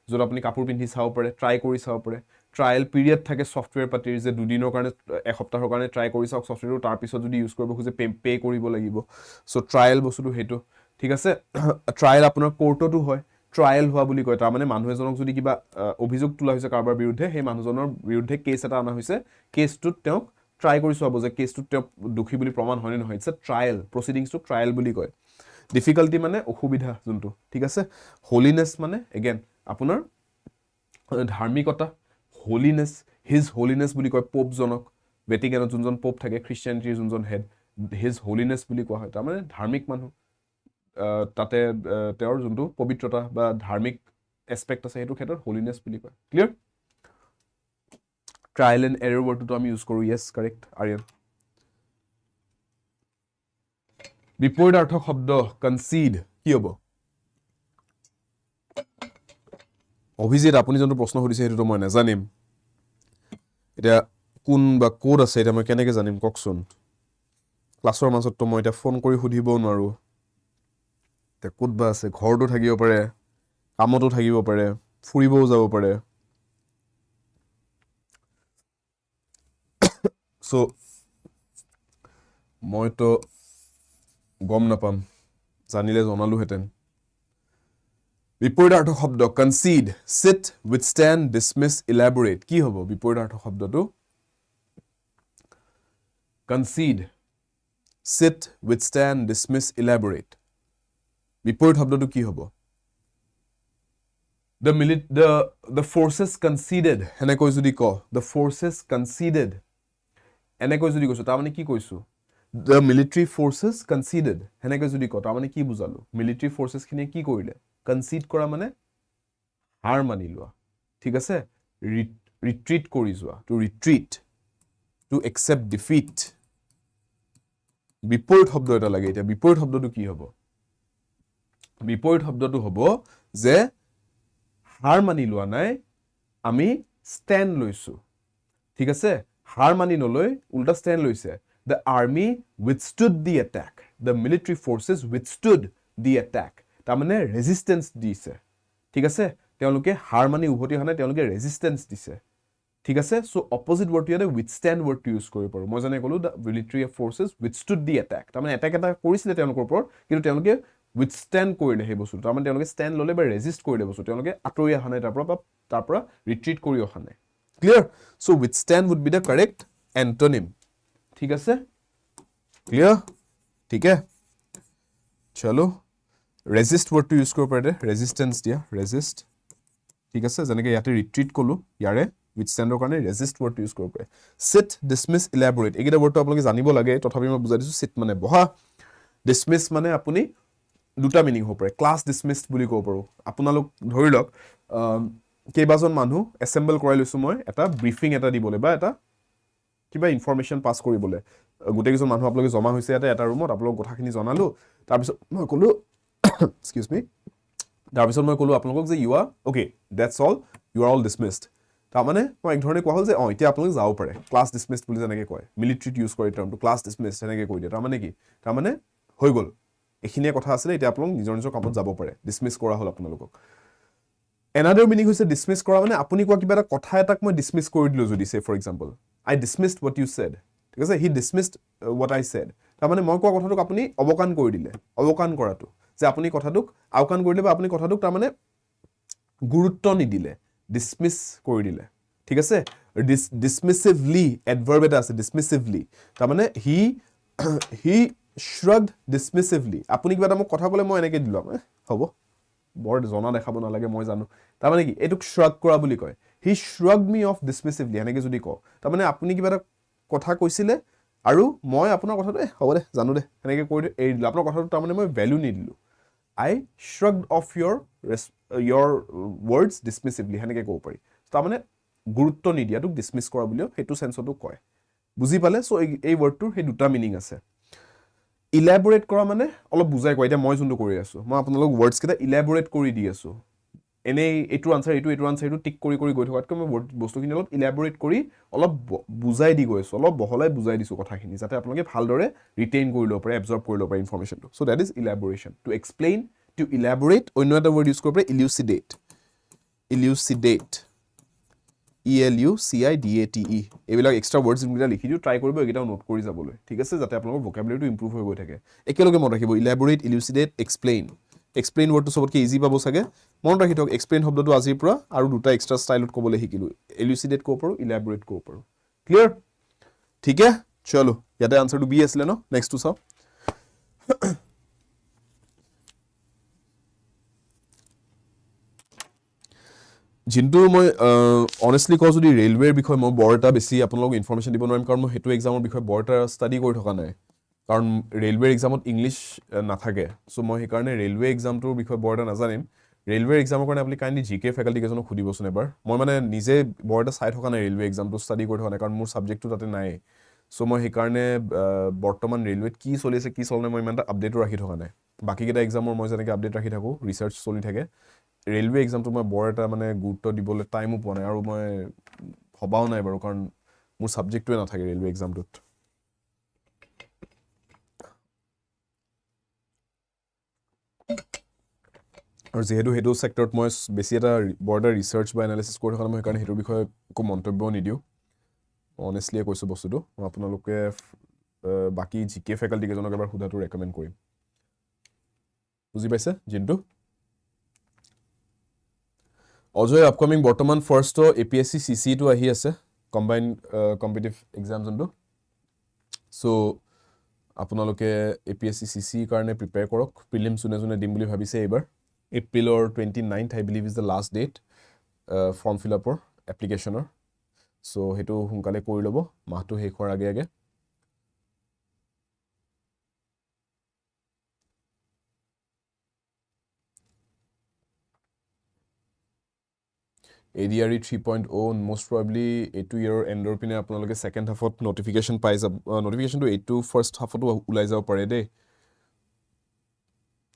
যত আপুনি কাপোৰ পিন্ধি চাও পাৰে ট্ৰাই কৰি চাও পাৰে ট্ৰায়াল পিৰিয়ড থাকে সফটওয়্যাৰ পাতিৰ যে দুদিনৰ কাৰণে এক সপ্তাহৰ কাৰণে ট্ৰাই কৰি চাওক সফটওয়্যাৰটো তাৰ পিছত যদি ইউজ কৰিব খুজে পে কৰিব লাগিব সো ট্ৰায়াল বস্তুটো হেতু ঠিক আছে ট্ৰায়াল আপোনাৰ কোৰ্টতো হয় ট্ৰায়াল হোৱা বুলি কয় তাৰ মানে মানুহ এজনক যদি কিবা অভিযোগ তোলা হৈছে কাৰবাৰ বিৰুদ্ধে সেই মানুহজনৰ বিৰুদ্ধে কেছ এটা আনা হৈছে কেছটোত তেওঁক ট্ৰাই কৰি চাব যে কেছটোত তেওঁ দুখী বুলি প্ৰমাণ হয় নে নহয় ইটস আ ট্ৰায়াল প্ৰসিডিংছটো ট্রায়াল বুলি কয় ডিফিকাল্টি মানে অসুবিধা যোনটো ঠিক আছে হোলিনেস মানে এগেইন আপোনাৰ ধাৰ্মিকতা হোলিনেস হিজ হোলিনেস বুলি কয় পোপ জনক ভেটিকানত যোনজন পোপ থাকে খ্ৰীষ্টিয়ানিটিৰ যোনজন হেড হিজ হোলিনেস বুলি কোৱা হয় তাৰ মানে ধাৰ্মিক মানুহ তাতে তেওঁৰ যোনটো পবিত্ৰতা বা ধাৰ্মিক এসপেক্ট আছে হেতু ক্ষেত্ৰত হোলিনেস বুলি কয় ক্লিয়াৰ ট্ৰায়েল এণ্ড এৰৰ ৱৰ্ডটো আমি ইউজ কৰোঁ য়েছ কাৰেক্ট আৰ্যন বিপৰীতাৰ্থক শব্দ কনচিড কি হ'ব অভিজিত আপুনি যোনটো প্ৰশ্ন সুধিছে সেইটোতো মই নাজানিম এতিয়া কোন বা ক'ত আছে এতিয়া মই কেনেকৈ জানিম কওকচোন ক্লাছৰ মাজততো মই এতিয়া ফোন কৰি সুধিবও নোৱাৰোঁ এতিয়া ক'ত বা আছে ঘৰতো থাকিব পাৰে কামতো থাকিব পাৰে ফুৰিবও যাব পাৰে চ' মইতো গম নাপাম জানিলে জনালোহেঁতেন বিপৰীতাৰ্থক শব্দ কনচিড চিট উইথষ্টেণ্ড ডিছমিছ ইলাবৰেট কি হ'ব বিপৰীতাৰ্থক শব্দটো কনচিড চিট উইথষ্টেণ্ড ডিছমিছ ইলাবৰেট বিপৰীত শব্দটো কি হ'ব the forces conceded এনেকৈ যদি ক the forces conceded এনেকৈ যদি কৈছো তাৰমানে কি কৈছো the military forces conceded এনেকৈ যদি ক তাৰমানে কি বুজালো military forces খিনিয়ে কি কৰিলে concede কৰা মানে হাৰ মানি লোৱা ঠিক আছে retreat কৰি যোৱা to retreat to accept defeat বিপৰীত শব্দ এটা লাগে এতিয়া বিপৰীত শব্দটো কি হ'ব বিপৰীত শব্দটো হ'ব যে হাৰ মানি লোৱা নাই আমি ষ্টেণ্ড লৈছো ঠিক আছে হাৰ মানি নলৈ উল্টা ষ্টেণ্ড লৈছে the army withstood the attack the military forces withstood the attack তাৰমানে ৰেজিষ্টেন্স দিছে ঠিক আছে তেওঁলোকে হাৰ মানি উভতি অহা নাই তেওঁলোকে ৰেজিষ্টেন্স দিছে ঠিক আছে সো অপোজিট ৱৰ্ডটো ইয়াতে withstand ৱৰ্ডটো ইউজ কৰিব পাৰো মই জানে ক'লো the military forces withstood the attack তাৰমানে এটাক এটা কৰিছিলে তেওঁলোকৰ ওপৰত কিন্তু তেওঁলোকে withstand কৰিলে সেই বস্তু তাৰমানে তেওঁলোকে ষ্টেণ্ড ললে বা ৰেজিষ্ট কৰিলে বস্তু তেওঁলোকে আঁতৰি অহা নাই তাৰ পৰা ৰিট্ৰিট কৰি অহা নাই clear so withstand would be the correct antonym ঠিক আছে ক্লিয়াৰ ঠিক আছে চলো ৰেজিষ্ট ৱৰ্ডটো ইউজ কৰিব পাৰে ৰেজিষ্টেন্স দিয়া ৰেজিষ্ট ঠিক আছে যেনেকৈ ইয়াতে ৰিট্ৰিট কলো ইয়াৰে withstandৰ কাৰণে ৰেজিষ্ট ৱৰ্ডটো ইউজ কৰিব পাৰে sit dismiss elaborate এইকেইটা ৱৰ্ডটো আপোনালোকে জানিব লাগে তথাপি মই বুজাই দিছো sit মানে বহা dismiss মানে আপুনি দুটা মিনিং হ'ব পাৰে ক্লাছ ডিসমিসড বুলি ক'ব পাৰো আপোনালোক ধৰি লওক কেইবাজন মানুহ এসেম্বল কৰাই লৈছো মই এটা ব্ৰিফিং এটা দিবলৈ বা এটা কিবা ইনফৰমেশন পাস কৰিবলৈ গোটেইজন মানুহ আপোনালোকে জমা হৈছে এটা ৰুমত আপোনালোক কথাখিনি জনালো তাৰ পিছত মই ক'লো এক্সকিউজ মি তাৰ পিছত মই ক'লো আপোনালোকক যে you are okay that's all you are all dismissed তাৰ মানে মই এক ধৰণে কোৱা হ'ল যে এতিয়া আপোনালোক যাব পাৰে ক্লাছ ডিসমিসড বুলি যেনেকৈ কয় মিলিটাৰীত ইউজ কৰে টাৰ্মটো ক্লাছ ডিসমিসড এনেকৈ কৈ দিয়ে তাৰ মানে কি তাৰ মানে হৈ গ'ল এখিনিয়ে কথা আছিল এতিয়া আপোনালোক নিজৰ নিজৰ কামত যাব পাৰে ডিসমিস কৰা হ'ল আপোনালোকক another meaning হৈছে ডিসমিস কৰা মানে আপুনি কোৱা কিবা এটা কথা এটাক মই ডিসমিস কৰি দিলো যদি say for example I dismissed what you said ঠিক আছে he dismissed what I said তাৰ মানে মই কোৱা কথাটোক আপুনি অবকান কৰি দিলে অবকান কৰাটো যে আপুনি কথাটোক আওকান কৰি দিলে বা আপুনি কথাটোক তাৰ মানে গুৰুত্ব নিদিলে ডিসমিস কৰি দিলে ঠিক আছে dismissively adverb এটা আছে dismissively তাৰ মানে he shrugged dismissively আপুনি কিবা এটা মোক কথা ক'লে মই এনেকৈ দিলো হ'ব বৰ জনা দেখাব নালাগে মই জানো তাৰ মানে কি এটোক shrug কৰা বুলি কয় he shrugged me off dismissively এনেকৈ যদি কওঁ তাৰ মানে আপুনি কিবা এটা কথা কৈছিলে আৰু মই আপোনাৰ কথাটো হ'ব দে জানো দে এনেকৈ কৈ এৰি দিলো আপোনাৰ কথাটো তাৰ মানে মই ভ্যালু নিদিলো I shrugged off your words dismissively এনেকৈ ক'ব পাৰি তাৰ মানে গুৰুত্ব নিদিয়াটোক ডিসমিস কৰা বুলিও হেতু সেন্সটো কয় বুজি পালে সো এই ৱৰ্ডটোৰ হে দুটা মিনিং আছে ইলাবৰেট কৰা মানে অলপ বুজাই কয় এতিয়া মই যোনটো কৰি আছো মই আপোনালোক ওয়াৰ্ডস কেটা ইলাবৰেট কৰি দি আছো এনে এটো আনসাৰ এটো টিক কৰি গৈ থকাতকৈ মই বস্তুখিনি অলপ ইলাবৰেট কৰি অলপ বুজাই দি গৈছো অলপ বহলাই বুজাই দিছো কথাখিনি যাতে আপোনালোকে ভালদৰে ৰিটেইন কৰি ল'ব পাৰে এবজৰ্ব কৰি ল'ব পাৰে ইনফৰমেশনটো so that is elaboration to explain to elaborate অন্য এটা ৱৰ্ড ইউজ কৰিব পাৰে ইলুচিডেট ELUCIDATE এইবিলাক এক্সট্ৰা ৱৰ্ডছ ইনগুলা লিখি দিও ট্ৰাই কৰিব একেটাও নোট কৰি যাবলৈ ঠিক আছে যাতে আপোনালোকৰ ভোকাবুলাৰিটো ইমপ্ৰুভ হৈ গৈ থাকে একেলগে মনত ৰাখিব ইলাবৰেট ইলুচিডেট এক্সপ্লেইন ৱৰ্ডটো সবতকৈ ইজি পাব সাগে মনত ৰাখি থক এক্সপ্লেইন শব্দটো আজিৰ পৰা আৰু দুটা এক্সট্ৰা ষ্টাইলত ক'বলৈ শিকিলো ইলুচিডেট ক'ব পাৰো ইলাবৰেট ক'ব পাৰো ক্লিয়াৰ ঠিক আছে চলো ইয়াতে আনসাৰটো বি আছিল ন নেক্সটটো চাও जिंतु মই অনেস্টলি কও যদি ৰেলৱেৰ বিষয় মই বৰটা বেছি আপোনালোক ইনফৰমেশন দিব নোৱাৰিম কাৰণ মই হেতু এক্সামৰ বিষয় বৰটা ষ্টাডি কৰি থকা নাই কাৰণ ৰেলৱেৰ এক্সামত ইংলিশ নাথাকে সো মই সেই কাৰণে ৰেলৱে এক্সামটোৰ বিষয় বৰটা নাজানিম ৰেলৱে এক্সামৰ কাৰণে আপুনি কাইণ্ডলি জিকে ফেকাল্টি কেইজনক সুধিবচোন এবাৰ মই মানে নিজে বৰ এটা চাই থকা নাই ৰেলৱে এক্সামটো ষ্টাডি কৰি থকা নাই কাৰণ মোৰ ছাবজেক্টটো তাতে নাই চ' মই সেইকাৰণে বৰ্তমান ৰেলৱেত কি চলি আছে কি চলা নাই মই ইমান এটা আপডেটো ৰাখি থকা নাই বাকীকেইটা এক্সামৰ মই যেনেকৈ আপডেট ৰাখি থাকোঁ ৰিচাৰ্চ চলি থাকে ৰেলৱে এক্সামটো মই বৰ এটা মানে গুৰুত্ব দিবলৈ টাইমো পোৱা নাই আৰু মই ভবাও নাই বাৰু কাৰণ মোৰ ছাবজেক্টটোৱে নাথাকে ৰেলৱে এক্সামটোত আৰু যিহেতু সেইটো ছেক্টৰত মই বেছি এটা বৰ এটা ৰিচাৰ্চ বা এনালিচিছ কৰি থকা মই সেইকাৰণে সেইটোৰ বিষয়ে একো মন্তব্যও নিদিওঁ অনেষ্টলিয়ে কৈছোঁ বস্তুটো মই আপোনালোকে বাকী জিকে ফেকাল্টি কেইজনক এবাৰ সোধাটো ৰেকমেণ্ড কৰিম বুজি পাইছে জিন্তু অজয় আপকামিং বৰ্তমান ফাৰ্ষ্ট APSC CC টো আহি আছে কম্বাইন কম্পিটিটিভ এক্সাম যোনটো চ' আপোনালোকে APSC CC কাৰণে প্ৰিপেয়াৰ কৰক প্ৰিলিম যোনে যোনে দিম বুলি ভাবিছে এইবাৰ এপ্ৰিলৰ 29th I believe is the last date form fill up এপ্লিকেশ্যনৰ চ' সেইটো সোনকালে কৰি ল'ব মাহটো শেষ হোৱাৰ আগে আগে ADRE 3.0 most probably এইটো ইয়াৰৰ এণ্ডৰ পিনে আপোনালোকে ছেকেণ্ড হাফত নটিফিকেশ্যন পাই যাব নটিফিকেশ্যনটো এইটো ফাৰ্ষ্ট হাফতো ওলাই যাব পাৰে দেই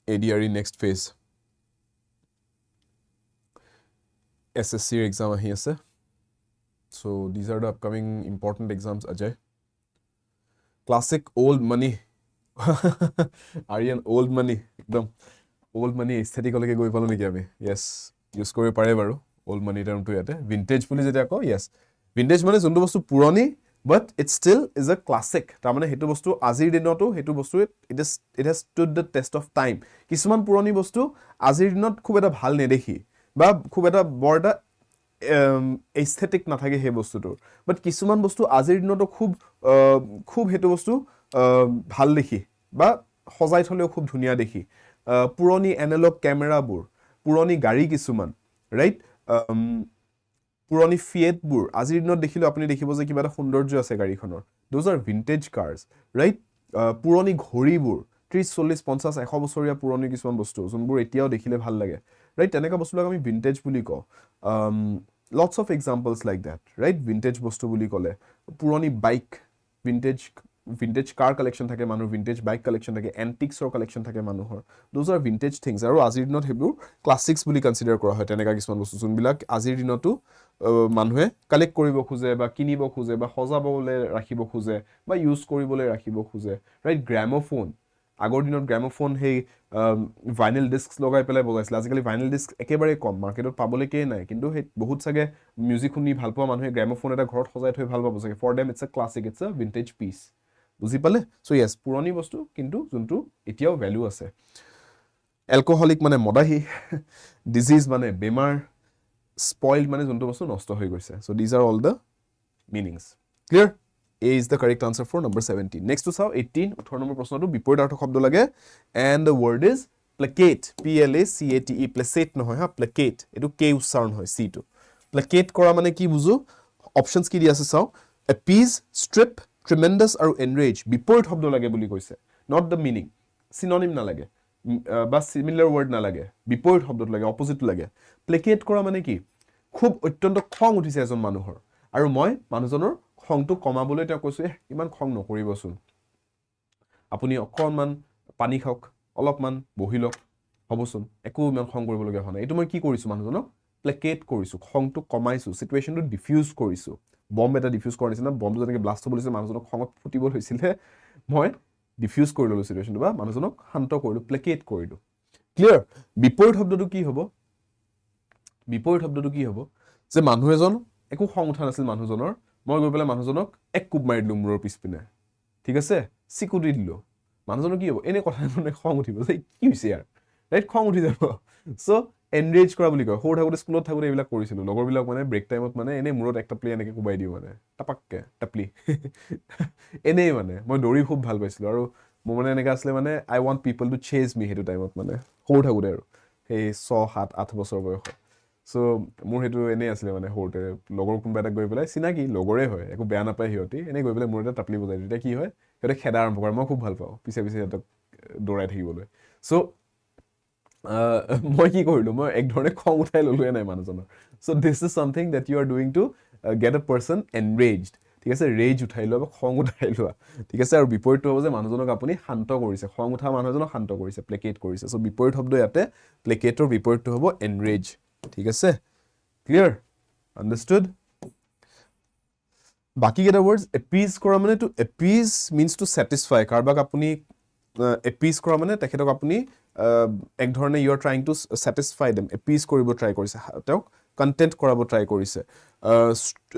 ADRE নেক্সট ফেজ SSCৰ এক্সাম আহি আছে so these are the upcoming important exams Ajay classic old money Aryan old money একদম old money aestheticলৈকে গৈ পালো নেকি আমি yes ইউজ কৰিব পাৰে বাৰু old money টাৰ্মটো ইয়াতে vintage বুলি যেতিয়া কওঁ yes vintage মানে যোনটো বস্তু পুৰণি but it still is a classic তাৰমানে সেইটো বস্তু আজিৰ দিনতো সেইটো বস্তু it has stood the test of time কিছুমান পুৰণি বস্তু আজিৰ দিনত খুব এটা ভাল নেদেখি বা খুব এটা বৰ এটা এস্থেটিক নাথাকে সেই বস্তুটোৰ বাট কিছুমান বস্তু আজিৰ দিনতো খুব সেইটো বস্তু ভাল দেখি বা সজাই থলেও খুব ধুনীয়া দেখি পুৰণি এনালগ কেমেৰাবোৰ পুৰণি গাড়ী কিছুমান ৰাইট পুৰণি ফিয়েটবোৰ আজিৰ দিনত দেখিলে আপুনি দেখিব যে কিবা এটা সৌন্দৰ্য আছে গাড়ীখনৰ those R vintage curse right পুৰণি ঘড়ীবোৰ 30 40 50 100 বছৰীয়া পুৰণি কিছুমান বস্তু যোনবোৰ এতিয়াও দেখিলে ভাল লাগে ৰাইট তেনেকুৱা বস্তুবিলাক আমি ভিন্টেজ বুলি কওঁ lots of examples like that right vintage বস্তু বুলি ক'লে পুৰণি বাইক vintage car collection থাকে মানুহৰ vintage bike collection থাকে antiques or collection থাকে মানুহৰ those are vintage things আৰু আজিৰ দিনত হেবোৰ classics বুলি কনসিডাৰ কৰা হয় তেনেকা কিছুমান বস্তু যোনবিলাক আজিৰ দিনতো মানুহে কালেক্ট কৰিব খোজে বা কিনিব খোজে বা সজাবলৈ ৰাখিব খোজে বা ইউজ কৰিবলৈ ৰাখিব খোজে ৰাইট গ্ৰামোফোন আগৰ দিনত গ্ৰামোফোন হেই ভাইনিল ডিস্কস লগাই পেলাই বজাইছিল আজিকালি ভাইনিল ডিস্ক একেবাৰে কম মাৰ্কেটত পাবলৈ কে নাই কিন্তু হে বহুত সাগে মিউজিক শুনি ভাল পোৱা মানুহে গ্ৰামোফোন এটা ঘৰত সজাই থৈ ভাল পাব চাগে for them it's a classic it's a vintage piece বুজি পালে সো ইয়েস পুৰণি বস্তু কিন্তু যোনটো এতিয়াও ভ্যালু আছে এলকোহলিক মানে মদাহি ডিজিজ মানে বেমাৰ স্পইলড মানে যোনটো বস্তু নষ্ট হৈ গৈছে so this are all the meanings clear A is the correct answer for number 17. Next to saw 18, 18 number প্ৰশ্নটো বিপৰীতাৰ্থ শব্দ লাগে and the word is placate placate placate নহয় হা placate এটো k উচ্চাৰণ হয় c টো placate কৰা মানে কি বুজো অপশনস কি দি আছে চাও appease strip tremendous আৰু enrage বিপৰীত শব্দ লাগে বুলি কৈছে not the meaning synonym না লাগে বা similar word না লাগে বিপৰীত শব্দটো লাগে অপোজিট লাগে placate কৰা মানে কি খুব অত্যন্ত খং উঠিছে এজন মানুহৰ আৰু মই মানুহজনৰ খংটো কমাবলৈ তেওঁ কৈছো ইমান খং নকৰিবচোন আপুনি অকনমান পানী খাওক অলপমান বহিলক হবচোন একো ইমান খং কৰিব লগা হোৱা নাই এটো মই কি কৰিছো মানুহজনক প্লেকেট কৰিছো খংটো কমাইছো সিচুৱেশনটো ডিফিউজ কৰিছো বম্ব এটা ডিফিউজ কৰা নিচিনা বম্বটো যেনেকৈ ব্লাষ্ট হ'বলৈছে মানুহজনক খংত ফুটিব হৈছিলে মই ডিফিউজ কৰি ললো সিচুৱেশনটো বা মানুহজনক শান্ত কৰিলো প্লেকেট কৰিলো ক্লিয়াৰ বিপৰীত শব্দটো কি হ'ব বিপৰীত শব্দটো কি হ'ব যে মানুহ এজন একো খং উঠা নাছিল মানুহজনৰ মই গৈ পেলাই মানুহজনক এক কুপ মাৰি দিলো মূৰৰ পিছপিনে ঠিক আছে সিকুটি দিলো মানুহজনৰ কি হ'ব এনে কথা মানে খং উঠিব যে কি হৈছে ইয়াৰ ৰাইট খং উঠি যাব সো এনৰেজ কৰা বুলি কয় সৰু থাকোতে স্কুলত থাকোতে এইবিলাক কৰিছিলো লগৰবিলাক মানে ব্ৰেক টাইমত মানে এনে মূৰত একটা প্লে এনেকৈ কুবাই দিও মানে টাপাককে টাপলি এনে মানে মই দৌৰি খুব ভাল পাইছিলো আৰু মোৰ মানে এনেকা আসলে মানে আই ওয়ান্ট পিপল টু চেজ মি হেতু টাইমত মানে সৰু থাকোতে আৰু সেই 6 7 8 বছৰ বয়সত সো মোৰ হেতু এনে আসলে মানে সৰুতে লগৰ কোনবা এটা গৈ পেলাই চিনাকি লগৰে হয় একো বেয়া নাপায় হিয়তি এনে গৈ পেলাই মোৰ এটা টাপলি বজাই দিতে কি হয় হেতে খেদা আৰম্ভ কৰে মই খুব ভাল পাওঁ পিছে পিছে হেতক দৌৰাই থাকিবলৈ সো মই কি কৰিলো মই এক ধৰণে খং উঠাই ললোৱে নাই মানুহজনৰ so this is something that you are doing to get a person enraged ঠিক আছে ৰেজ উঠাই লোৱা বা খং উঠাই লোৱা ঠিক আছে আৰু বিপৰীতটো হ'ব যে মানুহজনক আপুনি শান্ত কৰিছে খং উঠা মানুহজনক শান্ত কৰিছে প্লেকেট কৰিছে সো বিপৰীত শব্দ ইয়াতে প্লেকেটৰ বিপৰীতটো হ'ব এনৰেজ ঠিক আছে ক্লিয়াৰ আন্ডাৰস্টুড বাকি কেইটা ৱৰ্ডছ এপিজ কৰা মানে to appease means to satisfy কাৰবাক আপুনি এপিজ কৰা মানে তেখেতক আপুনি এক ধৰণে you are trying to satisfy them appease কৰিব ট্ৰাই কৰিছে তেওঁক কন্টেন্ট কৰাব ট্ৰাই কৰিছে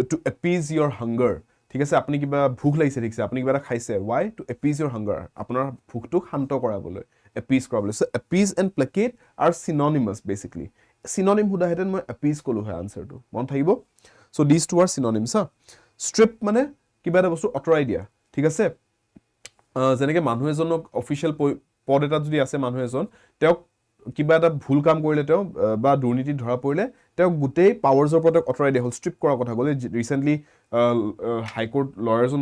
টু এপিজ ইয়ৰ হাংগাৰ ঠিক আছে আপুনি কিবা ভুক লাগিছে ঠিক আছে আপুনি কিবা এটা খাইছে why to appease your hunger আপোনাৰ ভুকটো শান্ত কৰাবলৈ appease কৰাবলৈ so appease and placate are synonymous basically synonym huda heten মই appease কলো হয় আনসাৰটো মন থাকিব so these two are synonyms strip মানে কিবা এটা বস্তু অতৰাই দিয়া ঠিক আছে যেনেকৈ মানুহ এজনক অফিচিয়েল পদ এটা যদি আছে মানুহ এজন তেওঁক কিবা এটা ভুল কাম কৰিলে তেওঁ বা দুৰ্নীতি ধৰা পৰিলে তেওঁ গোটেই পাৱাৰছৰ পৰা অতৰাই দিয়া হল ষ্ট্ৰিপ কৰাৰ কথা গলে ৰিসেন্টলি হাইকোৰ্ট লয়াৰজন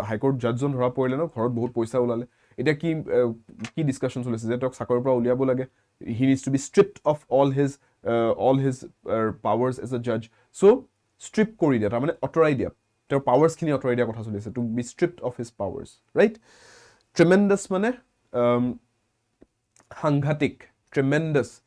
হাইকোৰ্ট জাজজন ধৰা পৰিলে ন ঘৰত বহুত পইচা ওলালে এটা কি ডিসকাশন চলিছে যে তেওঁক চাকৰিৰ পৰা উলিয়াব লাগে he needs to be stripped of all his powers as a জাজ সো ষ্ট্ৰিপ কৰি দিয়া তাৰমানে অতৰাই দিয়া তেওঁৰ পাৱাৰছখিনি অতৰাই দিয়া কথা চলিছে to be stripped of his powers right tremendous মানে সাংঘাতিক tremendous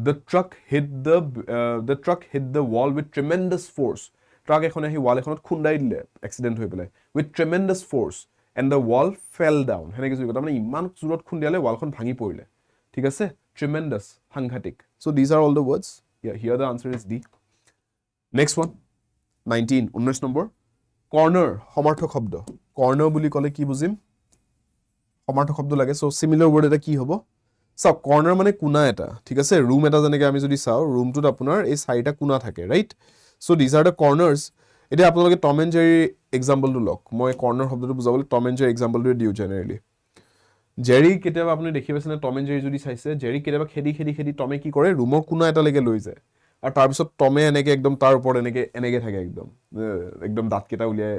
the truck hit the wall with tremendous force truck ekhone hi wall ekhonot khundai dile accident hoi pelai with tremendous force and the wall fell down hene kichu kotha mane iman jurot khundiale wall khon bhangi porile thik ase tremendous hanghatik so these are all the words yeah here the answer is D next one 19 number corner samarthok shobd corner buli kole ki bujim samarthok shobd lage so similar word eta ki hobo সব কৰ্নাৰ মানে কোনা এটা ঠিক আছে room এটা যেনেকৈ আমি যদি চাও ৰুমটোত আপোনাৰ এই চাৰিটা কোনা থাকে right so this are the corners এটা আপোনালোকে টম এণ্ড জেৰি এক্সাম্পলটো লওক মই কৰ্নাৰ শব্দটো বুজাবলৈ টম এণ্ড জেৰি এক্সাম্পলটো দিও জেনাৰেলি জেৰি কেতিয়াবা আপুনি দেখি পাইছেনে টম এণ্ড জেৰি যদি চাইছে জেৰি কেতিয়াবা খেদি টমে কি কৰে ৰুমৰ কোনা এটা লৈকে লৈ যায় আৰু তাৰ পিছত টমে এনেকৈ একদম তাৰ ওপৰত এনেকৈ থাকে একদম দাঁত কেইটা উলিয়াই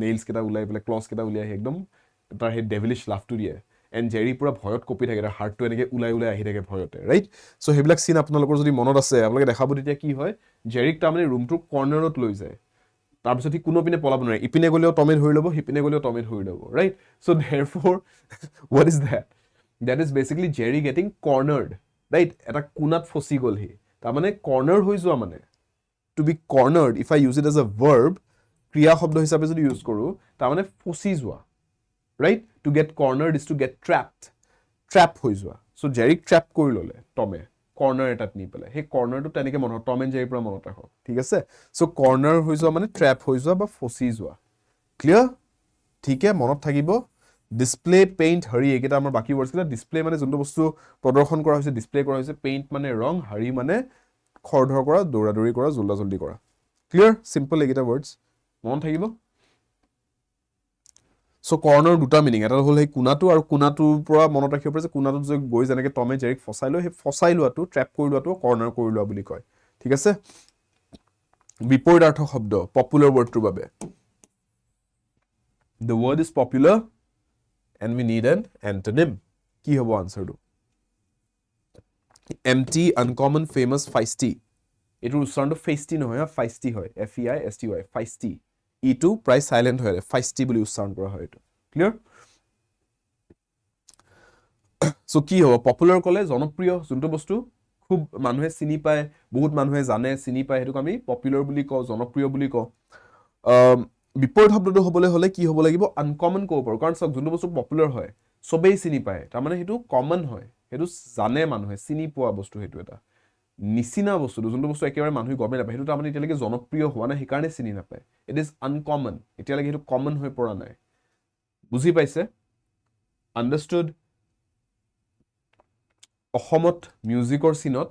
নেইলছ কেইটা উলিয়াই পেলাই ক্লজ কেইটা উলিয়াই একদম তাৰ হে ডেভিলিশ লাফটো দিয়ে and Jerry pura ভয়ত কপি থাকে তাৰ হাৰ্টটো এনেকৈ উলাই আহি থাকে ভয়তে ৰাইট সো হেবিলাক সিন আপোনালোকৰ যদি মনত আছে আপোনালোকে দেখাব তেতিয়া কি হয় জেৰিক তাৰমানে ৰুমটোৰ কৰ্নাৰত লৈ যায় তাৰ পিছত কি কোনো পিনে পলাব নোৱাৰে ইপিনে গলেও টমে ধৰি ল'ব হিপিনে গলেও টমে ধৰি ল'ব right so therefore what is that is basically Jerry getting cornered right এটা কোনাত ফসি গল হি তাৰমানে কৰ্নাৰ হৈ যোৱা মানে to be cornered if I use it as a verb ক্ৰিয়া শব্দ হিচাপে যদি ইউজ কৰো তাৰমানে ফসি যোৱা right to get cornered is to get trap হৈ যোৱা so Jerry trap কৰি ললে টমে কৰ্নাৰ এটাত নি পেলাই হে কৰ্নাৰটো তেনেকৈ মনত টম এণ্ড জেৰি পৰা মনত ৰাখক ঠিক আছে so কৰ্নাৰ হৈ যোৱা মানে ট্ৰ্যাপ হৈ যোৱা বা ফসি যোৱা ক্লিয়াৰ ঠিক আছে মনত থাকিব ডিসপ্লে পেইন্ট হাৰি একেটা আমাৰ বাকি ওয়াৰ্ডছ কেইটা ডিসপ্লে মানে যোনটো বস্তু প্ৰদৰ্শন কৰা হৈছে ডিসপ্লে কৰা হৈছে পেইন্ট মানে ৰং হাৰি মানে খৰধৰ কৰা দৌৰাদৌৰি কৰা জলদি কৰা ক্লিয়াৰ সিম্পল একেটা ওয়াৰ্ডছ মনত থাকিব সো কৰ্নাৰ দুটা মিনিং এটা হল এই কোনাটো আৰু কোনাটোৰ পৰা মনত ৰাখিব পাৰে যে কোনাটো যে গৈ যেনেকৈ টমে জেৰিক ফসাই লয় সেই ফসাই লোৱাটো ট্ৰ্যাপ কৰি লোৱাটো কৰ্নাৰ কৰি লোৱা বুলি কয় ঠিক আছে বিপৰীতাৰ্থ শব্দ পপুলাৰ ওয়াৰ্ডটোৰ বাবে the word is popular and we need an antonym কি হ'ব আনসাৰটো empty uncommon famous feisty এটোৰ উচ্চাৰণটো feisty নহয় feisty হয় f e i s t y feisty ইটো প্ৰায় সাইলেন্ট হয় feisty বুলি উচ্চাৰণ কৰা হয় এটো ক্লিয়াৰ সো কি হ'ব পপুলাৰ কলে জনপ্ৰিয় যোনটো বস্তু খুব মানুহে চিনি পায় বহুত মানুহে জানে চিনি পায় হেতুক আমি পপুলাৰ বুলি কওঁ জনপ্ৰিয় বুলি কওঁ বিপৰীত শব্দটো হ'বলৈ হলে কি হ'ব লাগিব আনকমন ক'ব পাৰো কাৰণ সব যোনটো বস্তু পপুলাৰ হয় সবেই চিনি পায় তাৰ মানে হেতু কমন হয় হেতু জানে মানুহে চিনি পোৱা বস্তু হেতু এটা নিচিনা বস্তু যোনটো বস্তু একেবাৰে মানুহে গমে নাপায় হেতু তাৰমানে এতিয়ালৈকে জনপ্ৰিয় হোৱা নাই সেইকাৰণে চিনি নাপায় ইট ইজ আনকমন এতিয়ালৈকে হেতু কমন হৈ পৰা নাই বুজি পাইছে আন্ডাৰস্টুড অসমত মিউজিকৰ সিনত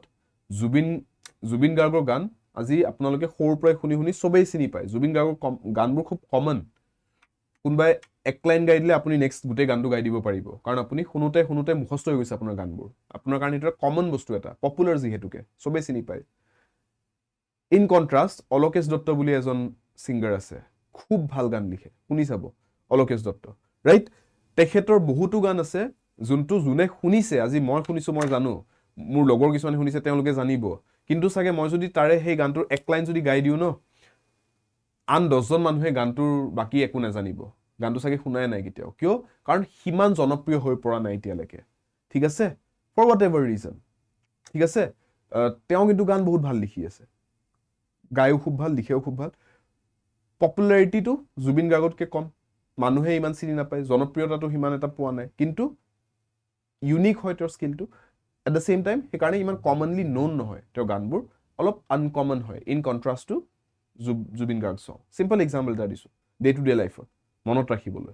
জুবিন গাৰ্গৰ গান আজি আপোনালোকে সৰুৰ পৰা শুনি সবেই চিনি পায় জুবিন গাৰ্গৰ গানবোৰ খুব কমন কোনবাই এক লাইন গাই দিলে আপুনি নেক্সট গুটে গানটো গাই দিব পাৰিব কাৰণ আপুনি শুনোতে মুখস্থ হৈ গৈছে আপোনাৰ গানবোৰ আপোনাৰ কাৰণে এটা কমন বস্তু এটা পপুলাৰ যিহেতুকে সবেই চিনি পায় ইন কন্ট্ৰাষ্ট অলোকেশ দত্ত বুলি এজন সিঙ্গাৰ আছে খুব ভাল গান লিখে শুনি চাব অলোকেশ দত্ত ৰাইট তেখেতৰ বহুতো গান আছে যোনটো জুনে শুনিছে আজি মই শুনিছো মই জানো মোৰ লগৰ কিছুমানে শুনিছে তেওঁলোকে জানিব কিন্তু চাগে মই যদি তাৰে সেই গানটোৰ এক লাইন যদি গাই দিও ন আন 10 জন মানুহে গানটোৰ বাকি একো নাজানিব গানটো চাগে শুনাই নাই কেতিয়াও কিয় কাৰণ হিমান জনপ্ৰিয় হৈ পৰা নাই এতিয়ালৈকে ঠিক আছে ফৰ হোৱাট এভাৰ ৰিজন ঠিক আছে তেওঁ কিন্তু গান বহুত ভাল লিখি আছে গায়ো খুব ভাল লিখেও খুব ভাল পপুলাৰিটিটো জুবিন গাৰ্গতকে কম মানুহে ইমান চিনি নাপায় জনপ্ৰিয়তাটো হিমান এটা পোৱা নাই কিন্তু ইউনিক হয় তেওঁৰ স্কিলটো এট দ্য সেম টাইম সেইকাৰণে ইমান কমনলি নোন নহয় তেওঁৰ গানবোৰ অলপ আনকমন হয় in contrast to Zubeen Garg song simple example এটা দিছো ডে টু ডে লাইফত মনত ৰাখিবলৈ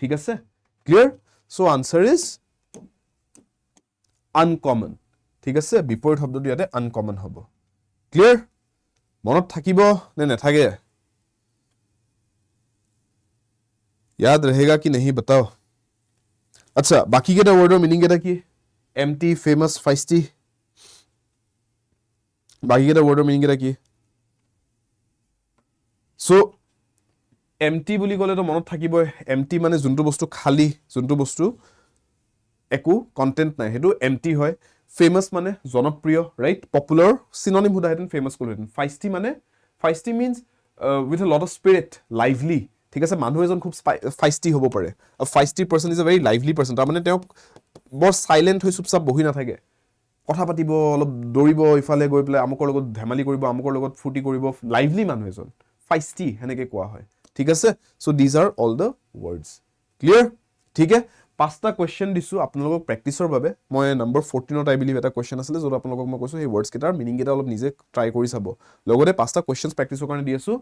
ঠিক আছে clear so answer is uncommon ঠিক আছে বিপৰীত শব্দটো ইয়াতে আনকমন হ'ব ক্লিয়াৰ মনত থাকিব নে নাথাকে याद रहेगा कि नहीं बताओ अच्छा बाकी केटा वर्डर मीनिंग केटा की एम्प्टी फेमस फाइस्टी बाकी केटा वर्डर मीनिंग केटा की सो एम्प्टी বুলি কলে তো মনত থাকিব এম্প্টি মানে যোনটো বস্তু খালি যোনটো বস্তু একো কন্টেন্ট নাই হেতু এম্প্টি হয় ফেমাস মানে জনপ্ৰিয় ৰাইট পপুলাৰ সিনোনিম হুদা হেতেন ফেমাস কল হেতেন ফাইস্টি মানে feisty means with a lot of spirit lively ঠিক আছে মানুহ এজন খুব ফাইস্টি হ'ব পাৰে feisty person is a very lively person তাৰ মানে তেওঁ বৰ সাইলেন্ট হৈ চুপচাপ বহি নাথাকে কথা পাতিব অলপ দৌৰিব ইফালে গৈ পেলাই আমকৰ লগত ধেমালি কৰিব আমকৰ লগত ফুটি কৰিব লাইভলি মানুহ এজন ফাইস্টি হেনেকে কোৱা হয় ঠিক আছে so these are all the words clear ঠিক আছে পাঁচটা কোয়েশ্চন দিছো আপোনালোকক প্ৰেক্টিছৰ বাবে মই নম্বৰ 14ত আই বিলিভ এটা কোয়েশ্চন আছিল যত আপোনালোকক মই কৈছো এই ওয়ার্ডস কেটাৰ মিনিং কেটা অলপ নিজে ট্ৰাই কৰি চাব লগতে পাঁচটা কোয়েশ্চনছ প্ৰেক্টিছৰ কাৰণে দি আছো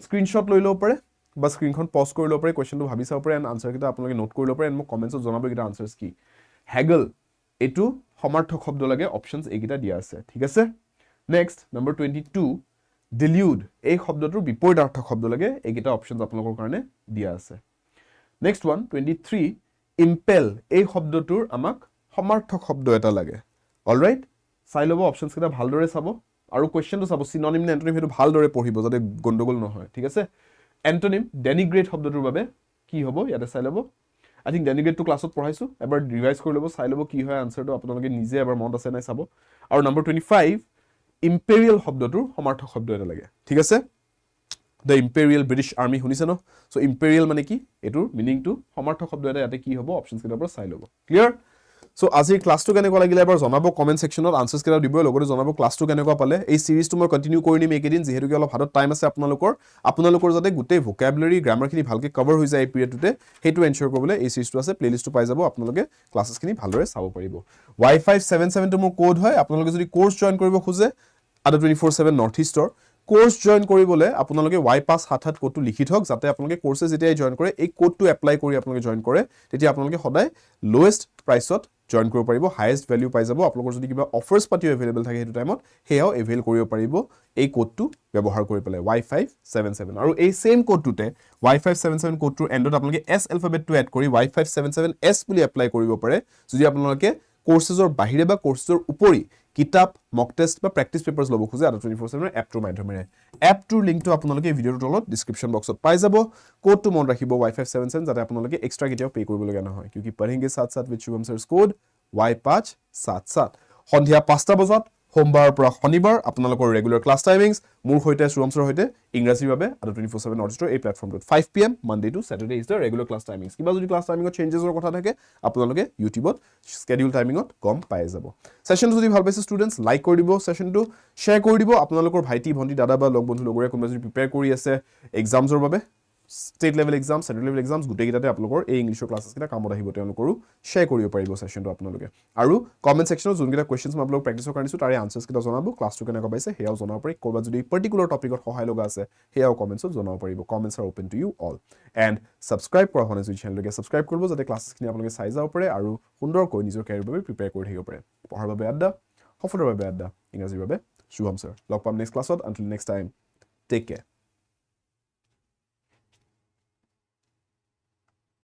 স্ক্ৰিনশ্বট লৈ লব পাৰে বা স্ক্ৰিনখন পজ কৰি লব পাৰে কোয়েশ্চনটো ভাবি চাব পাৰে এন্ড আনসাৰ কেটা আপোনালোকে নোট কৰি লব পাৰে এন্ড মোক কমেন্টছত জনাব কেটা আনসাৰস কি হেগল এটো সমাৰ্থক শব্দ লাগে অপচনস এইকেটা দিয়া আছে ঠিক আছে নেক্সট নম্বৰ 22 ডিলিউড এই শব্দটোৰ বিপৰীতাৰ্থক শব্দ লাগে এইকেটা অপচনস আপোনালোকৰ কাৰণে দিয়া আছে নেক্সট ওয়ান 23 ইম্পেল এই শব্দটোৰ আমাক সমাৰ্থক শব্দ এটা লাগে অলৰাইট চাই লব অপচনস কেটা ভালদৰে চাব আৰু কোয়েশ্চনটো চাব সিনোনিম নে এন্টোনিম হেতু ভালদৰে পঢ়িব যাতে গণ্ডগোল নহয় ঠিক আছে এন্টোনিম ডেনিগ্ৰেট শব্দটোৰ বাবে কি হ'ব ইয়াতে চাই লব আই থিংক ডেনিগ্ৰেট টু ক্লাছত পঢ়াইছো এবাৰ ৰিভাইজ কৰি লব চাই লব কি হয় আনসাৰটো আপোনালোকে নিজে এবাৰ মনত আছে নাই চাব আৰু নম্বৰ 25 ইম্পেৰিয়েল শব্দটোৰ সমাৰ্থক শব্দ এটা লাগে ঠিক আছে The Imperial British Army শুনিছে ন সো ইম্পেৰিয়েল মানে কি এটোৰ মিনিং টু সমাৰ্থক শব্দ এটা ইয়াতে কি হ'ব অপচনস কেটাৰ পৰা চাই লব ক্লিয়াৰ সো আজিৰ ক্লাছটো কেনেকুৱা লাগিলে এবাৰ জনাব কমেন্ট সেকশনত আনসাৰস কেটা দিব লগতে জনাব ক্লাছটো কেনেকুৱা পালে এই সিৰিজটো মই কন্টিনিউ কৰি নিম একেদিন যেহেতু অলপ হাতত টাইম আছে আপোনালোকৰ যাতে গোটেই ভোকাবুলাৰি গ্ৰামাৰখিনি ভালকে কভাৰ হৈ যায় এই পিৰিয়ডটোতে হেতু এনশিওৰ কৰিবলৈ এই সিৰিজটো আছে প্লেলিষ্টটো পাই যাব আপোনালোকে ক্লাছেছখিনি ভালদৰে চাব পাৰিব Y577 টো মোৰ কোড হয় আপোনালোকে যদি কোৰ্স জয়েন কৰিব খোজে আদা 24/7 নৰ্থ ইষ্টৰ কোৰ্স জয়েন কৰিবলৈ আপোনালোকে Y577 কোডটো লিখি থক যাতে আপোনালোকে কোৰ্সে যেতিয়া জয়েন কৰে এই কোডটো এপ্লাই কৰি আপোনালোকে জয়েন কৰে তেতিয়া আপোনালোকে সদায় লোৱেষ্ট প্ৰাইসত জয়েন কৰিব পাৰিব হাইয়েষ্ট ভ্যালু পাই যাব আপোনালোকৰ যদি কিবা অফাৰস পাতিও এভেইলেবল থাকে হেতু টাইমত হেয়াও এভেইল কৰিব পাৰিব এই কোডটো ব্যৱহাৰ কৰি পেলাই Y577 আৰু এই সেম কোডটোতে Y577 কোডটোৰ এন্ডত আপোনালোকে S এলফাবেটটো এড কৰি Y577S বুলি এপ্লাই কৰিব পাৰে যদি আপোনালোকে কোৰ্সেছৰ বাহিৰে বা কোৰ্সেছৰ উপৰি কিতাপ মক টেষ্ট বা প্ৰেক্টিস পেপাৰস লব খুজে আদা 24/7 এপটোৰ মাধ্যমেৰে এপটোৰ লিংকটো আপোনালোকে ভিডিওৰ তলত ডেসক্ৰিপচন বক্সত পাই যাব কোডটো মন ৰাখিব Y577 যাতে আপোনালোকে এক্সট্ৰা কেতিয়াও পে কৰিব লগা নহয় কিউকি পঢ়েंगे साथ-साथ with Shubham sir's code Y577 সন্ধিয়া 5টা বজাত সোমবাৰৰ পৰা শনিবাৰ আপোনালোকৰ ৰেগুলাৰ ক্লাছ টাইমিংস মোৰ হৈতে Shubham sir হৈতে ইংৰাজীৰ বাবে আদা 24/7 নৰ্থইষ্টৰ এই প্ল্যাটফৰ্মটোত 5 PM Monday to Saturday is the regular class timings কিবা যদি ক্লাছ টাইমিংত চেঞ্জেছৰ কথা থাকে আপোনালোকে ইউটিউবত স্কেডিউল টাইমিংত গম পাই যাব সেশনটো যদি ভাল পাইছে ষ্টুডেন্টস লাইক কৰি দিব সেশনটো শেয়াৰ কৰি দিব আপোনালোকৰ ভাইটি ভন্টি দাদা বা লগ বন্ধু লগৰে কোনোবা যদি প্ৰিপেয়াৰ কৰি আছে এক্সামছৰ বাবে state level exam central level exams গুটেই গিটাতে আপোনালোকৰ এই ইংলিশৰ ক্লাছেছ কিটা কামত আহিব তেওঁলোকৰো শেয়াৰ কৰিব পাৰিব সেশনটো আপোনালোকে আৰু কমেন্ট সেকশনত যোনকিটা কোৱেশ্চনছ মই আপোনালোকক প্ৰেক্টিছৰ কাৰণেছো তাৰে আনসাৰস কিটা জনাব ক্লাছটো কেনেকুৱা পাইছে হেয়াও জনাব পাৰি কৰবা যদি পাৰ্টিকুলাৰ টপিকত সহায় লগা আছে হেয়াও কমেন্টছত জনাব পাৰিব comments are open to you all and subscribe কৰা হনে যদি চেনেলকে সাবস্ক্ৰাইব কৰিব যাতে ক্লাছেছখিনি আপোনালোকে চাই যাব পাৰে আৰু সুন্দৰকৈ নিজৰ কেৰিয়াৰৰ বাবে প্ৰিপেয়াৰ কৰি থাকিব পাৰে পঢ়াৰ বাবে আড্ডা সফলৰ বাবে আড্ডা ইংৰাজীৰ বাবে শুভম স্যাৰ লগ পাম নেক্সট ক্লাছত until next time take care